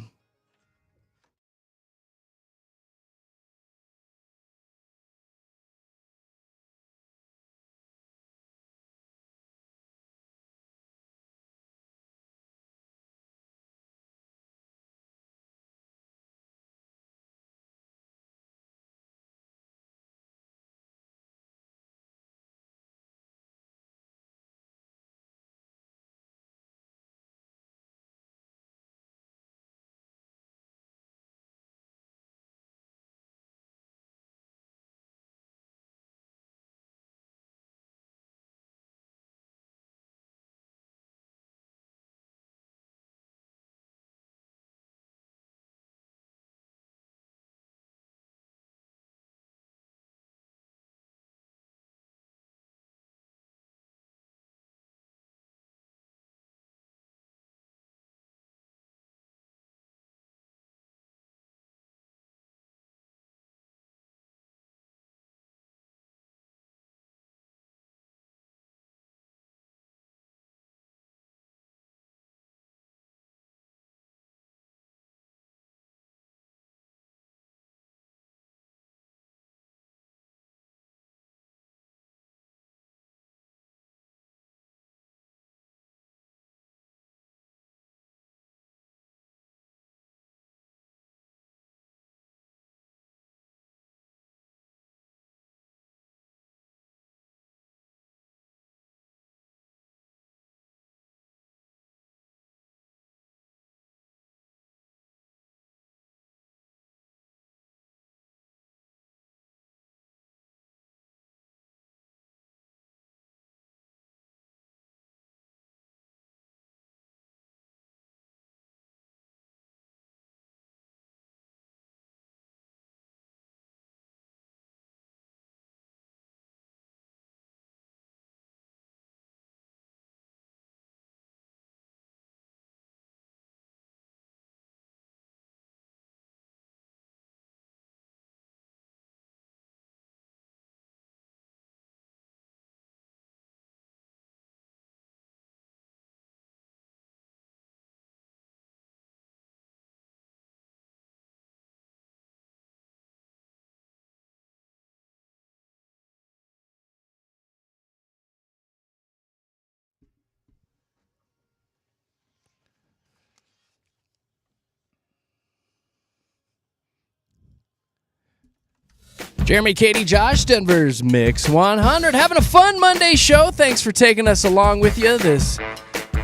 Jeremy, Katy, Josh, Denver's Mix 100. Having a fun Monday show. Thanks for taking us along with you this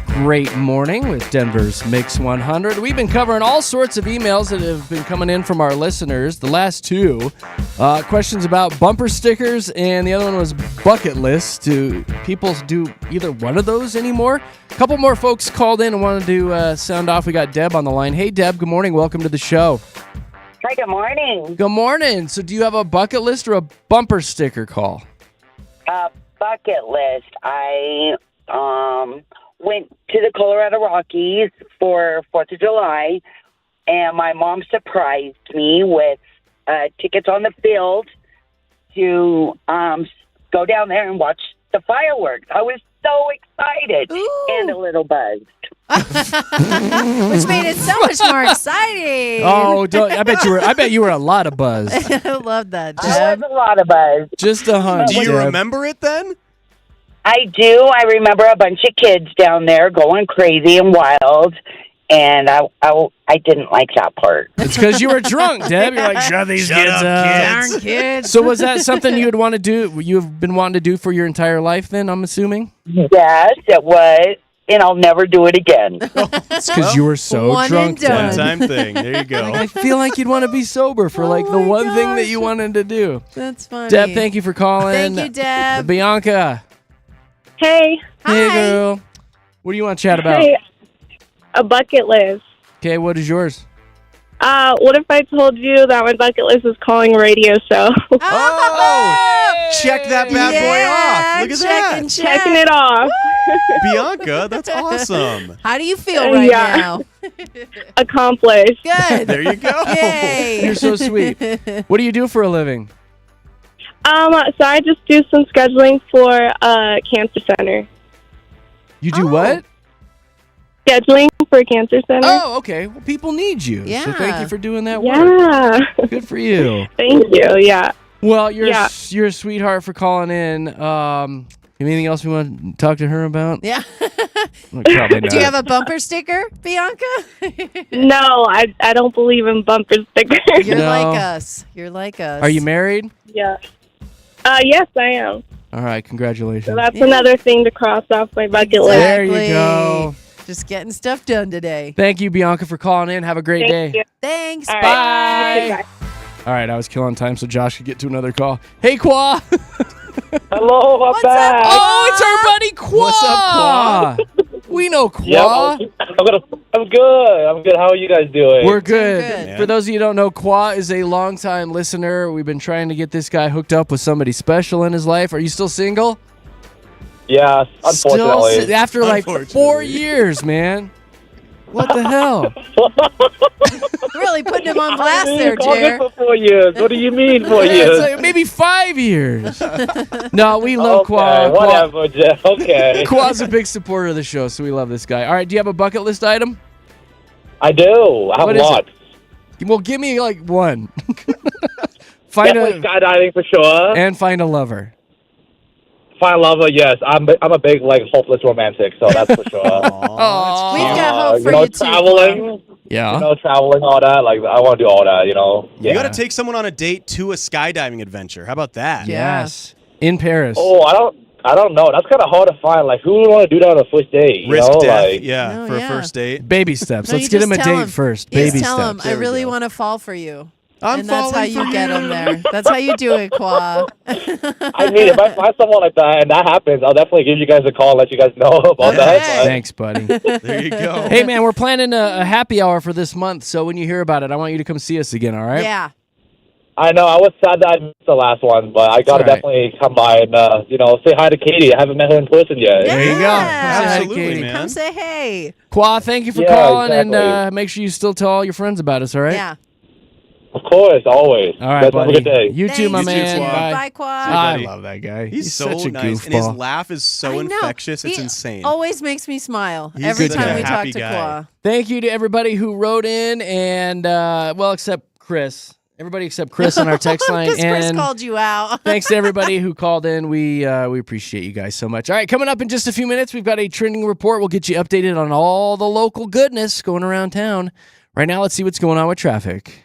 great morning with Denver's Mix 100. We've been covering all sorts of emails that have been coming in from our listeners. The last two questions about bumper stickers, and the other one was bucket lists. Do people do either one of those anymore? A couple more folks called in and wanted to sound off. We got Deb on the line. Hey, Deb, good morning. Welcome to the show. Hi, good morning. Good morning. So do you have a bucket list or a bumper sticker call? Bucket list. I went to the Colorado Rockies for 4th of July, and my mom surprised me with tickets on the field to go down there and watch the fireworks. I was so excited. Ooh. And a little buzzed. Which made it so much more exciting. Oh, I bet you were a lot of buzz. I love that, There Deb. was a lot of buzz. Just a hunch. Do you Deb. remember it then? I do. I remember a bunch of kids down there going crazy and wild, and I didn't like that part. It's because you were drunk, Deb. You're like, shut these kids up. Darn kids. So was that something you would want to do? You've been wanting to do for your entire life then, I'm assuming? Yes, it was, and I'll never do it again. It's because you were so one drunk, and done. Deb. One-time thing. There you go. I feel like you'd want to be sober for like the my one thing that gosh. you wanted to do. That's funny. Deb, thank you for calling. Thank you, Deb. Bianca. Hey. Hey, Hi. girl. What do you want to chat about? Hey. A bucket list. Okay, what is yours? What if I told you that my bucket list is calling a radio show? Oh, check that bad boy off. Look at that. Checking it off. Bianca, that's awesome. How do you feel right now? Accomplished. Good. There you go. Yay. You're so sweet. What do you do for a living? So I just do some scheduling for a cancer center. You do what? Scheduling for a cancer center. Oh, okay. Well, people need you. Yeah. So thank you for doing that work. Yeah. Good for you. Thank you. Yeah. Well, you're a sweetheart for calling in. Anything else we want to talk to her about? Yeah. Probably not. Do you have a bumper sticker, Bianca? No, I don't believe in bumper stickers. You're No. like us. You're like us. Are you married? Yeah. Yes, I am. All right, congratulations. So that's another thing to cross off my bucket list. There you go. Just getting stuff done today. Thank you, Bianca, for calling in. Have a great Thank day. you. Thanks. All Bye. right. All right, I was killing time so Josh could get to another call. Hey, Qua. Hello, I'm What's back. up? Oh, it's our buddy Qua. What's up, Qua? We know Qua. Yeah, I'm good. I'm good. How are you guys doing? We're good. good. For those of you who don't know, Qua is a longtime listener. We've been trying to get this guy hooked up with somebody special in his life. Are you still single? Yeah, unfortunately. Still, after like 4 years, man. What the hell? Really putting him on blast there, It's all Jer. good for 4 years. What do you mean 4 Yeah, years? it's like maybe 5 years. No, we love Okay, Qua. whatever, Jeff. Okay. Qua's a big supporter of the show, so we love this guy. All right, do you have a bucket list item? I do. I have What is lots. it? Well, give me like one. Find Definitely a skydiving for sure. and find a lover. Find lover, yes. I'm a big like hopeless romantic, so that's for sure. Oh, We've got hope for you know, you too. traveling. yeah. You know, traveling, all that. Like, I want to do all that. You know. You got to take someone on a date to a skydiving adventure. How about that? Yes. In Paris. Oh, I don't know. That's kind of hard to find. Like, who would want to do that on a first date? You Risk know? death, Like, yeah, Oh, for yeah. a first date. Baby steps. No, Let's you get him a just tell date him. first. You Baby just tell him, steps. I There we really go. want to fall for you. I'm And that's how falling you for get you. them there. That's how you do it, Qua. I mean, if I find someone like that and that happens, I'll definitely give you guys a call and let you guys know about that. But- Thanks, buddy. There you go. Hey, man, we're planning a happy hour for this month, so when you hear about it, I want you to come see us again, all right? Yeah. I know. I was sad that I missed the last one, but I got to all right. definitely come by and, say hi to Katie. I haven't met her in person yet. There you go. Yeah. Say hi to Absolutely, Katie. man. Come say hey. Qua, thank you for Yeah, calling, exactly. and make sure you still tell all your friends about us, all right? Yeah. Of course, always. All right, Guys, buddy. have a good day. You too, my You too, man. Qua. Bye. Bye, Qua. I buddy. love that guy. He's so such a nice, and his goofball. laugh is so I know. infectious. It's He insane. Always makes me smile He's every such time a we talk happy to guy. Qua. Thank you to everybody who wrote in, and except Chris. Everybody except Chris on our text line. Because Chris And called you out. thanks to everybody who called in. We appreciate you guys so much. All right, coming up in just a few minutes, we've got a trending report. We'll get you updated on all the local goodness going around town. Right now, let's see what's going on with traffic.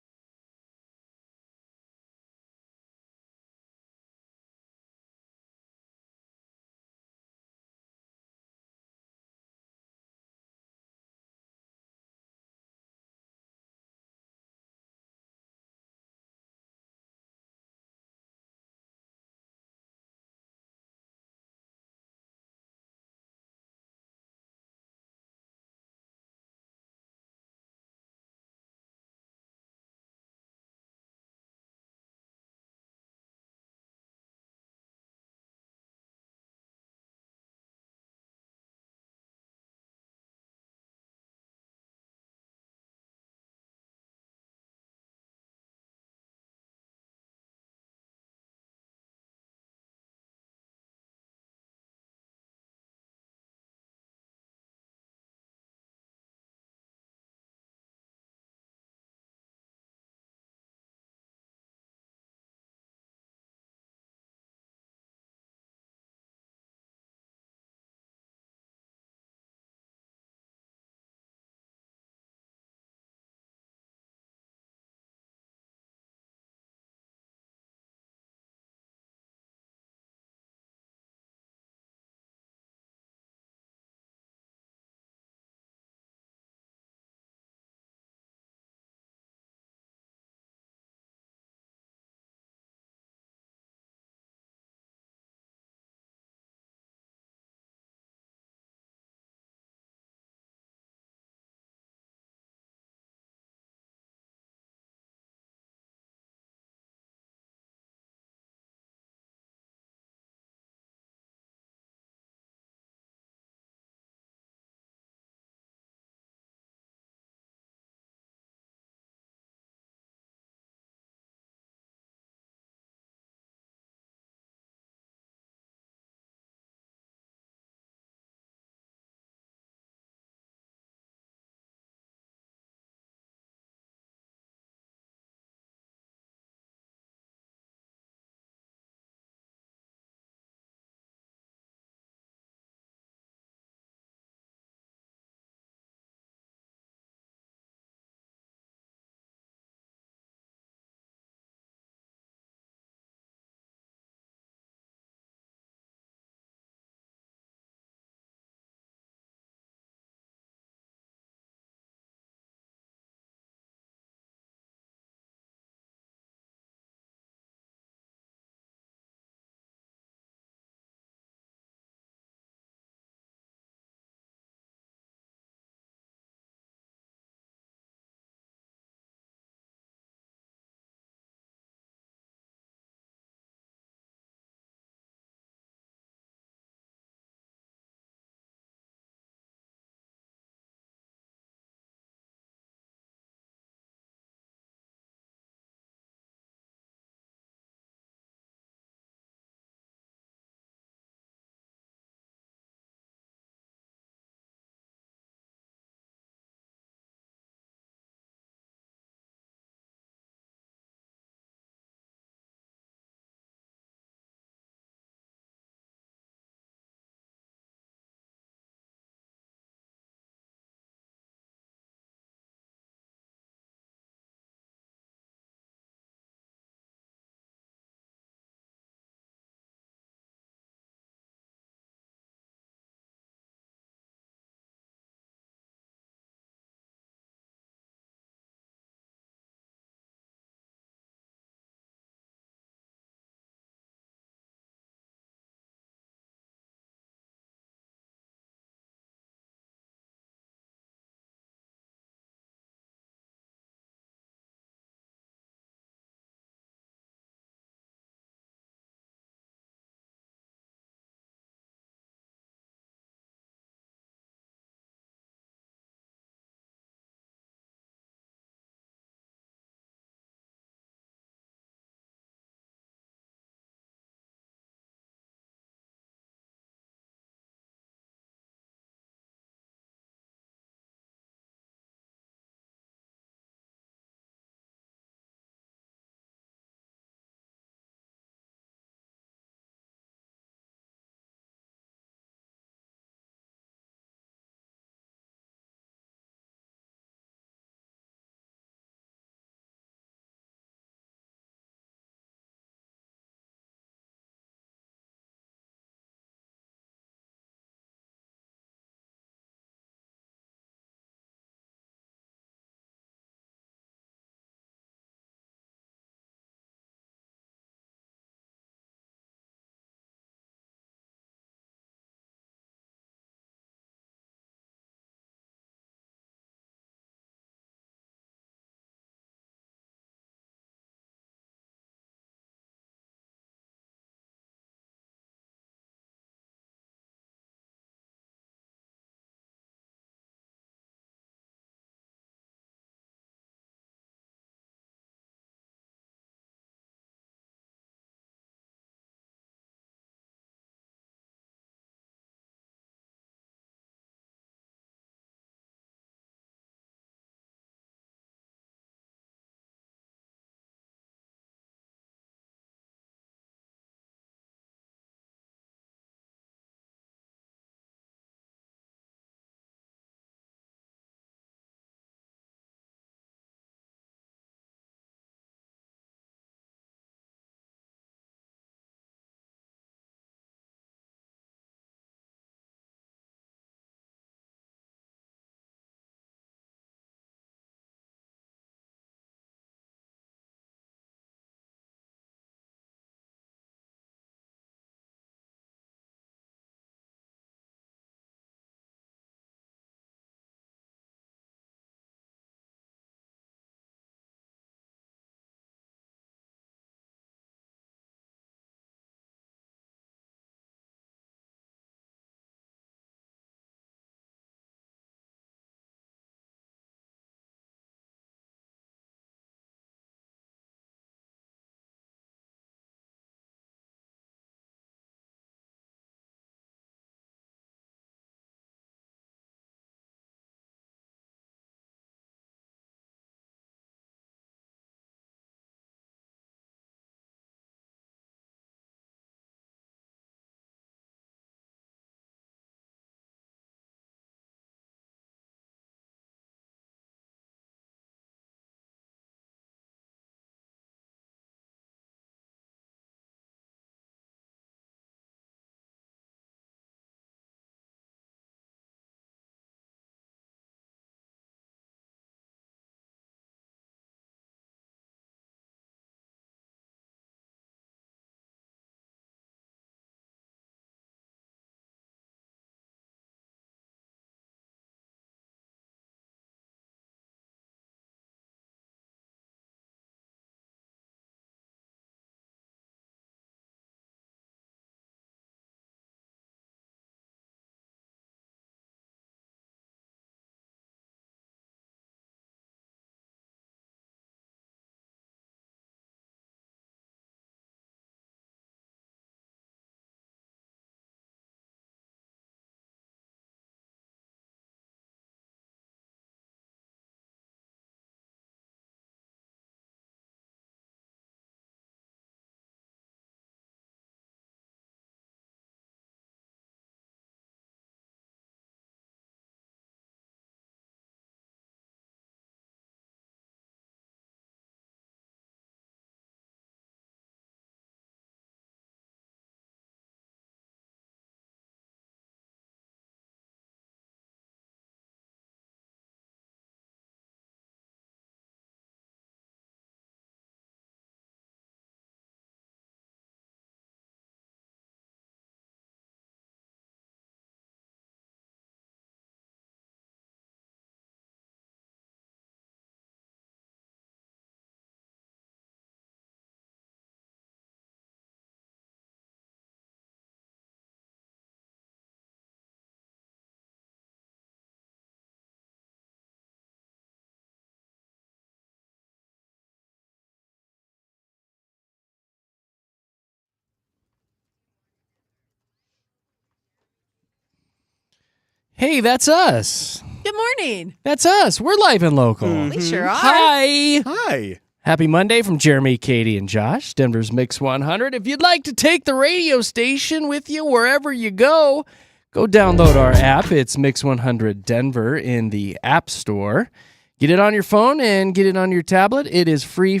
Hey, that's us. Good morning. That's us. We're live and local. We sure are. Hi. Hi. Happy Monday from Jeremy, Katy, and Josh, Denver's Mix 100. If you'd like to take the radio station with you wherever you go download our app. It's Mix 100 Denver in the App Store. Get it on your phone and get it on your tablet. It is free.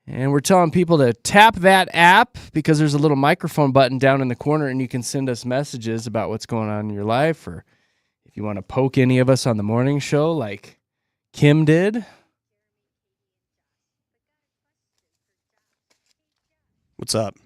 And we're telling people to tap that app because there's a little microphone button down in the corner and you can send us messages about what's going on in your life, or if you want to poke any of us on the morning show like Kim did. What's up?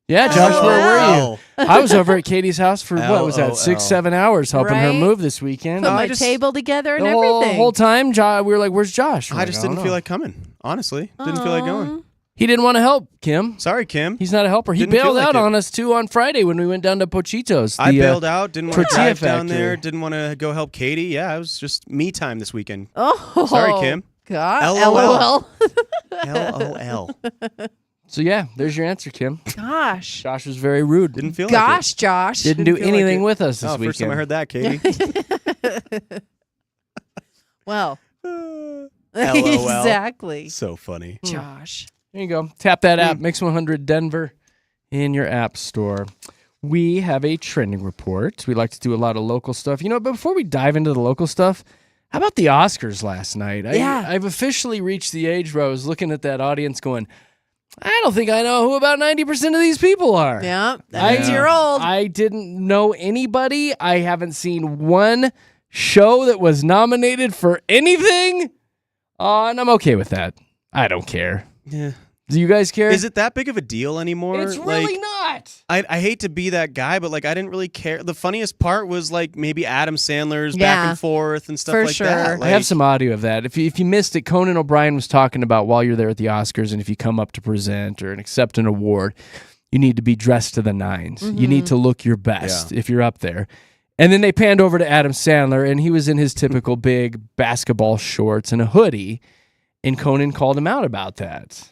Yeah, Josh, where were you? LOL. I was over at Katy's house for, what was that, 6-7 hours helping her Right. move this weekend. Put my table together and The everything. whole time, we were like, where's Josh? I just didn't feel like coming. Honestly, didn't feel like going. He didn't want to help, Kim. Sorry, Kim. He's not a helper. He Didn't feel bailed like out it. on us, too, on Friday when we went down to Pochitos. I bailed out. Didn't want to tortilla drive down factory. there. Didn't want to go help Katy. Yeah, it was just me time this weekend. Oh. Sorry, Kim. God. LOL. LOL. LOL. So, yeah, there's your answer, Kim. Gosh. Josh was very rude. Didn't feel Gosh, like it. Josh. Didn't do feel like anything it. with us this Oh, weekend. first time I heard that, Katy. Well. LOL. Exactly. So funny. Josh. There you go. Tap that app, Mix 100 Denver, in your app store. We have a trending report. We like to do a lot of local stuff. But before we dive into the local stuff, how about the Oscars last night? Yeah. I've officially reached the age where I was looking at that audience going, I don't think I know who about 90% of these people are. Yeah, that means you're old. I didn't know anybody. I haven't seen one show that was nominated for anything. And I'm okay with that. I don't care. Yeah. Do you guys care? Is it that big of a deal anymore? It's really not. I hate to be that guy, but I didn't really care. The funniest part was maybe Adam Sandler's back Yeah, and forth and stuff for like sure. that. I have some audio of that. If you missed it, Conan O'Brien was talking about while you're there at the Oscars, and if you come up to present or accept an award, you need to be dressed to the nines. You need to look your best if you're up there. And then they panned over to Adam Sandler, and he was in his typical big basketball shorts and a hoodie, and Conan called him out about that.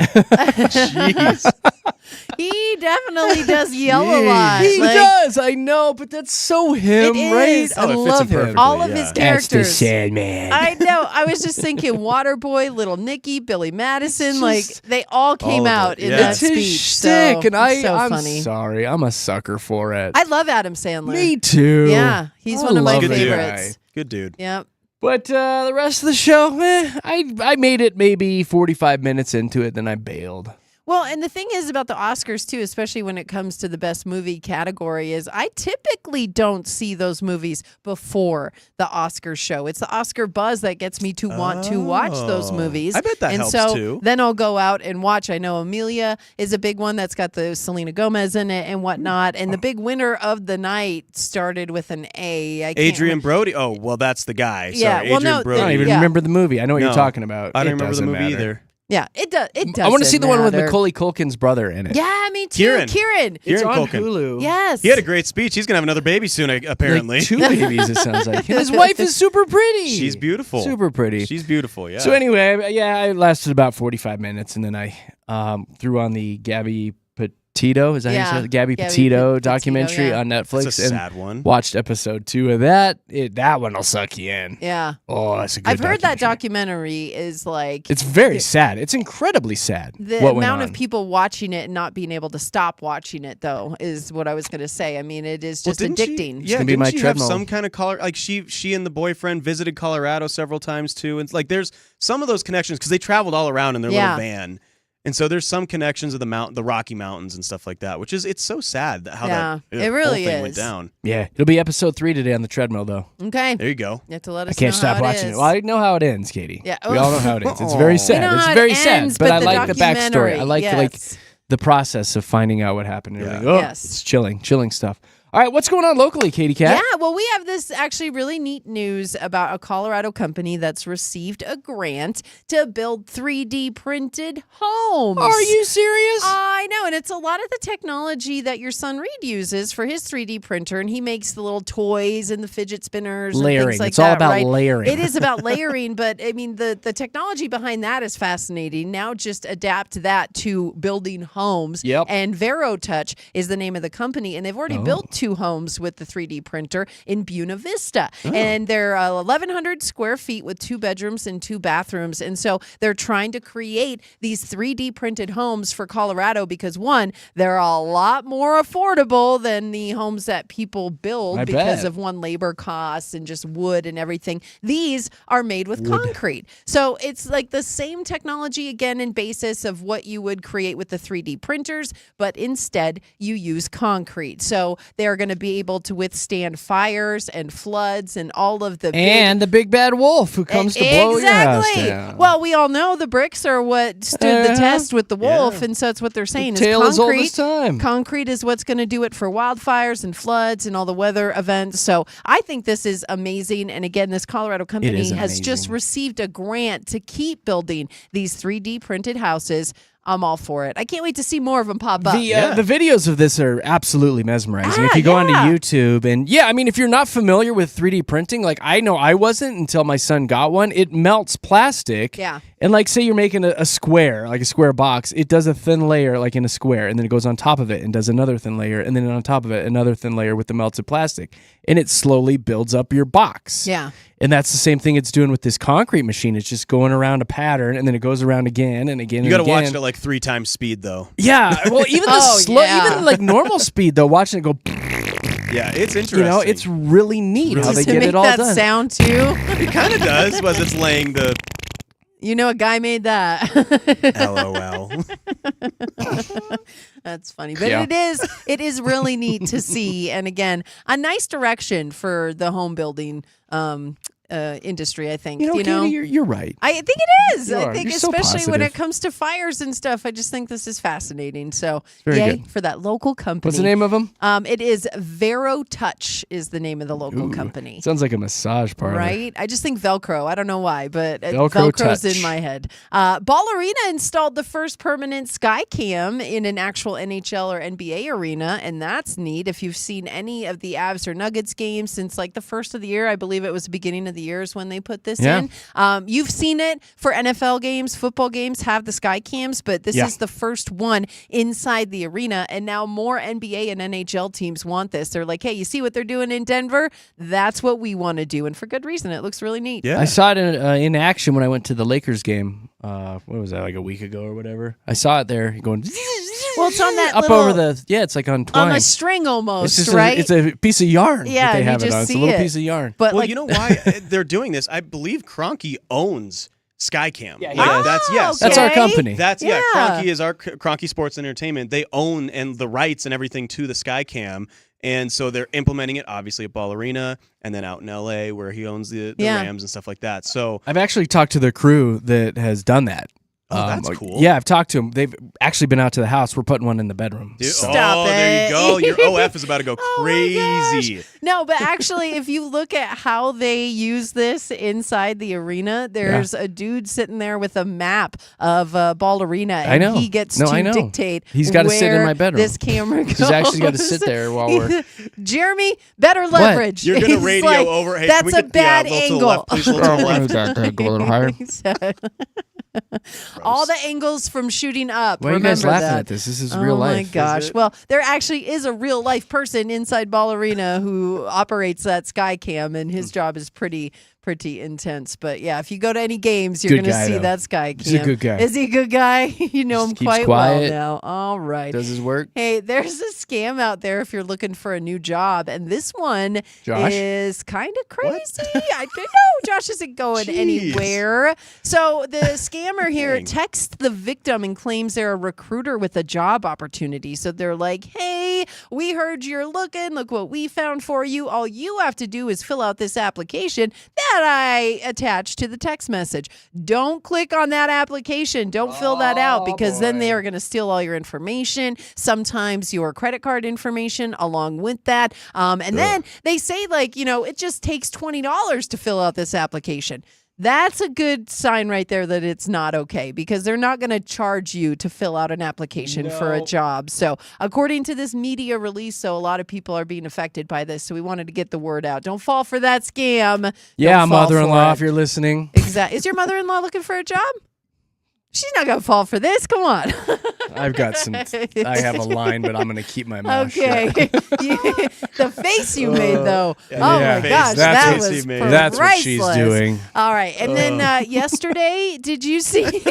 Jeez. He definitely does yell a lot. He Like, does, I know, but that's so him, It right? is. I Oh, it fits love him him. perfectly. all of yeah. his characters. Sandman. I know. I was just thinking Waterboy, Little Nicky, Billy Madison, Just- they all came all of out it, in yeah. that It's his speech. shtick, so, and so I'm funny. sorry. I'm a sucker for it. I love Adam Sandler. Me too. Yeah, he's I one of my love Good that dude. favorites. Good dude. Yep. But the rest of the show, I made it maybe 45 minutes into it, then I bailed. Well, and the thing is about the Oscars, too, especially when it comes to the best movie category, is I typically don't see those movies before the Oscar show. It's the Oscar buzz that gets me to want to watch those Oh. movies. I bet that and helps, so too. then I'll go out and watch. I know Amelia is a big one that's got the Selena Gomez in it and whatnot. And the big winner of the night started with an A. I can't Adrian remember. Brody. Oh, well, that's the guy. Yeah, Sorry, well, Adrian no, I Brody. don't even Yeah. remember the movie. I know what you're No. talking about. I don't It remember the doesn't movie matter. either. Yeah, it does. It does. I want to see the one with Macaulay Culkin's brother in it. Yeah, me too. Kieran. Kieran. It's Kieran on Culkin. Hulu. Yes. He had a great speech. He's gonna have another baby soon, apparently. Like 2 babies, it sounds like. And his wife is super pretty. She's beautiful. Super pretty. She's beautiful. Yeah. So anyway, yeah, I lasted about 45 minutes, and then I threw on the Gabby Petito. Is that how you say it? Gabby Petito documentary yeah. on Netflix. It's a and sad one. watched episode 2 of that. That one will suck you in. Yeah. Oh, that's a good I've heard that documentary. documentary is like It's very sad. It's incredibly sad. the what went amount of on. people watching it and not being able to stop watching it, though, is what I was going to say. I mean, it is Well, just didn't addicting. She, yeah, gonna be didn't my she treadmill. have some kind of color? Like she and the boyfriend visited Colorado several times too, and there's some of those connections because they traveled all around in their Yeah. little van, and so there's some connections of the Rocky Mountains and stuff like that, which is it's so sad that how Yeah, that it really whole thing went is. down. Yeah, it'll be episode 3 today on the treadmill, though. Okay. There you go. You have to let I us can't know stop how watching it it. is. Well, I know how it ends, Katie. Yeah. We all know how it ends. It's very We sad. know It's how it very sad, ends, but but I the like the backstory. I documentary, like yes. the process of finding out what happened. Yeah. Oh, Yes. it's chilling stuff. All right, what's going on locally, Katie Cat? Yeah, well, we have this actually really neat news about a Colorado company that's received a grant to build 3D printed homes. Are you serious? I know, and it's a lot of the technology that your son Reed uses for his 3D printer, and he makes the little toys and the fidget spinners and Layering. things like It's all that, about right? layering. It is about layering, but I mean, the technology behind that is fascinating. Now just adapt that to building homes. Yep. And VeroTouch is the name of the company, and they've already built 2 homes with the 3D printer in Buena Vista. And they're 1,100 square feet with 2 bedrooms and 2 bathrooms. And so they're trying to create these 3D printed homes for Colorado because, one, they're a lot more affordable than the homes that people build I because bet. of, one, labor costs and just wood and everything. These are made with concrete. So it's like the same technology, again, in basis of what you would create with the 3D printers, but instead you use concrete. So they're going to be able to withstand fires and floods and all of the And the big bad wolf who comes to blow your house Exactly. down. Well, we all know the bricks are what stood the test with the wolf, and so that's what they're saying. tale is as old concrete. as time. Concrete is what's going to do it for wildfires and floods and all the weather events. So I think this is amazing. And again, this Colorado company is has just amazing. received a grant to keep building these 3D printed houses. I'm all for it. I can't wait to see more of them pop up. The videos of this are absolutely mesmerizing. If you go onto YouTube and I mean, if you're not familiar with 3D printing, like I know I wasn't until my son got one, it melts plastic. Yeah. And like say you're making a square, like a square box, it does a thin layer like in a square and then it goes on top of it and does another thin layer and then on top of it another thin layer with the melted plastic. And it slowly builds up your box. Yeah. And that's the same thing it's doing with this concrete machine. It's just going around a pattern and then it goes around again and again You got got to watch it at like 3 times speed, though. Yeah, well, even even like normal speed though, watching it go. Yeah, it's interesting. You know, it's really neat how they Does it get make it all that done. sound too? It kind of does, was it's laying the You know, a guy made that. LOL. That's funny, but Yeah. it is really neat to see, and again, a nice direction for the home building industry. I think You know, Katie, you're right. I think it is. You I are. think You're so especially when it positive. comes to fires and stuff. I just think this is fascinating. So very yay good. for that local company. What's the name of them? It is VeroTouch is the name of the local company. Sounds like a massage parlor. Right? I just think Velcro. I don't know why, but Velcro Velcro's touch. in my head. Ballerina installed the first permanent sky cam in an actual NHL or NBA arena, and that's neat. If you've seen any of the Avs or Nuggets games since like the first of the year, I believe it was the beginning of the year is when they put this Yeah. in. You've seen it for NFL games, football games have the sky cams, but this is the first one inside the arena, and now more NBA and NHL teams want this. They're like, hey, you see what they're doing in Denver? That's what we want to do, and for good reason. It looks really neat. Yeah. I saw it in action when I went to the Lakers game. What was that, like a week ago or whatever? I saw it there going. Well, it's on that up little, over the it's like on twine. on a string almost, it's just right? it's a piece of yarn. Yeah, that they you have it just on. It's a see little it. piece of yarn. But Well, like, you know why they're doing this? I believe Kroenke owns Skycam. Yeah, that's That's our company. That's Yeah. Kroenke is our Kroenke Sports Entertainment. They own and the rights and everything to the Skycam. And so they're implementing it obviously at Ball Arena and then out in LA where he owns the Rams and stuff like that. So I've actually talked to the crew that has done that. Oh, that's cool. Yeah, I've talked to them. They've actually been out to the house. We're putting one in the bedroom. Dude, Stop there it. you go. Your OF is about to go Oh my crazy. no, but actually, if you look at how they use this inside the arena, there's a dude sitting there with a map of Ball Arena, and I know. he gets No, to I know. dictate He's gotta sit in where my bedroom. this camera goes. He's actually got to sit there while we're. Jeremy, better leverage. You're gonna He's radio like, over. Hey, that's can we a get bad a little to the angle. left, please, a little to the left. Go a little higher. He said. All the angles from shooting up. Why are you Remember guys laughing that. at this? This is real Oh my life. gosh. Well, there actually is a real life person inside Ball Arena who operates that sky cam, and his job is pretty intense. But yeah, if you go to any games, you're Good going to guy, see though. that sky cam. He's a good guy. Is he a good guy? You know him Just keeps quite quiet. well now. All right. Does his work. Hey, there's a scam out there if you're looking for a new job, and this one Josh? is kind of crazy. I don't know. Josh isn't going anywhere. So the scammer here texts the victim and claims they're a recruiter with a job opportunity. So they're like, hey, hey, we heard you're looking. Look what we found for you. All you have to do is fill out this application that I attached to the text message. Don't click on that application. Don't fill that out because then they are going to steal all your information, sometimes your credit card information along with that. And then they say, like, it just takes $20 to fill out this application. That's a good sign right there that it's not okay because they're not going to charge you to fill out an application for a job. So according to this media release, a lot of people are being affected by this. So we wanted to get the word out. Don't fall for that scam. Yeah, Don't fall mother-in-law, for if you're listening. Exactly. Is your mother-in-law looking for a job? She's not going to fall for this. Come on. I've got I have a line, but I'm going to keep my mouth shut. The face you made, though. Yeah. Oh, Yeah. my gosh. That's that what was That's what she's priceless. doing. All right. And then yesterday, did you see...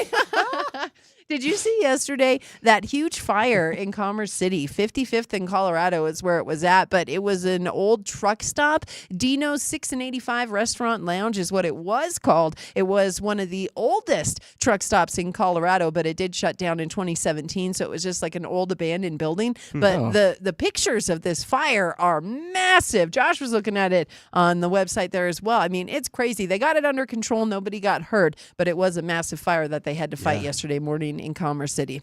Did you see yesterday that huge fire in Commerce City? 55th in Colorado is where it was at, but it was an old truck stop. Dino's 6 and 85 Restaurant Lounge is what it was called. It was one of the oldest truck stops in Colorado, but it did shut down in 2017, so it was just like an old abandoned building. But the pictures of this fire are massive. Josh was looking at it on the website there as well. I mean, it's crazy. They got it under control. Nobody got hurt, but it was a massive fire that they had to fight yesterday morning in Commerce City.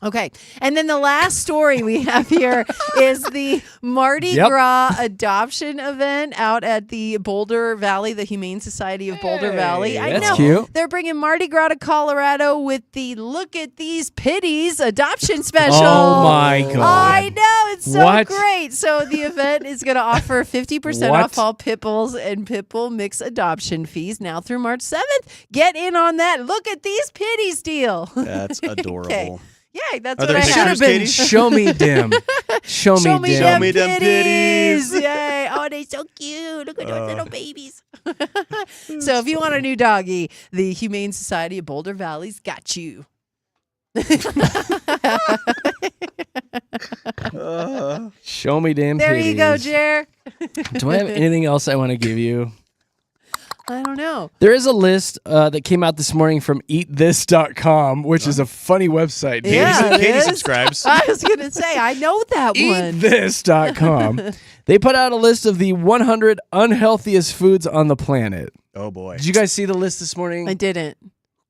Okay. And then the last story we have here is the Mardi Gras adoption event out at the Boulder Valley, the Humane Society of Boulder Valley. I that's know. cute. They're bringing Mardi Gras to Colorado with the Look at These Pitties adoption special. Oh, my God. I know. It's so What? great. So the event is going to offer 50% What? off all pit bulls and pit bull mix adoption fees now through March 7th. Get in on that Look at These Pitties deal. That's adorable. Okay. Yeah, that's Are what there I pictures, have. Should have been Katie? show me dim. Show me dim. Show me them pitties. Yay. Oh, they're so cute. Look at those little babies. So if you want a new doggy, the Humane Society of Boulder Valley's got you. Show me dim There you go, pitties. Jer. Do I have anything else I want to give you? I don't know. There is a list that came out this morning from eatthis.com, which is a funny website. Yeah, it Katie is. subscribes. I was going to say, I know that one. Eatthis.com. They put out a list of the 100 unhealthiest foods on the planet. Oh boy. Did you guys see the list this morning? I didn't.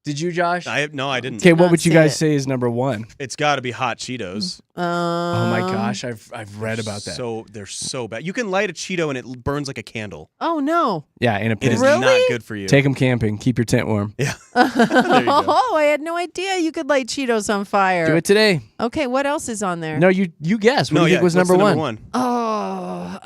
Did you, Josh? No, I didn't. Okay, what not would you see guys it. say is number one? It's got to be hot Cheetos. Oh my gosh, I've read about that. So they're so bad. You can light a Cheeto and it burns like a candle. Oh, no. Yeah, in a It pit. is Really? not good for you. Take them camping. Keep your tent warm. Yeah. There you go. Oh, I had no idea you could light Cheetos on fire. Do it today. Okay, what else is on there? No, you guess. What do you think was what's number the one? Oh,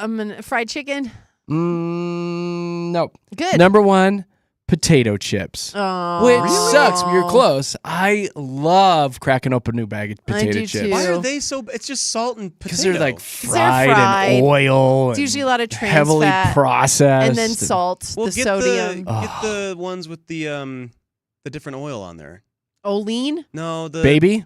fried chicken. No. Good. Number one, potato chips. Oh, Which sucks, but you're close. I love cracking open a new bag of potato do chips. too. Why are they so? It's just salt and potato. Because they're like they're fried, fried. and oil. It's and usually a lot of trans heavily fat, processed. and then salt, Well, the get sodium. get the ones with the different oil on there. Olean? No, the Baby?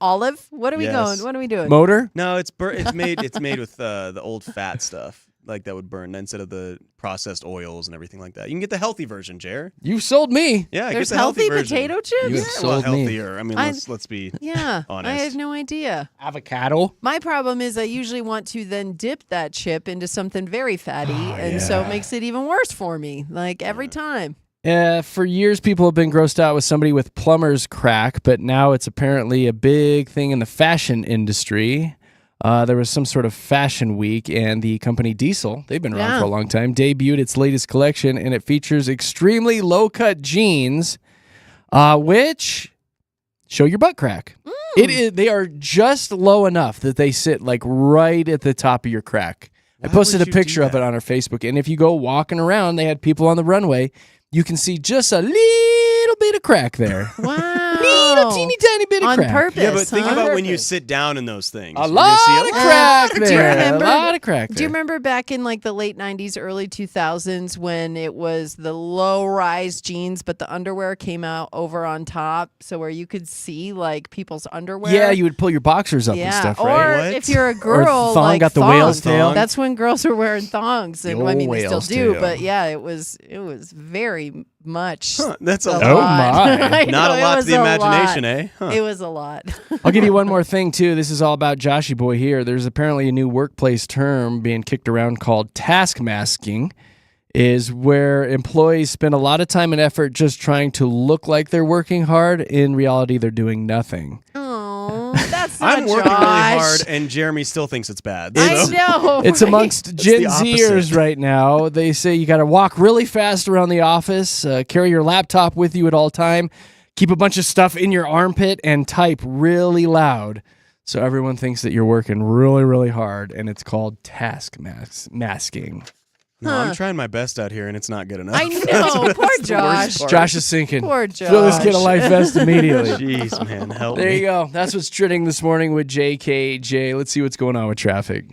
Olive? What are we Yes. going? What are we doing? Motor? No, it's made with the old fat stuff like that would burn instead of the processed oils and everything like that. You can get the healthy version, Jer. You sold me. Yeah, There's get the healthy version. potato chips? You have Well, sold me. healthier. I mean, let's be Yeah, I honest. had no idea. Avocado? My problem is I usually want to then dip that chip into something very fatty, and so it makes it even worse for me, like every time. For years, people have been grossed out with somebody with plumber's crack, but now it's apparently a big thing in the fashion industry. There was some sort of fashion week, and the company Diesel, they've been around for a long time, debuted its latest collection, and it features extremely low-cut jeans, which show your butt crack. They are just low enough that they sit like right at the top of your crack. I posted a picture of it on our Facebook, and if you go walking around, they had people on the runway, you can see just a little bit of crack there. Wow. Little teeny tiny bit of On crack. purpose. Yeah, but think huh? about when you sit down in those things. A You're gonna lot see of crack Do you there. remember- A lot of crack there. Do you remember back in like the late 90s, early 2000s when it was the low-rise jeans, but the underwear came out over on top, so where you could see like people's underwear? Yeah, you would pull your boxers up and stuff, or right? if you're a girl, thong like got the whale's tail. That's when girls were wearing thongs, and The I mean old they still whale's do. tail. But yeah, it was very much. That's a lot. lot. Oh, my. I Not know, a it lot to was the a imagination, lot. eh? Huh. It was a lot. I'll give you one more thing, too. This is all about Joshy Boy here. There's apparently a new workplace term being kicked around called task masking, is where employees spend a lot of time and effort just trying to look like they're working hard. In reality, they're doing nothing. Oh, that's not I'm working really Josh. hard, and Jeremy still thinks it's bad. I so- know. It's right? amongst It's Gen the Zers opposite. right now. They say you got to walk really fast around the office, carry your laptop with you at all time, keep a bunch of stuff in your armpit, and type really loud. So everyone thinks that you're working really, really hard, and it's called task masking. No, I'm trying my best out here, and it's not good enough. I know. Poor Josh. Josh is sinking. Poor Throw this kid a Josh. life vest immediately. Jeez, man, help There me. you go. That's what's trending this morning with JKJ. Let's see what's going on with traffic.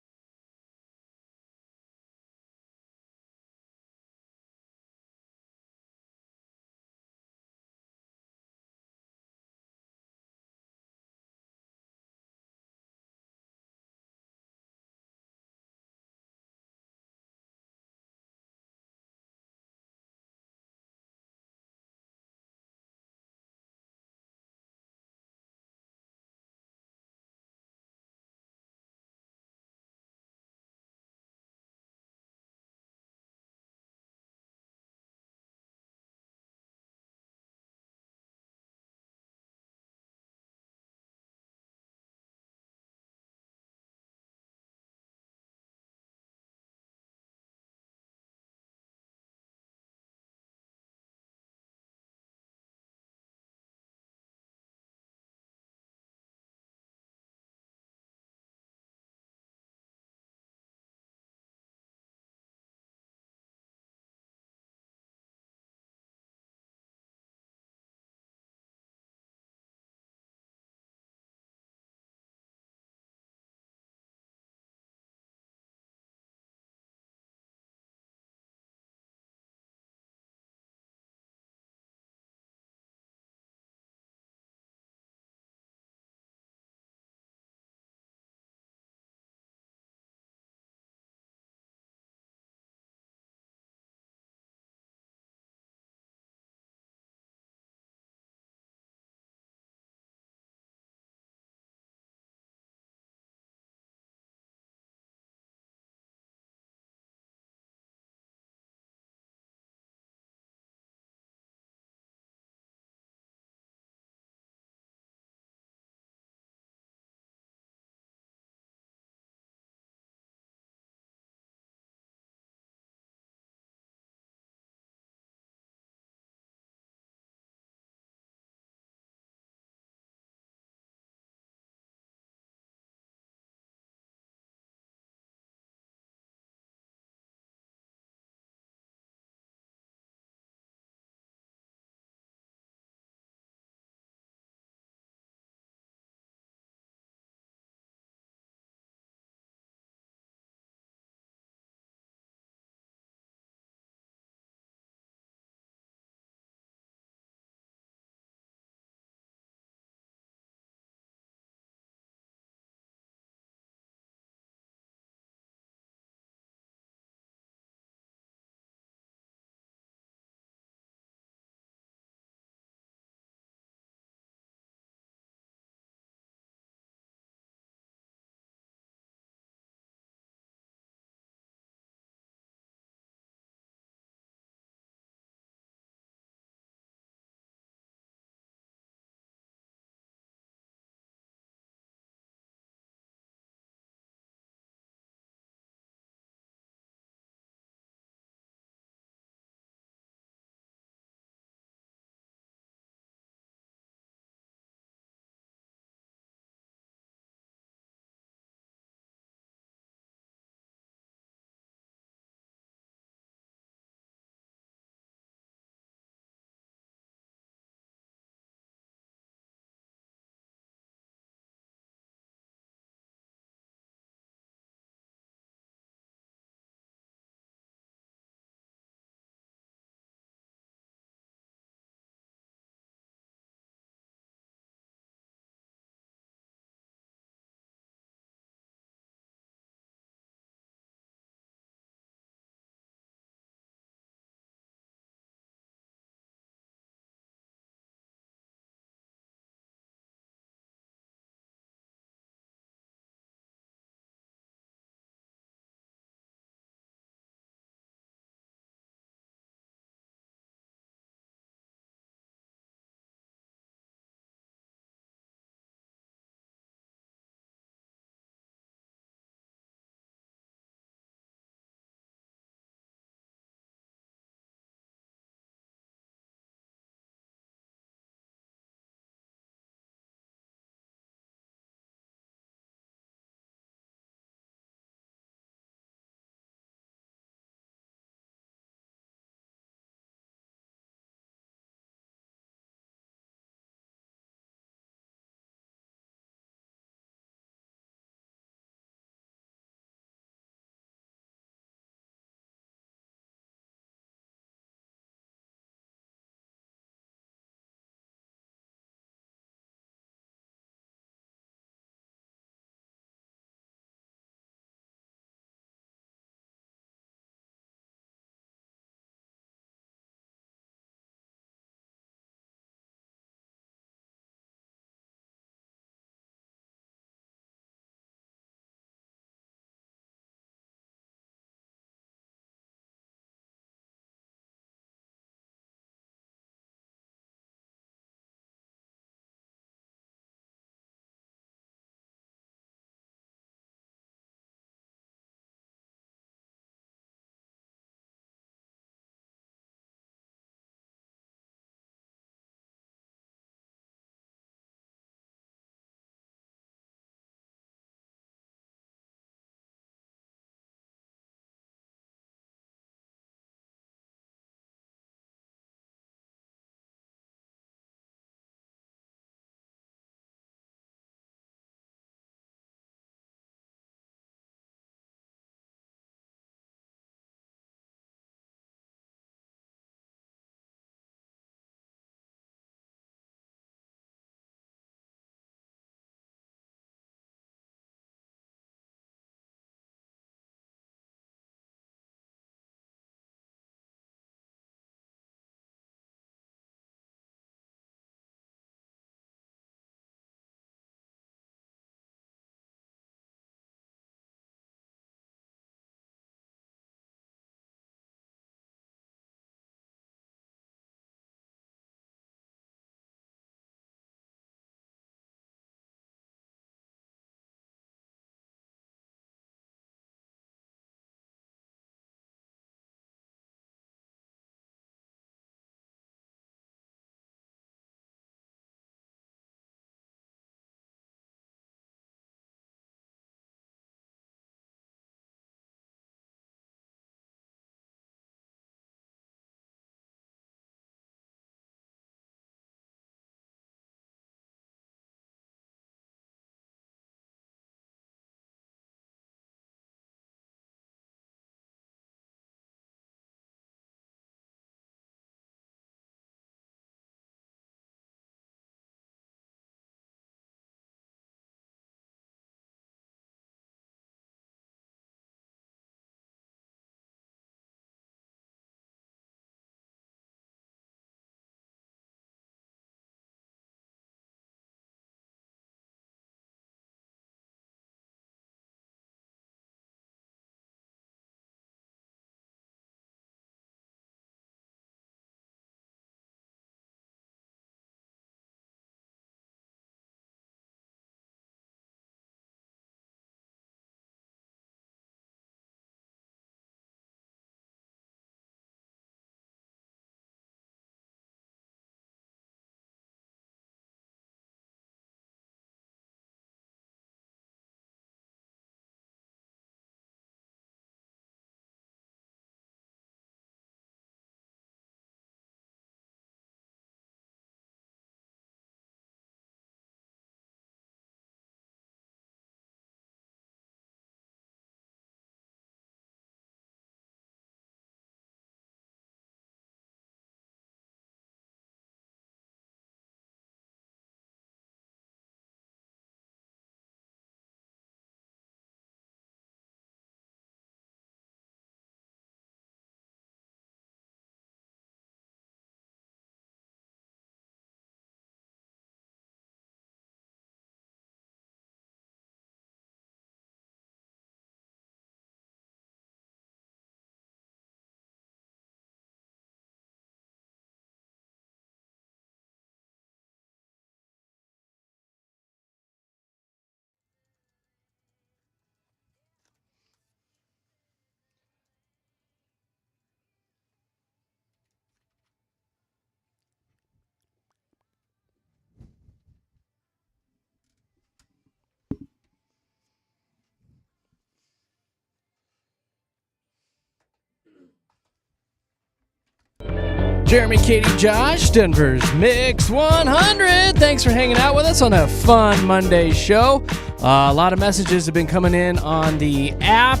Jeremy, Katy, Josh, Denver's Mix 100. Thanks for hanging out with us on a fun Monday show. A lot of messages have been coming in on the app.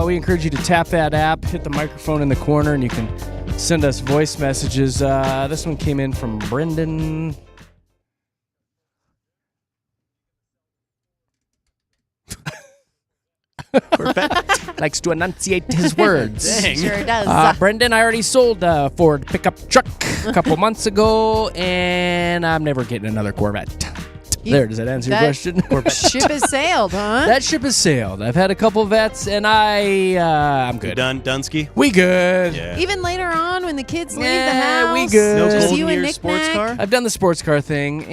We encourage you to tap that app, hit the microphone in the corner, and you can send us voice messages. This one came in from Brendan. Likes to enunciate his words. Dang. Sure does. Brendan, I already sold a Ford pickup truck a couple months ago, and I'm never getting another Corvette. Does that answer your question? Ship has sailed, huh? That ship has sailed. I've had a couple vets, and I'm good. Dunsky? We good. Yeah. Even later on when the kids leave the house. We good. No Just Golden you and Years Nick sports Nack? car? I've done the sports car thing.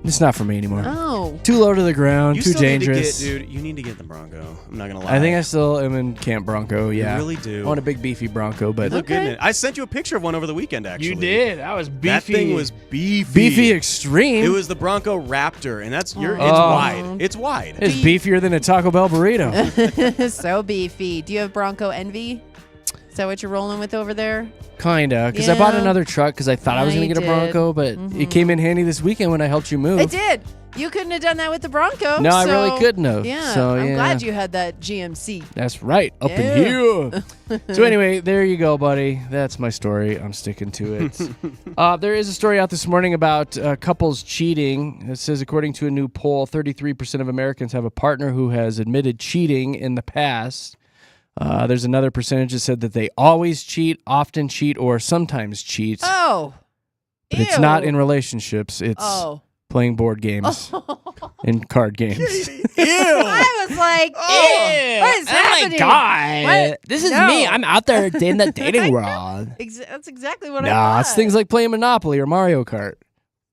It's not for me anymore. Oh. Too low to the ground, You too still dangerous. Need to get, dude, you need to get the Bronco. I'm not going to lie. I think I still am in Camp Bronco, yeah. You really do. I want a big, beefy Bronco, but... You look good in it. I sent you a picture of one over the weekend, actually. You did. That was beefy. That thing was beefy. Beefy extreme. It was the Bronco Raptor, and it's wide. It's wide. It's beefier than a Taco Bell burrito. So beefy. Do you have Bronco envy? Is that what you're rolling with over there? Kinda, because I bought another truck because I thought I was going to get a Bronco, but it came in handy this weekend when I helped you move. It did. You couldn't have done that with the Bronco. No, I really couldn't have. Yeah, So, I'm yeah. glad you had that GMC. That's right, up in here. So anyway, there you go, buddy. That's my story. I'm sticking to it. There is a story out this morning about couples cheating. It says, according to a new poll, 33% of Americans have a partner who has admitted cheating in the past. There's another percentage that said that they always cheat, often cheat, or sometimes cheat. Oh. But it's not in relationships. It's playing board games and card games. Ew. I was like, ew. What is happening? Oh my God. What? This is me. I'm out there in the dating world. That's exactly what I Nah, thought. it's things like playing Monopoly or Mario Kart.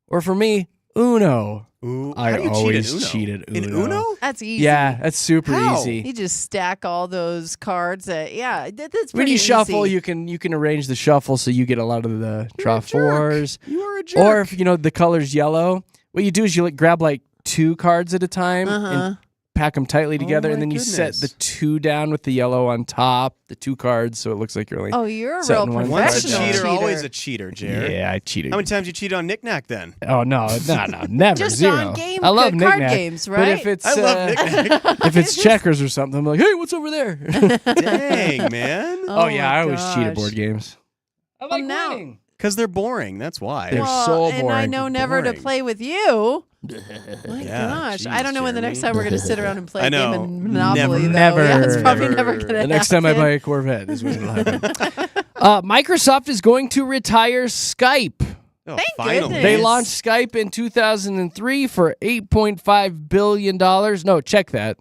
Or for me, Uno. I How do you always cheat at Uno? cheated In Uno? That's easy. Yeah, that's super How? easy. You just stack all those cards. Yeah, that's When pretty you shuffle, easy. you can arrange the shuffle so you get a lot of the draw fours. You are a jerk. Or if the color's yellow, what you do is you grab like 2 cards at a time and pack them tightly together, my and then you set goodness. the 2 down with the yellow on top, the 2 cards, so it looks like you're only. Oh, you're a setting real one Once a professional cheater, cheater. always a cheater, Jared. Yeah, I cheated. How many times you cheated on Knick Knack then? Oh no, never, Just zero. on I love card knick-knack, games, But right? if it's I love knick-knack. if it's checkers or something, I'm like, hey, what's over there? Dang, man. Oh yeah, my I always cheat at gosh. board games. I like now- winning. Because they're boring. That's why. They're Well, so and I boring. know never to Boring. play with you. My Yeah, gosh, geez, I don't know when the next Jeremy. time we're going to sit around and play I a game know. of Monopoly. Never. though. Yeah, it's probably Never. never going to The next time I buy a Corvette is when it'll happen. Microsoft is going to retire Skype. Oh, Thank finally. goodness. They launched Skype in 2003 for $8.5 billion. No, check that.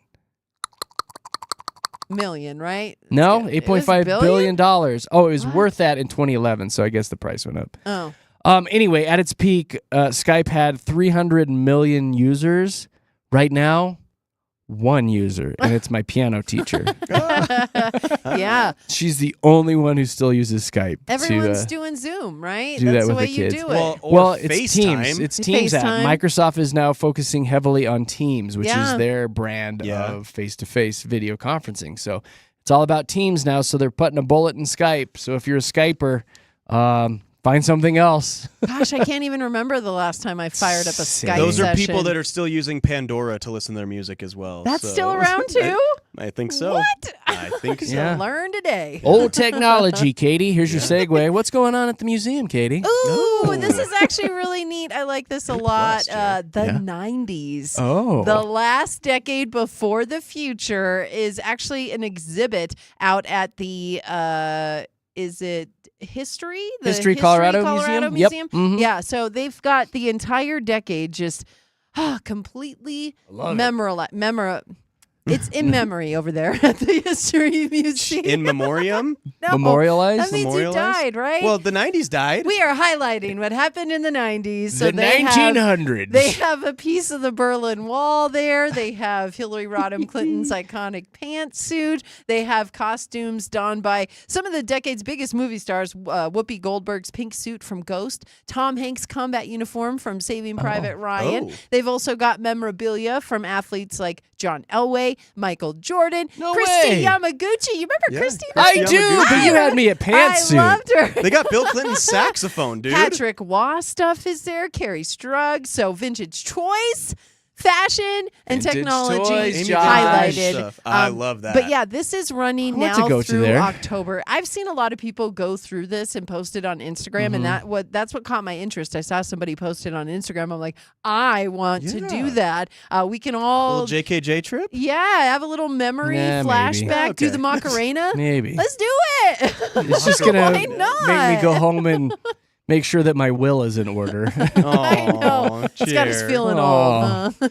million, right? No, It was $8.5 billion? billion. Oh, it was worth that in 2011, so I guess the price went up. Oh. Anyway, at its peak, Skype had 300 million users. Right now, 1 user, and it's my piano teacher. Yeah. She's the only one who still uses Skype. Everyone's to, doing Zoom, right? do That's that the with way the you kids. do it. Well, it's FaceTime. Teams. It's Teams app. FaceTime. Microsoft is now focusing heavily on Teams, which Yeah. is their brand Yeah. of face-to-face video conferencing. So it's all about Teams now. So they're putting a bullet in Skype. So if you're a Skyper, find something else. Gosh, I can't even remember the last time I fired up a Skype Those are session. people that are still using Pandora to listen to their music as well. That's so- still around too? I think so. What? I think so. Yeah. Learn today. Old technology, Katie. Here's your segue. What's going on at the museum, Katie? Ooh, this is actually really neat. I like this a lot. question. The Yeah. 90s. Oh. The last decade before the future is actually an exhibit out at the, is it History? The History Colorado Museum? Yep. Museum? Mhm. Yeah, so they've got the entire decade just completely it's in memory over there at the History Museum. In memoriam? No, Memorialized? That means you died, right? Well, the 90s died. We are highlighting what happened in the 90s. So The they 1900s. They have a piece of the Berlin Wall there. They have Hillary Rodham Clinton's iconic pantsuit. They have costumes donned by some of the decade's biggest movie stars. Whoopi Goldberg's pink suit from Ghost. Tom Hanks' combat uniform from Saving Private Ryan. Oh. They've also got memorabilia from athletes like John Elway, Michael Jordan, No Christy way. Yamaguchi. You remember Yeah, Christy? I Christy do, Yamaguchi. but you had me at I pantsuit. loved her. They got Bill Clinton's saxophone, dude. Patrick Waugh stuff is there. Carrie Strug. So vintage choice, fashion, and Vintage technology toys, Amy Josh. highlighted. Stuff. I love that. But yeah, this is running I want to now go to through there. October. I've seen a lot of people go through this and post it on Instagram, and that's what caught my interest. I saw somebody post it on Instagram. I'm like, I want to do that. We can a all, little JKJ trip? have a little memory Nah, maybe. flashback. Do Okay. the Macarena. Maybe. Let's do it. It's just going Why to not? make me go home and make sure that my will is in order. I know. It's got us cheer. feeling Aw. old. Huh?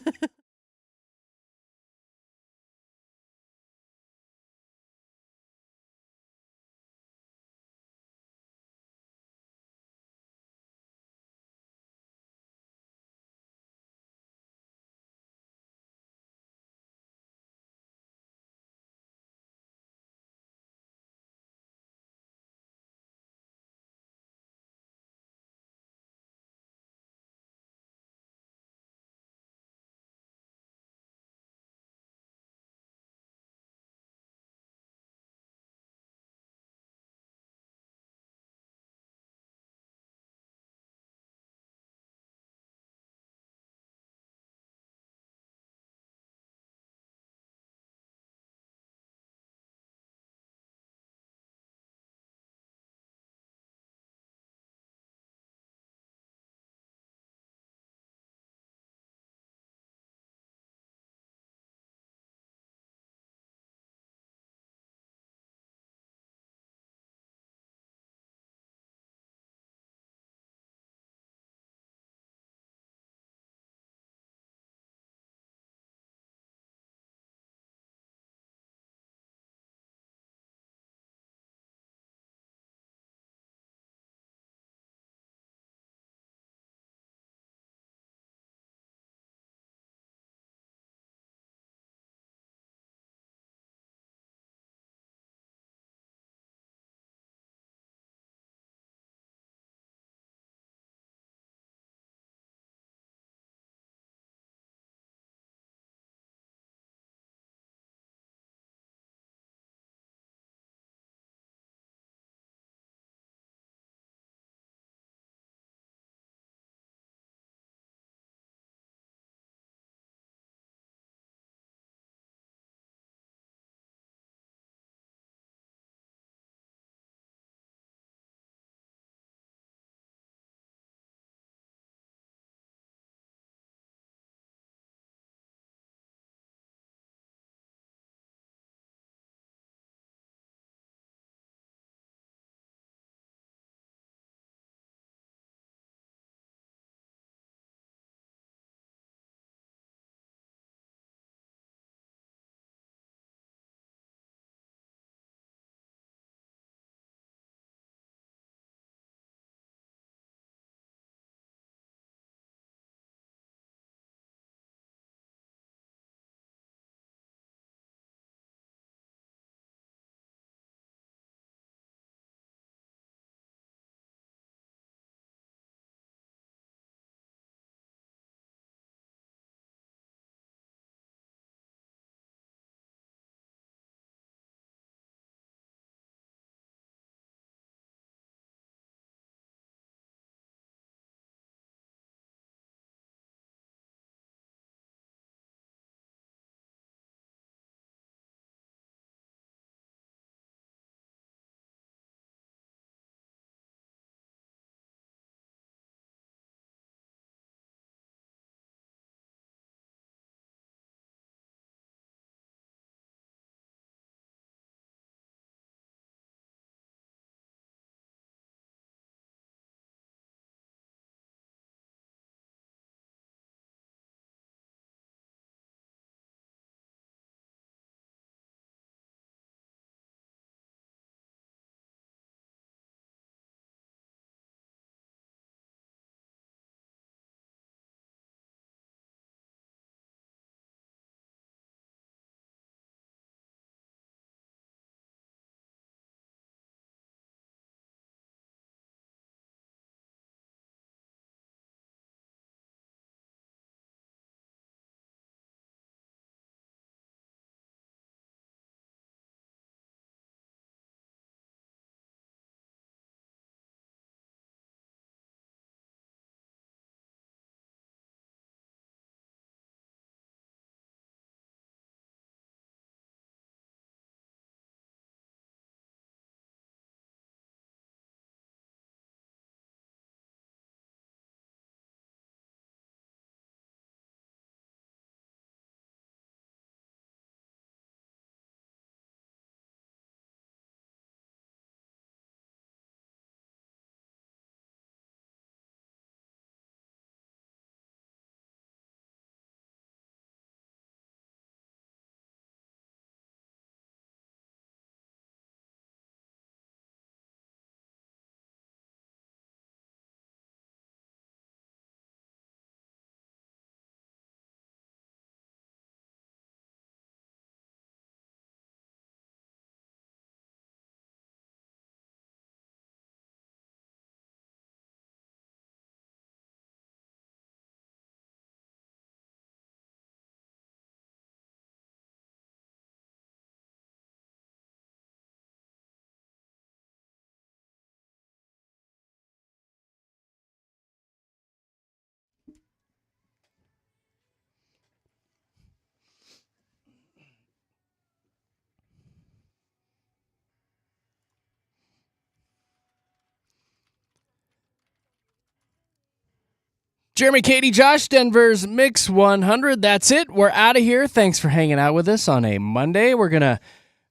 Jeremy, Katy, Josh, Denver's Mix 100. That's it. We're out of here. Thanks for hanging out with us on a Monday. We're going to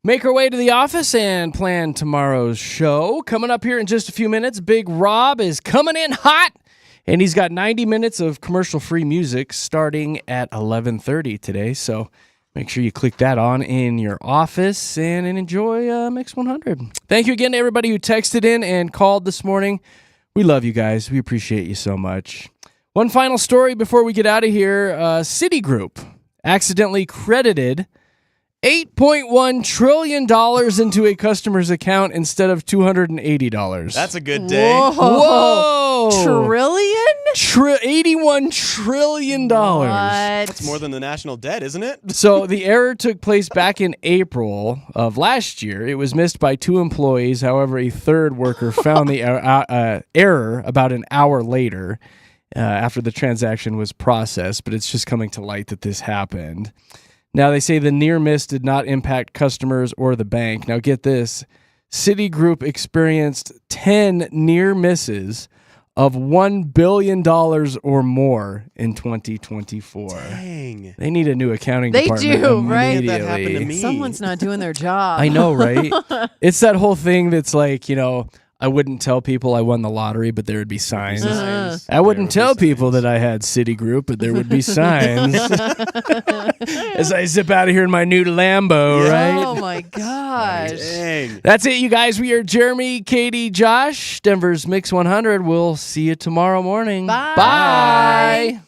make our way to the office and plan tomorrow's show. Coming up here in just a few minutes, Big Rob is coming in hot, and he's got 90 minutes of commercial-free music starting at 11:30 today. So make sure you click that on in your office and enjoy Mix 100. Thank you again to everybody who texted in and called this morning. We love you guys. We appreciate you so much. One final story before we get out of here. Citigroup accidentally credited $8.1 trillion into a customer's account instead of $280. That's a good day. Whoa! Trillion? $81 trillion. What? That's more than the national debt, isn't it? So the error took place back in April of last year. It was missed by 2 employees. However, a third worker found the error about an hour later after the transaction was processed, but it's just coming to light that this happened. Now, they say the near miss did not impact customers or the bank. Now, get this. Citigroup experienced 10 near misses of $1 billion or more in 2024. Dang. They need a new accounting They department do, right? immediately. That happened to me. Someone's not doing their job. I know, right? It's that whole thing that's like, I wouldn't tell people I won the lottery, but there would be signs. I wouldn't tell people that I had Citigroup, but there would be signs. As I zip out of here in my new Lambo, right? Oh, my gosh. Dang. That's it, you guys. We are Jeremy, Katy, Josh, Denver's Mix 100. We'll see you tomorrow morning. Bye. Bye.